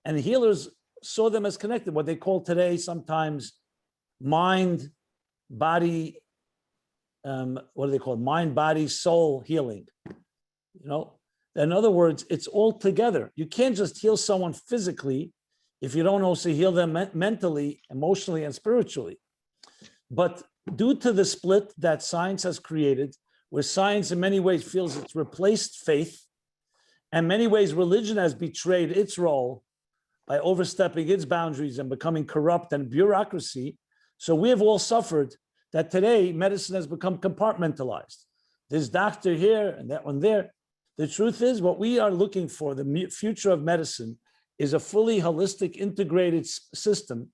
And healers saw them as connected, what they call today sometimes mind, body, what do they call it? Mind, body, soul healing. In other words, it's all together. You can't just heal someone physically if you don't also heal them mentally, emotionally, and spiritually. But due to the split that science has created, where science in many ways feels it's replaced faith, and in many ways religion has betrayed its role by overstepping its boundaries and becoming corrupt and bureaucracy. So we have all suffered that today medicine has become compartmentalized. This doctor here and that one there. The truth is, what we are looking for, the future of medicine, is a fully holistic, integrated system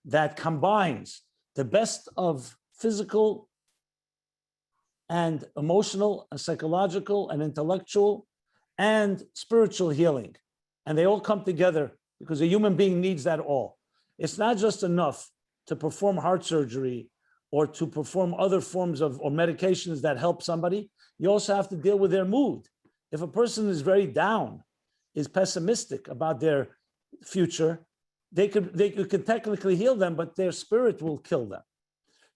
that combines the best of physical and emotional and psychological and intellectual and spiritual healing. And they all come together because a human being needs that all. It's not just enough to perform heart surgery or to perform other forms of or medications that help somebody. You also have to deal with their mood. If a person is very down, is pessimistic about their future, you could technically heal them, but their spirit will kill them.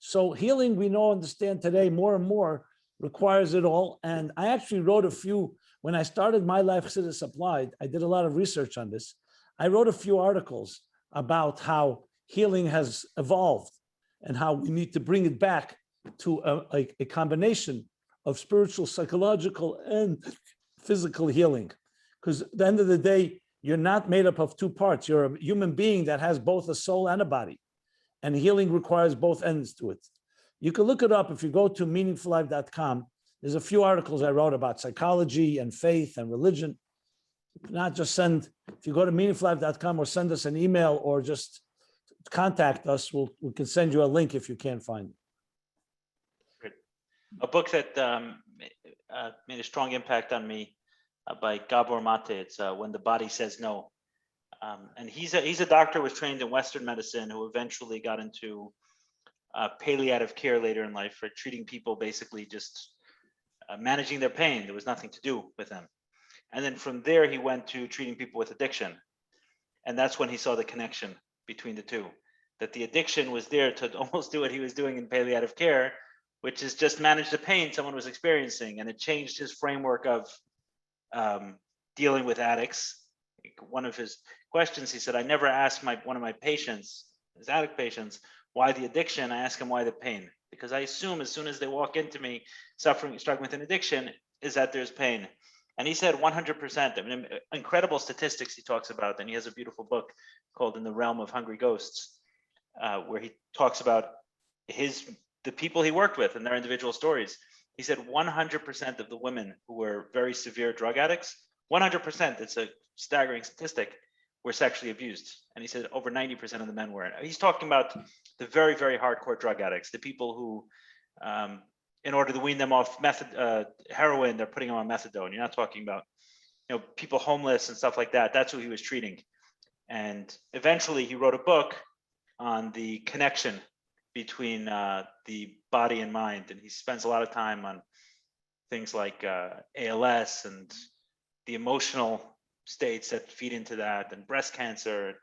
So healing, we understand today more and more, requires it all. And I actually wrote a few, when I started my life, Chassidus Applied, I did a lot of research on this. I wrote a few articles about how healing has evolved and how we need to bring it back to a combination of spiritual, psychological, and physical healing. Because at the end of the day, you're not made up of two parts. You're a human being that has both a soul and a body. And healing requires both ends to it. You can look it up if you go to meaningfullife.com. There's a few articles I wrote about psychology and faith and religion. Not just if you go to meaningfullife.com or send us an email or just contact us, we can send you a link if you can't find it.
Great. A book that made a strong impact on me by Gabor Mate. It's When the Body Says No. And he's a doctor who was trained in Western medicine who eventually got into palliative care later in life for treating people, basically just managing their pain. There was nothing to do with them. And then from there, he went to treating people with addiction. And that's when he saw the connection between the two, that the addiction was there to almost do what he was doing in palliative care, which is just manage the pain someone was experiencing. And it changed his framework of dealing with addicts. One of his questions, he said, I never asked one of my patients, his addict patients, why the addiction. I ask them why the pain, because I assume as soon as they walk into me struggling with an addiction, is that there's pain. And he said 100%. I mean, incredible statistics he talks about. And he has a beautiful book called In the Realm of Hungry Ghosts, where he talks about the people he worked with and their individual stories. He said 100% of the women who were very severe drug addicts, 100%, it's a staggering statistic, were sexually abused. And he said over 90% of the men were. He's talking about the very, very hardcore drug addicts, the people who, in order to wean them off heroin, they're putting them on methadone. You're not talking about, people homeless and stuff like that. That's who he was treating. And eventually he wrote a book on the connection between the body and mind. And he spends a lot of time on things like ALS and the emotional states that feed into that, and breast cancer.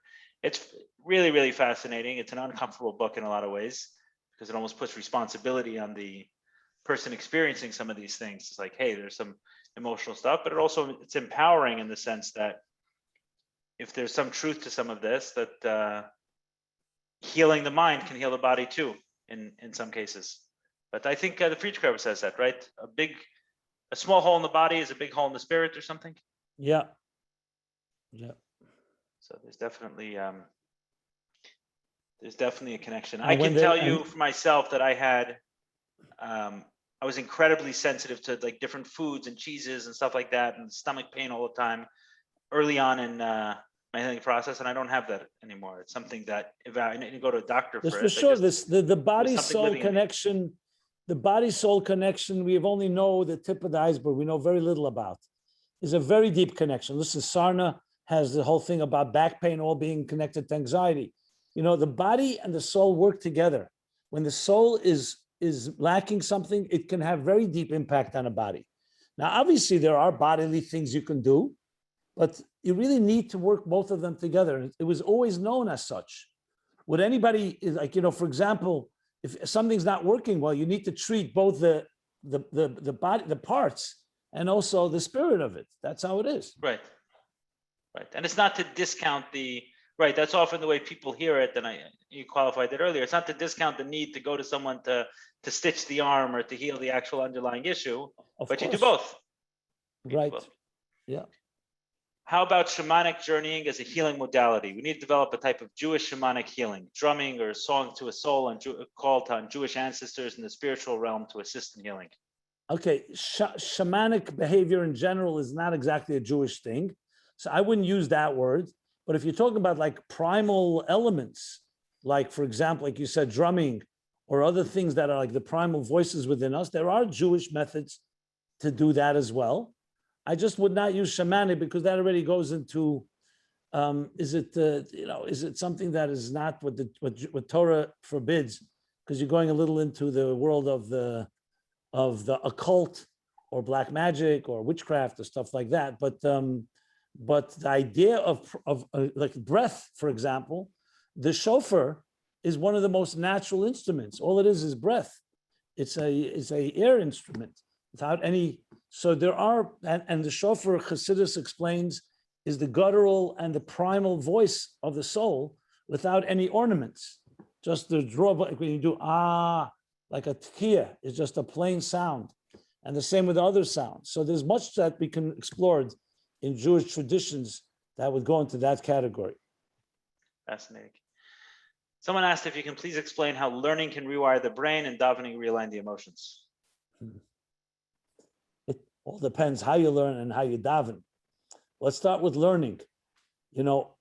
It's really, really fascinating. It's an uncomfortable book in a lot of ways because it almost puts responsibility on the person experiencing some of these things. It's like, hey, there's some emotional stuff, but it's empowering in the sense that if there's some truth to some of this, that healing the mind can heal the body too, in some cases. But I think the Friedrich Rebbe says that, right? A big a small hole in the body is a big hole in the spirit or something.
Yeah.
So there's definitely a connection.
And
I
when
can
they-
tell
and-
you for myself that I had, I was incredibly sensitive to like different foods and cheeses and stuff like that, and stomach pain all the time early on in my healing process, and I don't have that anymore. It's something that if I need to go to a doctor
There's
for
for
it.
sure the body
something
soul
living in me.
connection, the body soul connection. We have only know the tip of the iceberg. We know very little about. Is a very deep connection. Listen, Sarna has the whole thing about back pain all being connected to anxiety. You know, the body and the soul work together. When the soul is lacking something, it can have very deep impact on a body. Now, obviously, there are bodily things you can do, but you really need to work both of them together. It was always known as such. Would anybody, like, you know, for example, if something's not working well, you need to treat both the body, the parts, and also the spirit of it. That's how it is.
Right. And it's not to discount right. That's often the way people hear it. And you qualified it earlier. It's not to discount the need to go to someone to stitch the arm or to heal the actual underlying issue, but you do both.
Right. Yeah.
How about shamanic journeying as a healing modality? We need to develop a type of Jewish shamanic healing, drumming or song to a soul and call on Jewish ancestors in the spiritual realm to assist in healing.
Okay, shamanic behavior in general is not exactly a Jewish thing. So I wouldn't use that word. But if you're talking about like primal elements, like, for example, like you said, drumming or other things that are like the primal voices within us, there are Jewish methods to do that as well. I just would not use shamanic because that already goes into, is it something that is not what Torah forbids? Because you're going a little into the world of the occult or black magic or witchcraft or stuff like that. But the idea of like breath, for example, the shofar is one of the most natural instruments. All it is breath. It's a air instrument without any. So there are, and the shofar, Chassidus explains, is the guttural and the primal voice of the soul without any ornaments. Just the draw, like when you do like a tkiya, is just a plain sound. And the same with other sounds. So there's much that we can explore in Jewish traditions that would go into that category.
Fascinating. Someone asked if you can please explain how learning can rewire the brain and davening realign the emotions.
It all depends how you learn and how you daven. Let's start with learning. You know,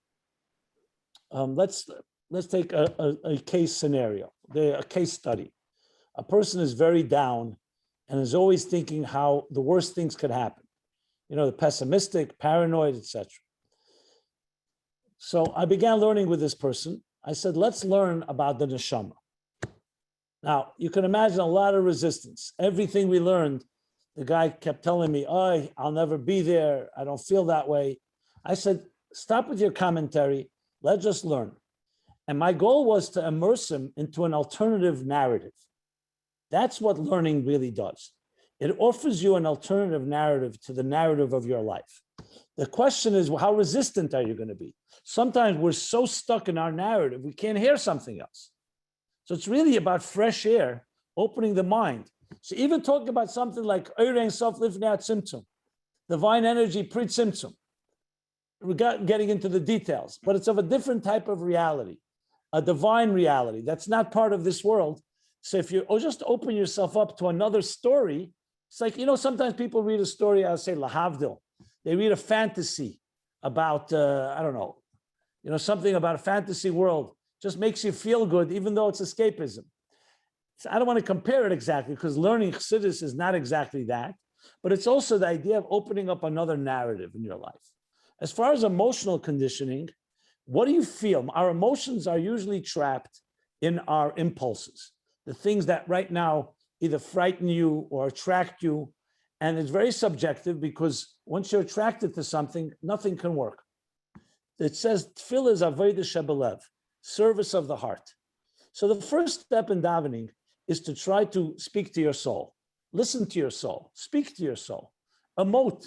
let's take a case scenario, a case study. A person is very down and is always thinking how the worst things could happen. You know, the pessimistic, paranoid, etc. So I began learning with this person. I said, let's learn about the neshama. Now, you can imagine a lot of resistance. Everything we learned, the guy kept telling me, oh, I'll never be there. I don't feel that way. I said, stop with your commentary. Let's just learn. And my goal was to immerse him into an alternative narrative. That's what learning really does. It offers you an alternative narrative to the narrative of your life. The question is, well, how resistant are you going to be? Sometimes we're so stuck in our narrative, we can't hear something else. So it's really about fresh air, opening the mind. So even talking about something like Eireng Sof Lifnei Tzimtzum, divine energy pre-Tzimtzum. We're getting into the details, but it's of a different type of reality, a divine reality that's not part of this world. So if you just open yourself up to another story, it's like, you know, sometimes people read a story, I'll say Lahavdil. They read a fantasy about, I don't know, you know, something about a fantasy world. Just makes you feel good, even though it's escapism. So I don't want to compare it exactly because learning Chassidus is not exactly that, but it's also the idea of opening up another narrative in your life. As far as emotional conditioning, what do you feel? Our emotions are usually trapped in our impulses, the things that right now either frighten you or attract you. And it's very subjective because once you're attracted to something, nothing can work. It says, Tefillah is avodah shebelev, service of the heart. So the first step in davening is to try to speak to your soul. Listen to your soul. Speak to your soul. Emote.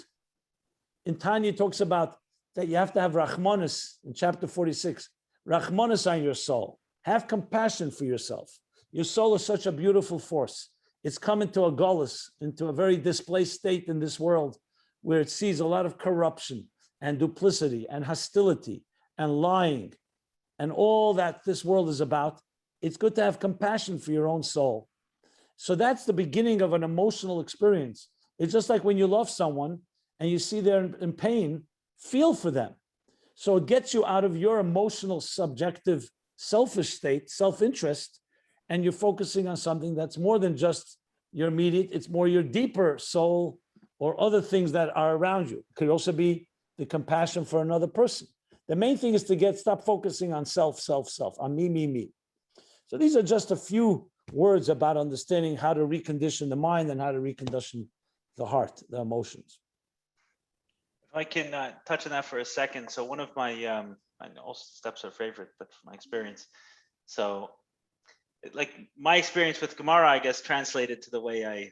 In Tanya talks about that you have to have Rachmanis in chapter 46. Rachmanis on your soul. Have compassion for yourself. Your soul is such a beautiful force. it's come into a gullus, into a very displaced state in this world, where it sees a lot of corruption and duplicity and hostility and lying and all that this world is about. It's good to have compassion for your own soul. So that's the beginning of an emotional experience. It's just like when you love someone and you see they're in pain, feel for them. So it gets you out of your emotional, subjective, selfish state, self-interest, and you're focusing on something that's more than just your immediate, it's more your deeper soul or other things that are around you. It could also be the compassion for another person. The main thing is to stop focusing on self, on me, me. So these are just a few words about understanding how to recondition the mind and how to recondition the heart, the emotions.
If I can touch on that for a second. So one of my, I know all steps are favorite, but from my experience. So like my experience with Gemara, I guess, translated to the way I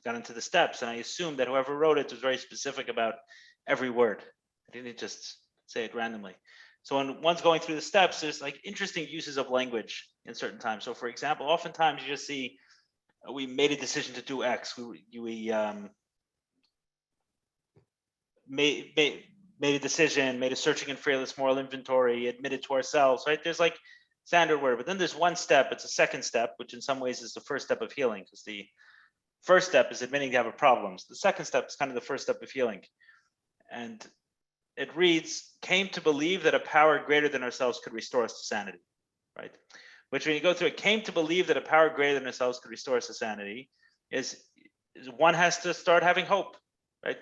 got into the steps. And I assumed that whoever wrote it was very specific about every word. I didn't just say it randomly. So when one's going through the steps, there's like interesting uses of language in certain times. So for example, oftentimes you just see, we made a decision to do X. We made a decision, made a searching and fearless moral inventory, admitted to ourselves, right? There's like standard word, but then there's one step, it's a second step, which in some ways is the first step of healing, because the first step is admitting to have a problem. So the second step is kind of the first step of healing. And it reads, came to believe that a power greater than ourselves could restore us to sanity, right? Which when you go through it, came to believe that a power greater than ourselves could restore us to sanity, is one has to start having hope, right?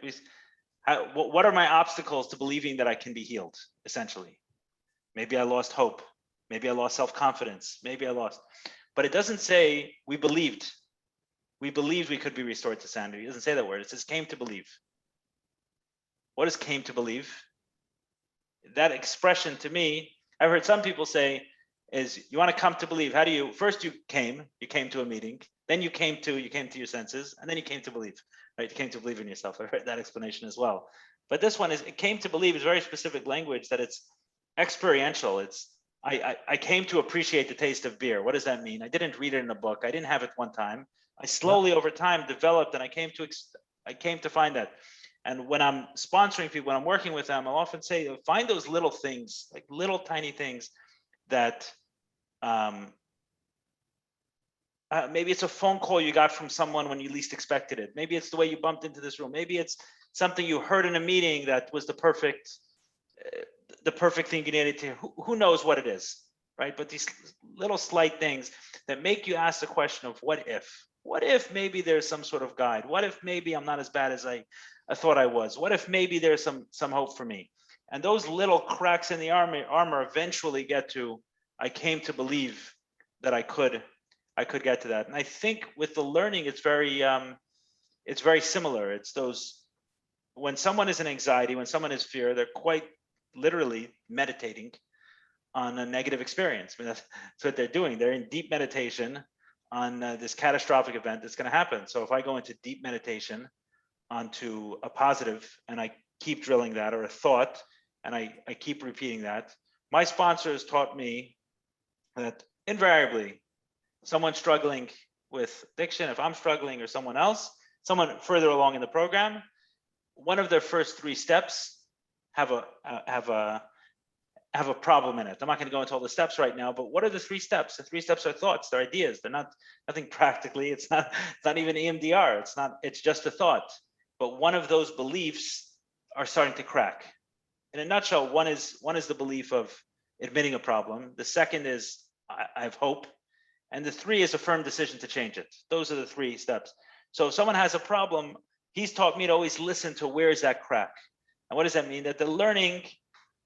What are my obstacles to believing that I can be healed, essentially? Maybe I lost hope. Maybe I lost self-confidence. Maybe I lost. But it doesn't say we believed. We believed we could be restored to sanity. It doesn't say that word. It says came to believe. What is came to believe? That expression to me, I've heard some people say, is you want to come to believe. How do you, first you came to a meeting, then you came to your senses, and then you came to believe, right? You came to believe in yourself. I've heard that explanation as well. But this one is, it came to believe is very specific language that it's experiential. It's, I came to appreciate the taste of beer. What does that mean? I didn't read it in a book. I didn't have it one time. I slowly over time developed, and I came to find that. And when I'm sponsoring people, when I'm working with them, I'll often say, find those little things, like little tiny things that maybe it's a phone call you got from someone when you least expected it. Maybe it's the way you bumped into this room. Maybe it's something you heard in a meeting that was the perfect thing you needed to. Who knows what it is, right? But these little slight things that make you ask the question of what if? What if maybe there's some sort of guide? What if maybe I'm not as bad as I thought I was? What if maybe there's some hope for me? And those little cracks in the armor eventually get to, I came to believe that I could get to that. And I think with the learning, it's very similar. It's those, when someone is in anxiety, when someone is fear, they're quite literally meditating on a negative experience. I mean, that's what they're doing. They're in deep meditation on this catastrophic event that's going to happen. So if I go into deep meditation onto a positive and I keep drilling that, or a thought, and I keep repeating that, my sponsors taught me that invariably someone struggling with addiction, if I'm struggling or someone else, someone further along in the program, one of their first 3 steps have a problem in it. I'm not going to go into all the steps right now, but what are the 3 steps? The 3 steps are thoughts, they're ideas. They're not nothing practically. It's not even EMDR. It's just a thought. But one of those beliefs are starting to crack. In a nutshell, one is the belief of admitting a problem. The second is I have hope. And the 3 is a firm decision to change it. Those are the 3 steps. So if someone has a problem, he's taught me to always listen to where is that crack. And what does that mean? That the learning,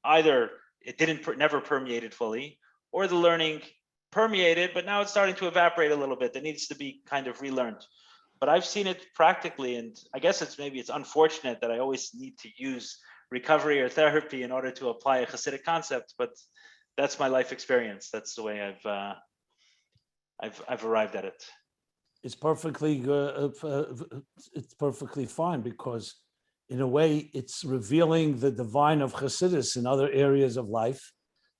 either it never permeated fully, or the learning permeated, but now it's starting to evaporate a little bit. That needs to be kind of relearned. But I've seen it practically, and I guess it's unfortunate that I always need to use recovery or therapy in order to apply a Chassidic concept, but that's my life experience. That's the way I've arrived at it.
It's perfectly good. It's perfectly fine, because in a way it's revealing the divine of Chassidus in other areas of life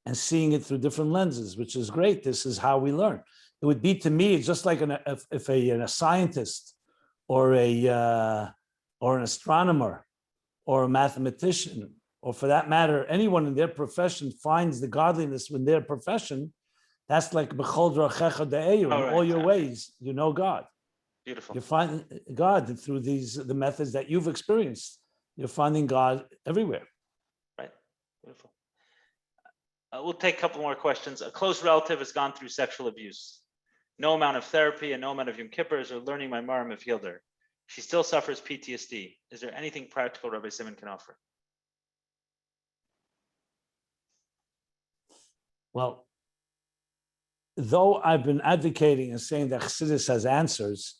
and seeing it through different lenses, which is great. This is how we learn. It would be to me, it's just like if a scientist or or an astronomer or a mathematician, or for that matter, anyone in their profession finds the godliness in their profession. That's like b'chol drachecha de'eyu, in all your ways, you know God.
Beautiful.
You find God through the methods that you've experienced. You're finding God everywhere.
Right. Beautiful. We'll take a couple more questions. A close relative has gone through sexual abuse. No amount of therapy and no amount of Yom Kippurs or learning my Marim have healed her. She still suffers PTSD. Is there anything practical Rabbi Simon can offer?
Well, though I've been advocating and saying that Chassidus has answers,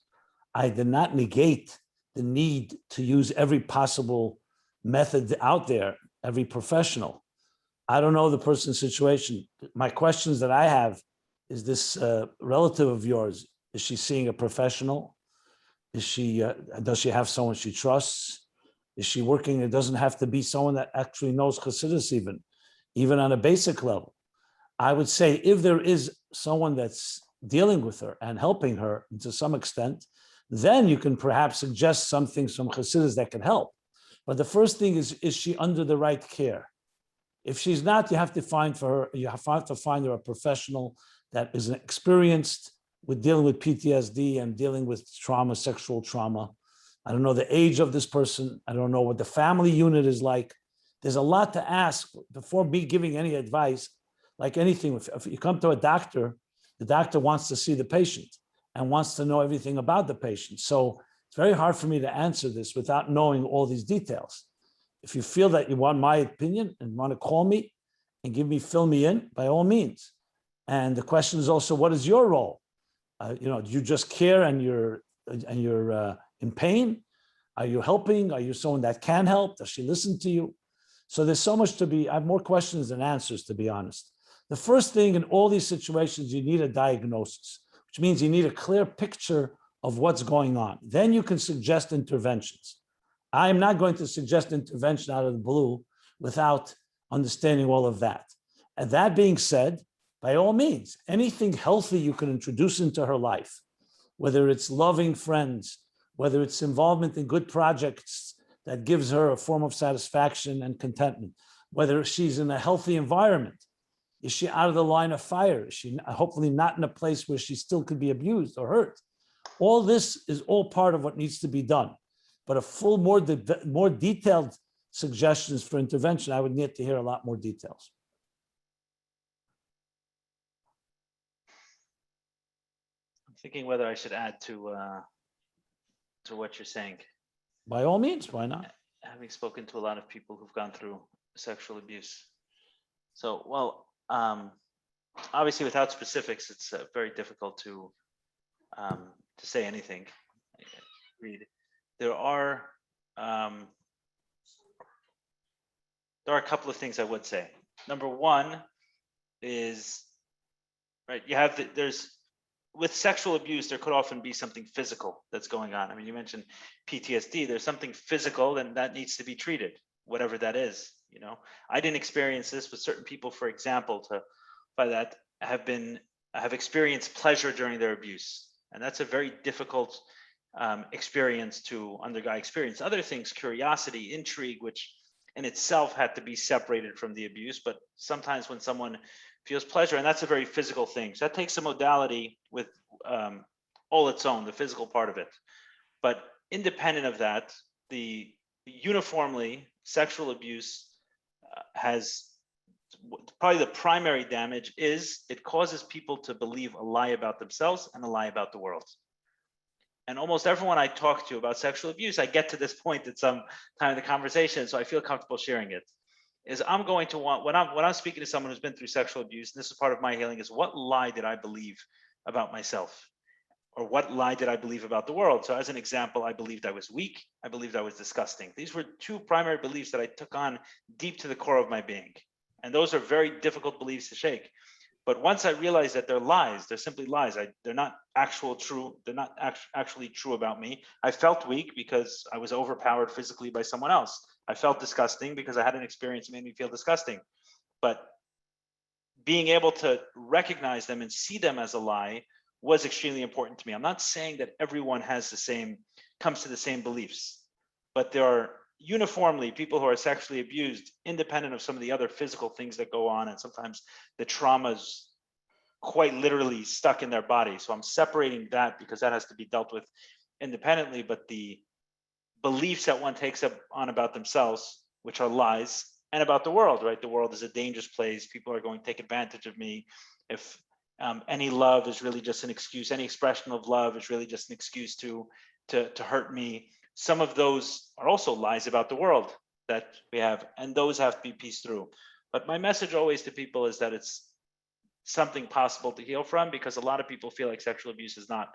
I did not negate the need to use every possible method out there, every professional. I don't know the person's situation. My questions that I have is this relative of yours, is she seeing a professional? Is she, does she have someone she trusts? Is she working? It doesn't have to be someone that actually knows Chassidus even on a basic level. I would say if there is someone that's dealing with her and helping her to some extent, then you can perhaps suggest some things from Chassidus that can help. But the first thing is she under the right care? If she's not, you have to find her a professional that is experienced with dealing with PTSD and dealing with trauma, sexual trauma. I don't know the age of this person. I don't know what the family unit is like. There's a lot to ask before me giving any advice. Like anything, if you come to a doctor, the doctor wants to see the patient and wants to know everything about the patient. So it's very hard for me to answer this without knowing all these details. If you feel that you want my opinion and want to call me and fill me in, by all means. And the question is also, what is your role? Do you just care and you're in pain? Are you helping? Are you someone that can help? Does she listen to you? So there's so much I have more questions than answers, to be honest. The first thing in all these situations, you need a diagnosis, which means you need a clear picture of what's going on. Then you can suggest interventions. I'm not going to suggest intervention out of the blue without understanding all of that. And that being said, by all means, anything healthy you can introduce into her life, whether it's loving friends, whether it's involvement in good projects that gives her a form of satisfaction and contentment, whether she's in a healthy environment. Is she out of the line of fire? Is she hopefully not in a place where she still could be abused or hurt? All this is all part of what needs to be done. But a full, more detailed suggestions for intervention, I would need to hear a lot more details.
I'm thinking whether I should add to what you're saying.
By all means, why not?
Having spoken to a lot of people who've gone through sexual abuse. So, well, obviously without specifics, it's very difficult to say anything. Read. There are a couple of things I would say. Number one is, right, with sexual abuse, there could often be something physical that's going on. I mean, you mentioned PTSD, there's something physical and that needs to be treated, whatever that is. I didn't experience this, but certain people, for example, have experienced pleasure during their abuse. And that's a very difficult experience to undergo. Experience other things, curiosity, intrigue, which in itself had to be separated from the abuse. But sometimes when someone feels pleasure, and that's a very physical thing, so that takes a modality with all its own, the physical part of it. But independent of that, the uniformly sexual abuse has probably the primary damage is it causes people to believe a lie about themselves and a lie about the world. And almost everyone I talk to about sexual abuse, I get to this point at some time in the conversation, so I feel comfortable sharing it, is I'm going to want, when I'm speaking to someone who's been through sexual abuse, and this is part of my healing, is what lie did I believe about myself? Or what lie did I believe about the world? So as an example, I believed I was weak. I believed I was disgusting. These were two primary beliefs that I took on deep to the core of my being. And those are very difficult beliefs to shake. But once I realized that they're lies, they're simply lies. They're not true. They're not actually true about me. I felt weak because I was overpowered physically by someone else. I felt disgusting because I had an experience that made me feel disgusting. But being able to recognize them and see them as a lie was extremely important to me. I'm not saying that everyone comes to the same beliefs, but there are uniformly people who are sexually abused, independent of some of the other physical things that go on, and sometimes the traumas quite literally stuck in their body. So I'm separating that because that has to be dealt with independently, but the beliefs that one takes up on about themselves, which are lies, and about the world, right? The world is a dangerous place. People are going to take advantage of me. If any love is really just an excuse, any expression of love is really just an excuse to hurt me. Some of those are also lies about the world that we have, and those have to be pieced through. But my message always to people is that it's something possible to heal from, because a lot of people feel like sexual abuse is not.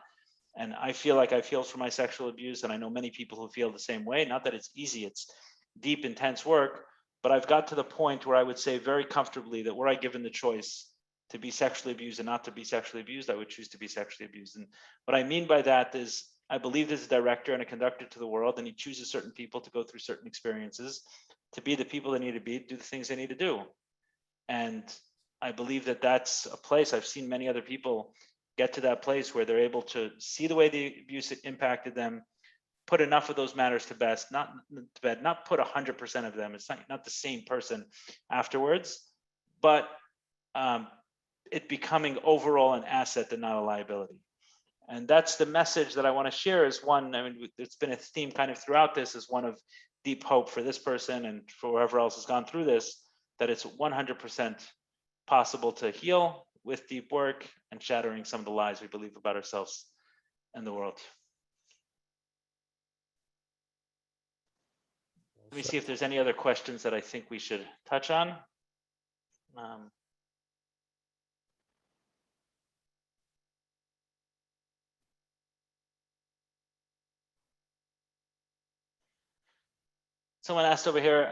And I feel like I've healed from my sexual abuse, and I know many people who feel the same way. Not that it's easy, it's deep, intense work, but I've got to the point where I would say very comfortably that were I given the choice to be sexually abused and not to be sexually abused, I would choose to be sexually abused. And what I mean by that is I believe there's a director and a conductor to the world, and he chooses certain people to go through certain experiences, to be the people they need to be, do the things they need to do. And I believe that that's a place. I've seen many other people get to that place where they're able to see the way the abuse impacted them, put enough of those matters to bed, not put 100% of them. It's not the same person afterwards, but it becoming overall an asset and not a liability. And that's the message that I want to share is one, I mean, it's been a theme kind of throughout this, is one of deep hope for this person and for whoever else has gone through this, that it's 100% possible to heal with deep work and shattering some of the lies we believe about ourselves and the world. Let me see if there's any other questions that I think we should touch on. Someone asked over here,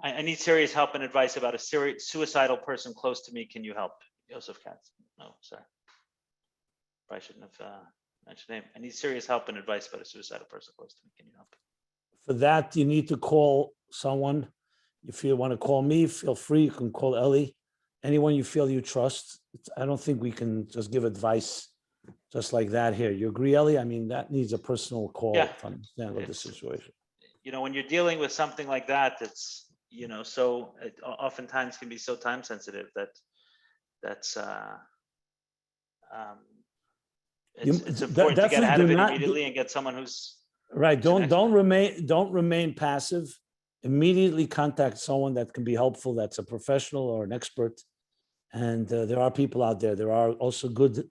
I need serious help and advice about a suicidal person close to me. Can you help? Joseph Katz. No, sorry. Probably shouldn't have mentioned name. I need serious help and advice about a suicidal person close to me. Can you help?
For that, you need to call someone. If you want to call me, feel free. You can call Ellie. Anyone you feel you trust. I don't think we can just give advice just like that here. You agree, Ellie? I mean, that needs a personal call to understand what the situation.
You know, when you're dealing with something like that, it's, you know, so it oftentimes can be so time sensitive that it's important to get ahead of it immediately and get someone who's
right. Don't remain passive. Immediately contact someone that can be helpful. That's a professional or an expert. And there are people out there. There are also good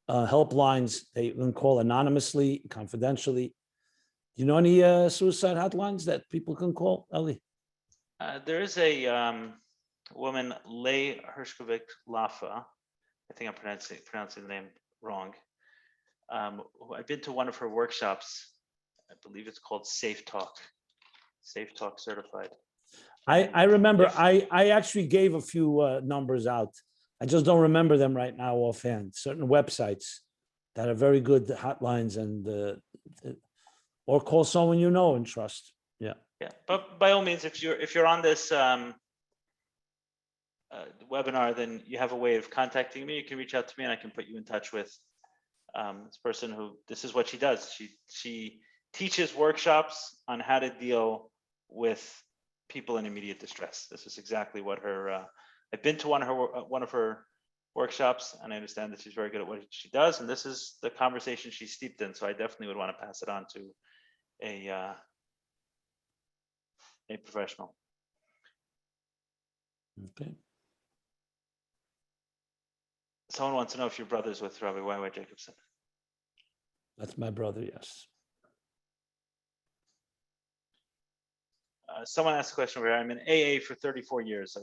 helplines that you can call anonymously, confidentially. Do you know any suicide hotlines that people can call, Ellie?
There is a woman, Leigh Hershkovich Lafa. I think I'm pronouncing the name wrong. I've been to one of her workshops. I believe it's called Safe Talk Certified.
I remember I actually gave a few numbers out. I just don't remember them right now offhand. Certain websites that are very good hotlines, and or call someone you know and trust. Yeah.
But by all means, if you're on this webinar, then you have a way of contacting me. You can reach out to me, and I can put you in touch with this person who. This is what she does. She teaches workshops on how to deal with people in immediate distress. This is exactly what her. I've been to one of her workshops, and I understand that she's very good at what she does. And this is the conversation she's steeped in. So I definitely would want to pass it on to a professional.
Okay.
Someone wants to know if your brother's with Rabbi Y.Y. Jacobson.
That's my brother, yes.
Someone asked a question where I'm in AA for 34 years. I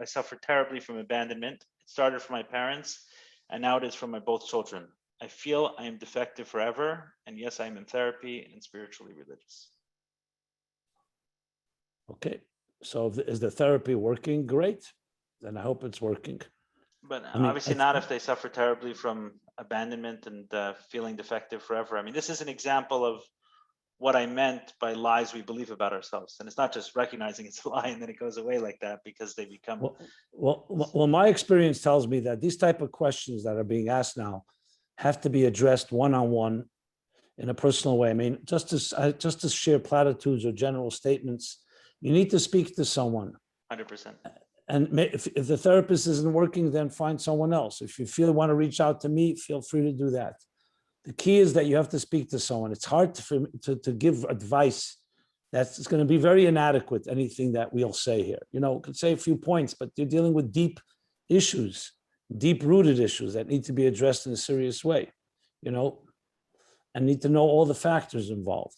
suffered terribly from abandonment. It started from my parents, and now it is from my both children. I feel I am defective forever, and yes, I am in therapy and spiritually religious.
Okay, so is the therapy working? Great. Then I hope it's working.
But obviously not if they suffer terribly from abandonment and feeling defective forever. I mean, this is an example of what I meant by lies we believe about ourselves. And it's not just recognizing it's a lie and then it goes away like that, because they become...
Well, my experience tells me that these type of questions that are being asked now, have to be addressed one-on-one in a personal way. I mean, just to share platitudes or general statements, you need to speak to someone.
100%.
And if the therapist isn't working, then find someone else. If you feel you want to reach out to me, feel free to do that. The key is that you have to speak to someone. It's hard to give advice that's going to be very inadequate, anything that we'll say here. You know, could say a few points, but you're dealing with deep issues, deep-rooted issues that need to be addressed in a serious way, you know, and need to know all the factors involved.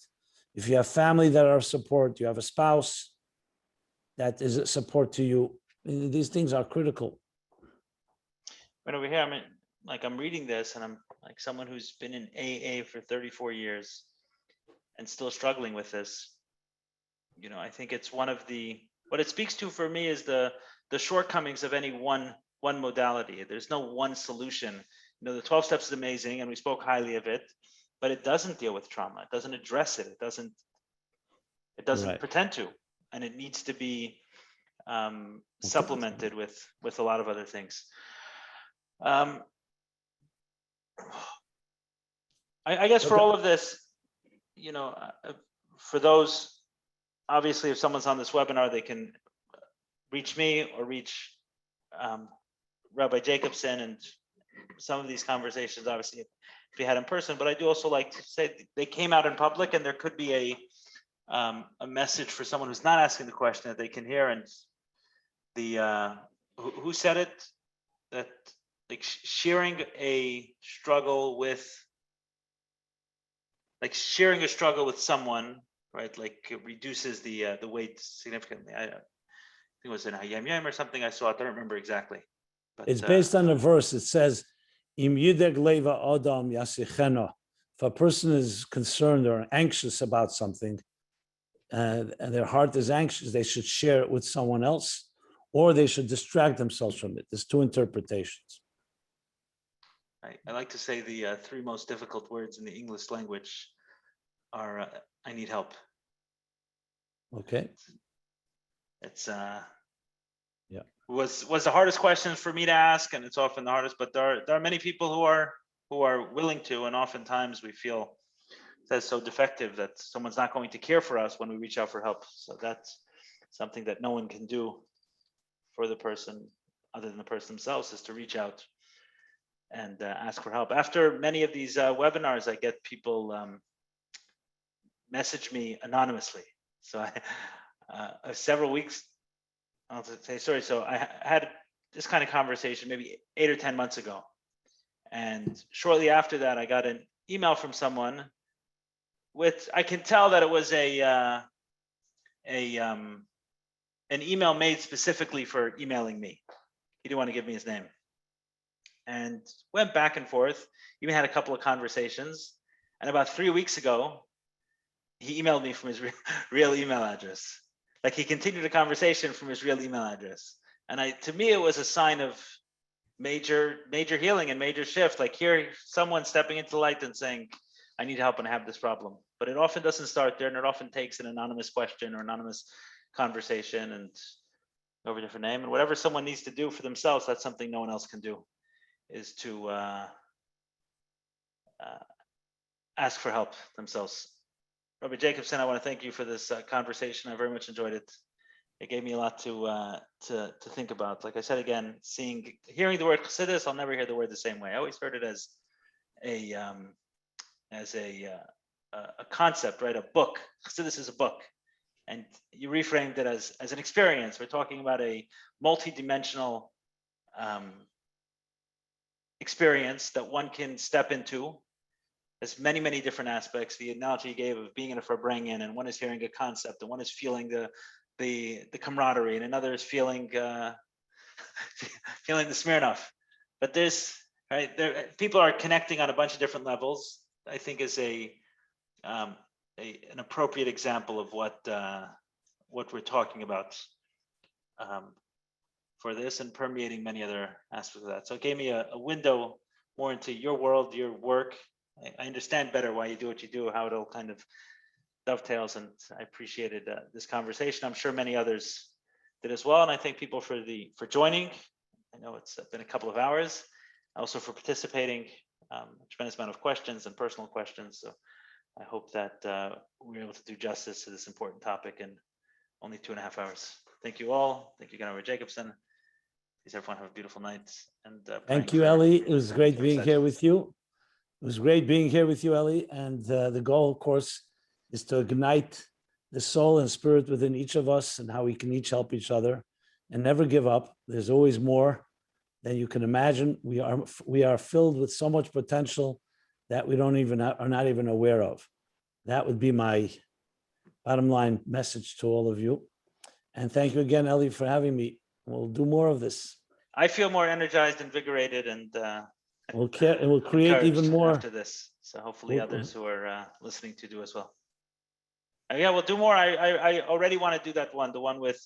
If you have family that are support, you have a spouse that is a support to you, these things are critical.
Right over here, I mean, like I'm reading this and I'm like someone who's been in AA for 34 years and still struggling with this. You know, I think it's one of what it speaks to for me is the shortcomings of any one modality. There's no one solution. You know, the 12 steps is amazing and we spoke highly of it, but it doesn't deal with trauma. It doesn't address it. It doesn't right. pretend to, and it needs to be supplemented with a lot of other things. I guess for all of this, you know, for those, obviously, if someone's on this webinar, they can reach me or reach Rabbi Jacobson, and some of these conversations, obviously, if we had in person. But I do also like to say they came out in public, and there could be a message for someone who's not asking the question that they can hear. And who said it? That like sharing a struggle with someone, right? Like it reduces the weight significantly. I think it was in Hayam Yom or something I saw. I don't remember exactly. But,
it's based on a verse. It says, "Im yideg leva adam yasichena." If a person is concerned or anxious about something, and their heart is anxious, they should share it with someone else, or they should distract themselves from it. There's two interpretations.
I like to say the three most difficult words in the English language are "I need help."
Okay.
It's was the hardest question for me to ask, and it's often the hardest. But there are many people who are willing to, and oftentimes we feel that's so defective that someone's not going to care for us when we reach out for help. So that's something that no one can do for the person other than the person themselves, is to reach out and ask for help. After many of these webinars, I get people message me anonymously. So I several weeks, I'll say sorry. So I had this kind of conversation maybe 8 or 10 months ago, and shortly after that, I got an email from someone with, I can tell that it was an email made specifically for emailing me. He didn't want to give me his name, and went back and forth. Even had a couple of conversations, and about 3 weeks ago, he emailed me from his real email address. Like he continued the conversation from his real email address, and to me, it was a sign of major healing and major shift. Like here, someone stepping into the light and saying, "I need help and I have this problem." But it often doesn't start there, and it often takes an anonymous question or anonymous conversation and over a different name. And whatever someone needs to do for themselves, that's something no one else can do, is to ask for help themselves. Rabbi Jacobson, I want to thank you for this conversation. I very much enjoyed it. It gave me a lot to think about. Like I said again, hearing the word Chassidus, I'll never hear the word the same way. I always heard it as a concept, right? A book. Chassidus is a book, and you reframed it as an experience. We're talking about a multi-dimensional experience that one can step into. There's many different aspects. The analogy you gave of being in a Farbrengen, and one is hearing a concept, and one is feeling the camaraderie, and another is feeling feeling the Smirnoff. But people are connecting on a bunch of different levels. I think is an appropriate example of what we're talking about for this, and permeating many other aspects of that. So it gave me a window more into your world, your work. I understand better why you do what you do, how it all kind of dovetails, and I appreciated this conversation. I'm sure many others did as well, and I thank people for joining. I know it's been a couple of hours, also for participating. a tremendous amount of questions and personal questions. So I hope that we're able to do justice to this important topic in only 2.5 hours. Thank you all. Thank you again, Rabbi Jacobson. Please everyone have a beautiful night. And
thank you, Ellie. It was great being here with you. It was great being here with you, Ellie. And the goal, of course, is to ignite the soul and spirit within each of us and how we can each help each other and never give up. There's always more than you can imagine. We are filled with so much potential that we are not even aware of. That would be my bottom line message to all of you. And thank you again, Ellie, for having me. We'll do more of this.
I feel more energized, invigorated, and
we'll create even more
after this. So hopefully others who are listening to do as well. Yeah, we'll do more. I already want to do that one, the one with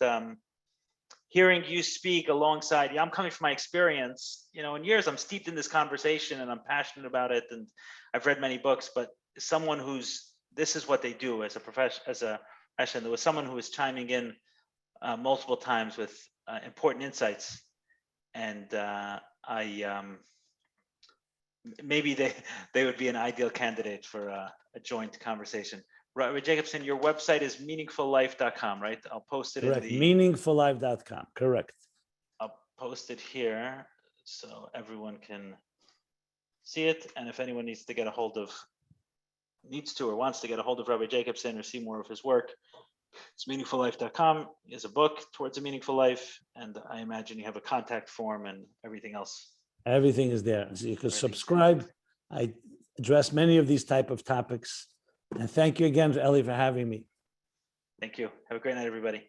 hearing you speak alongside. Yeah, I'm coming from my experience. In years, I'm steeped in this conversation and I'm passionate about it. And I've read many books, but someone this is what they do as a profession, there was someone who was chiming in multiple times with important insights. And maybe they would be an ideal candidate for a joint conversation. Rabbi Jacobson, your website is meaningfullife.com, right? I'll post it
correct.
in the
meaningfullife.com, correct.
I'll post it here so everyone can see it. And if anyone needs to or wants to get a hold of Rabbi Jacobson or see more of his work, it's meaningfullife.com. Is a book towards a meaningful life, and I imagine you have a contact form and everything else.
Everything is there, so you can subscribe. I address many of these type of topics, and thank you again, Ellie, for having me.
Thank you. Have a great night, everybody.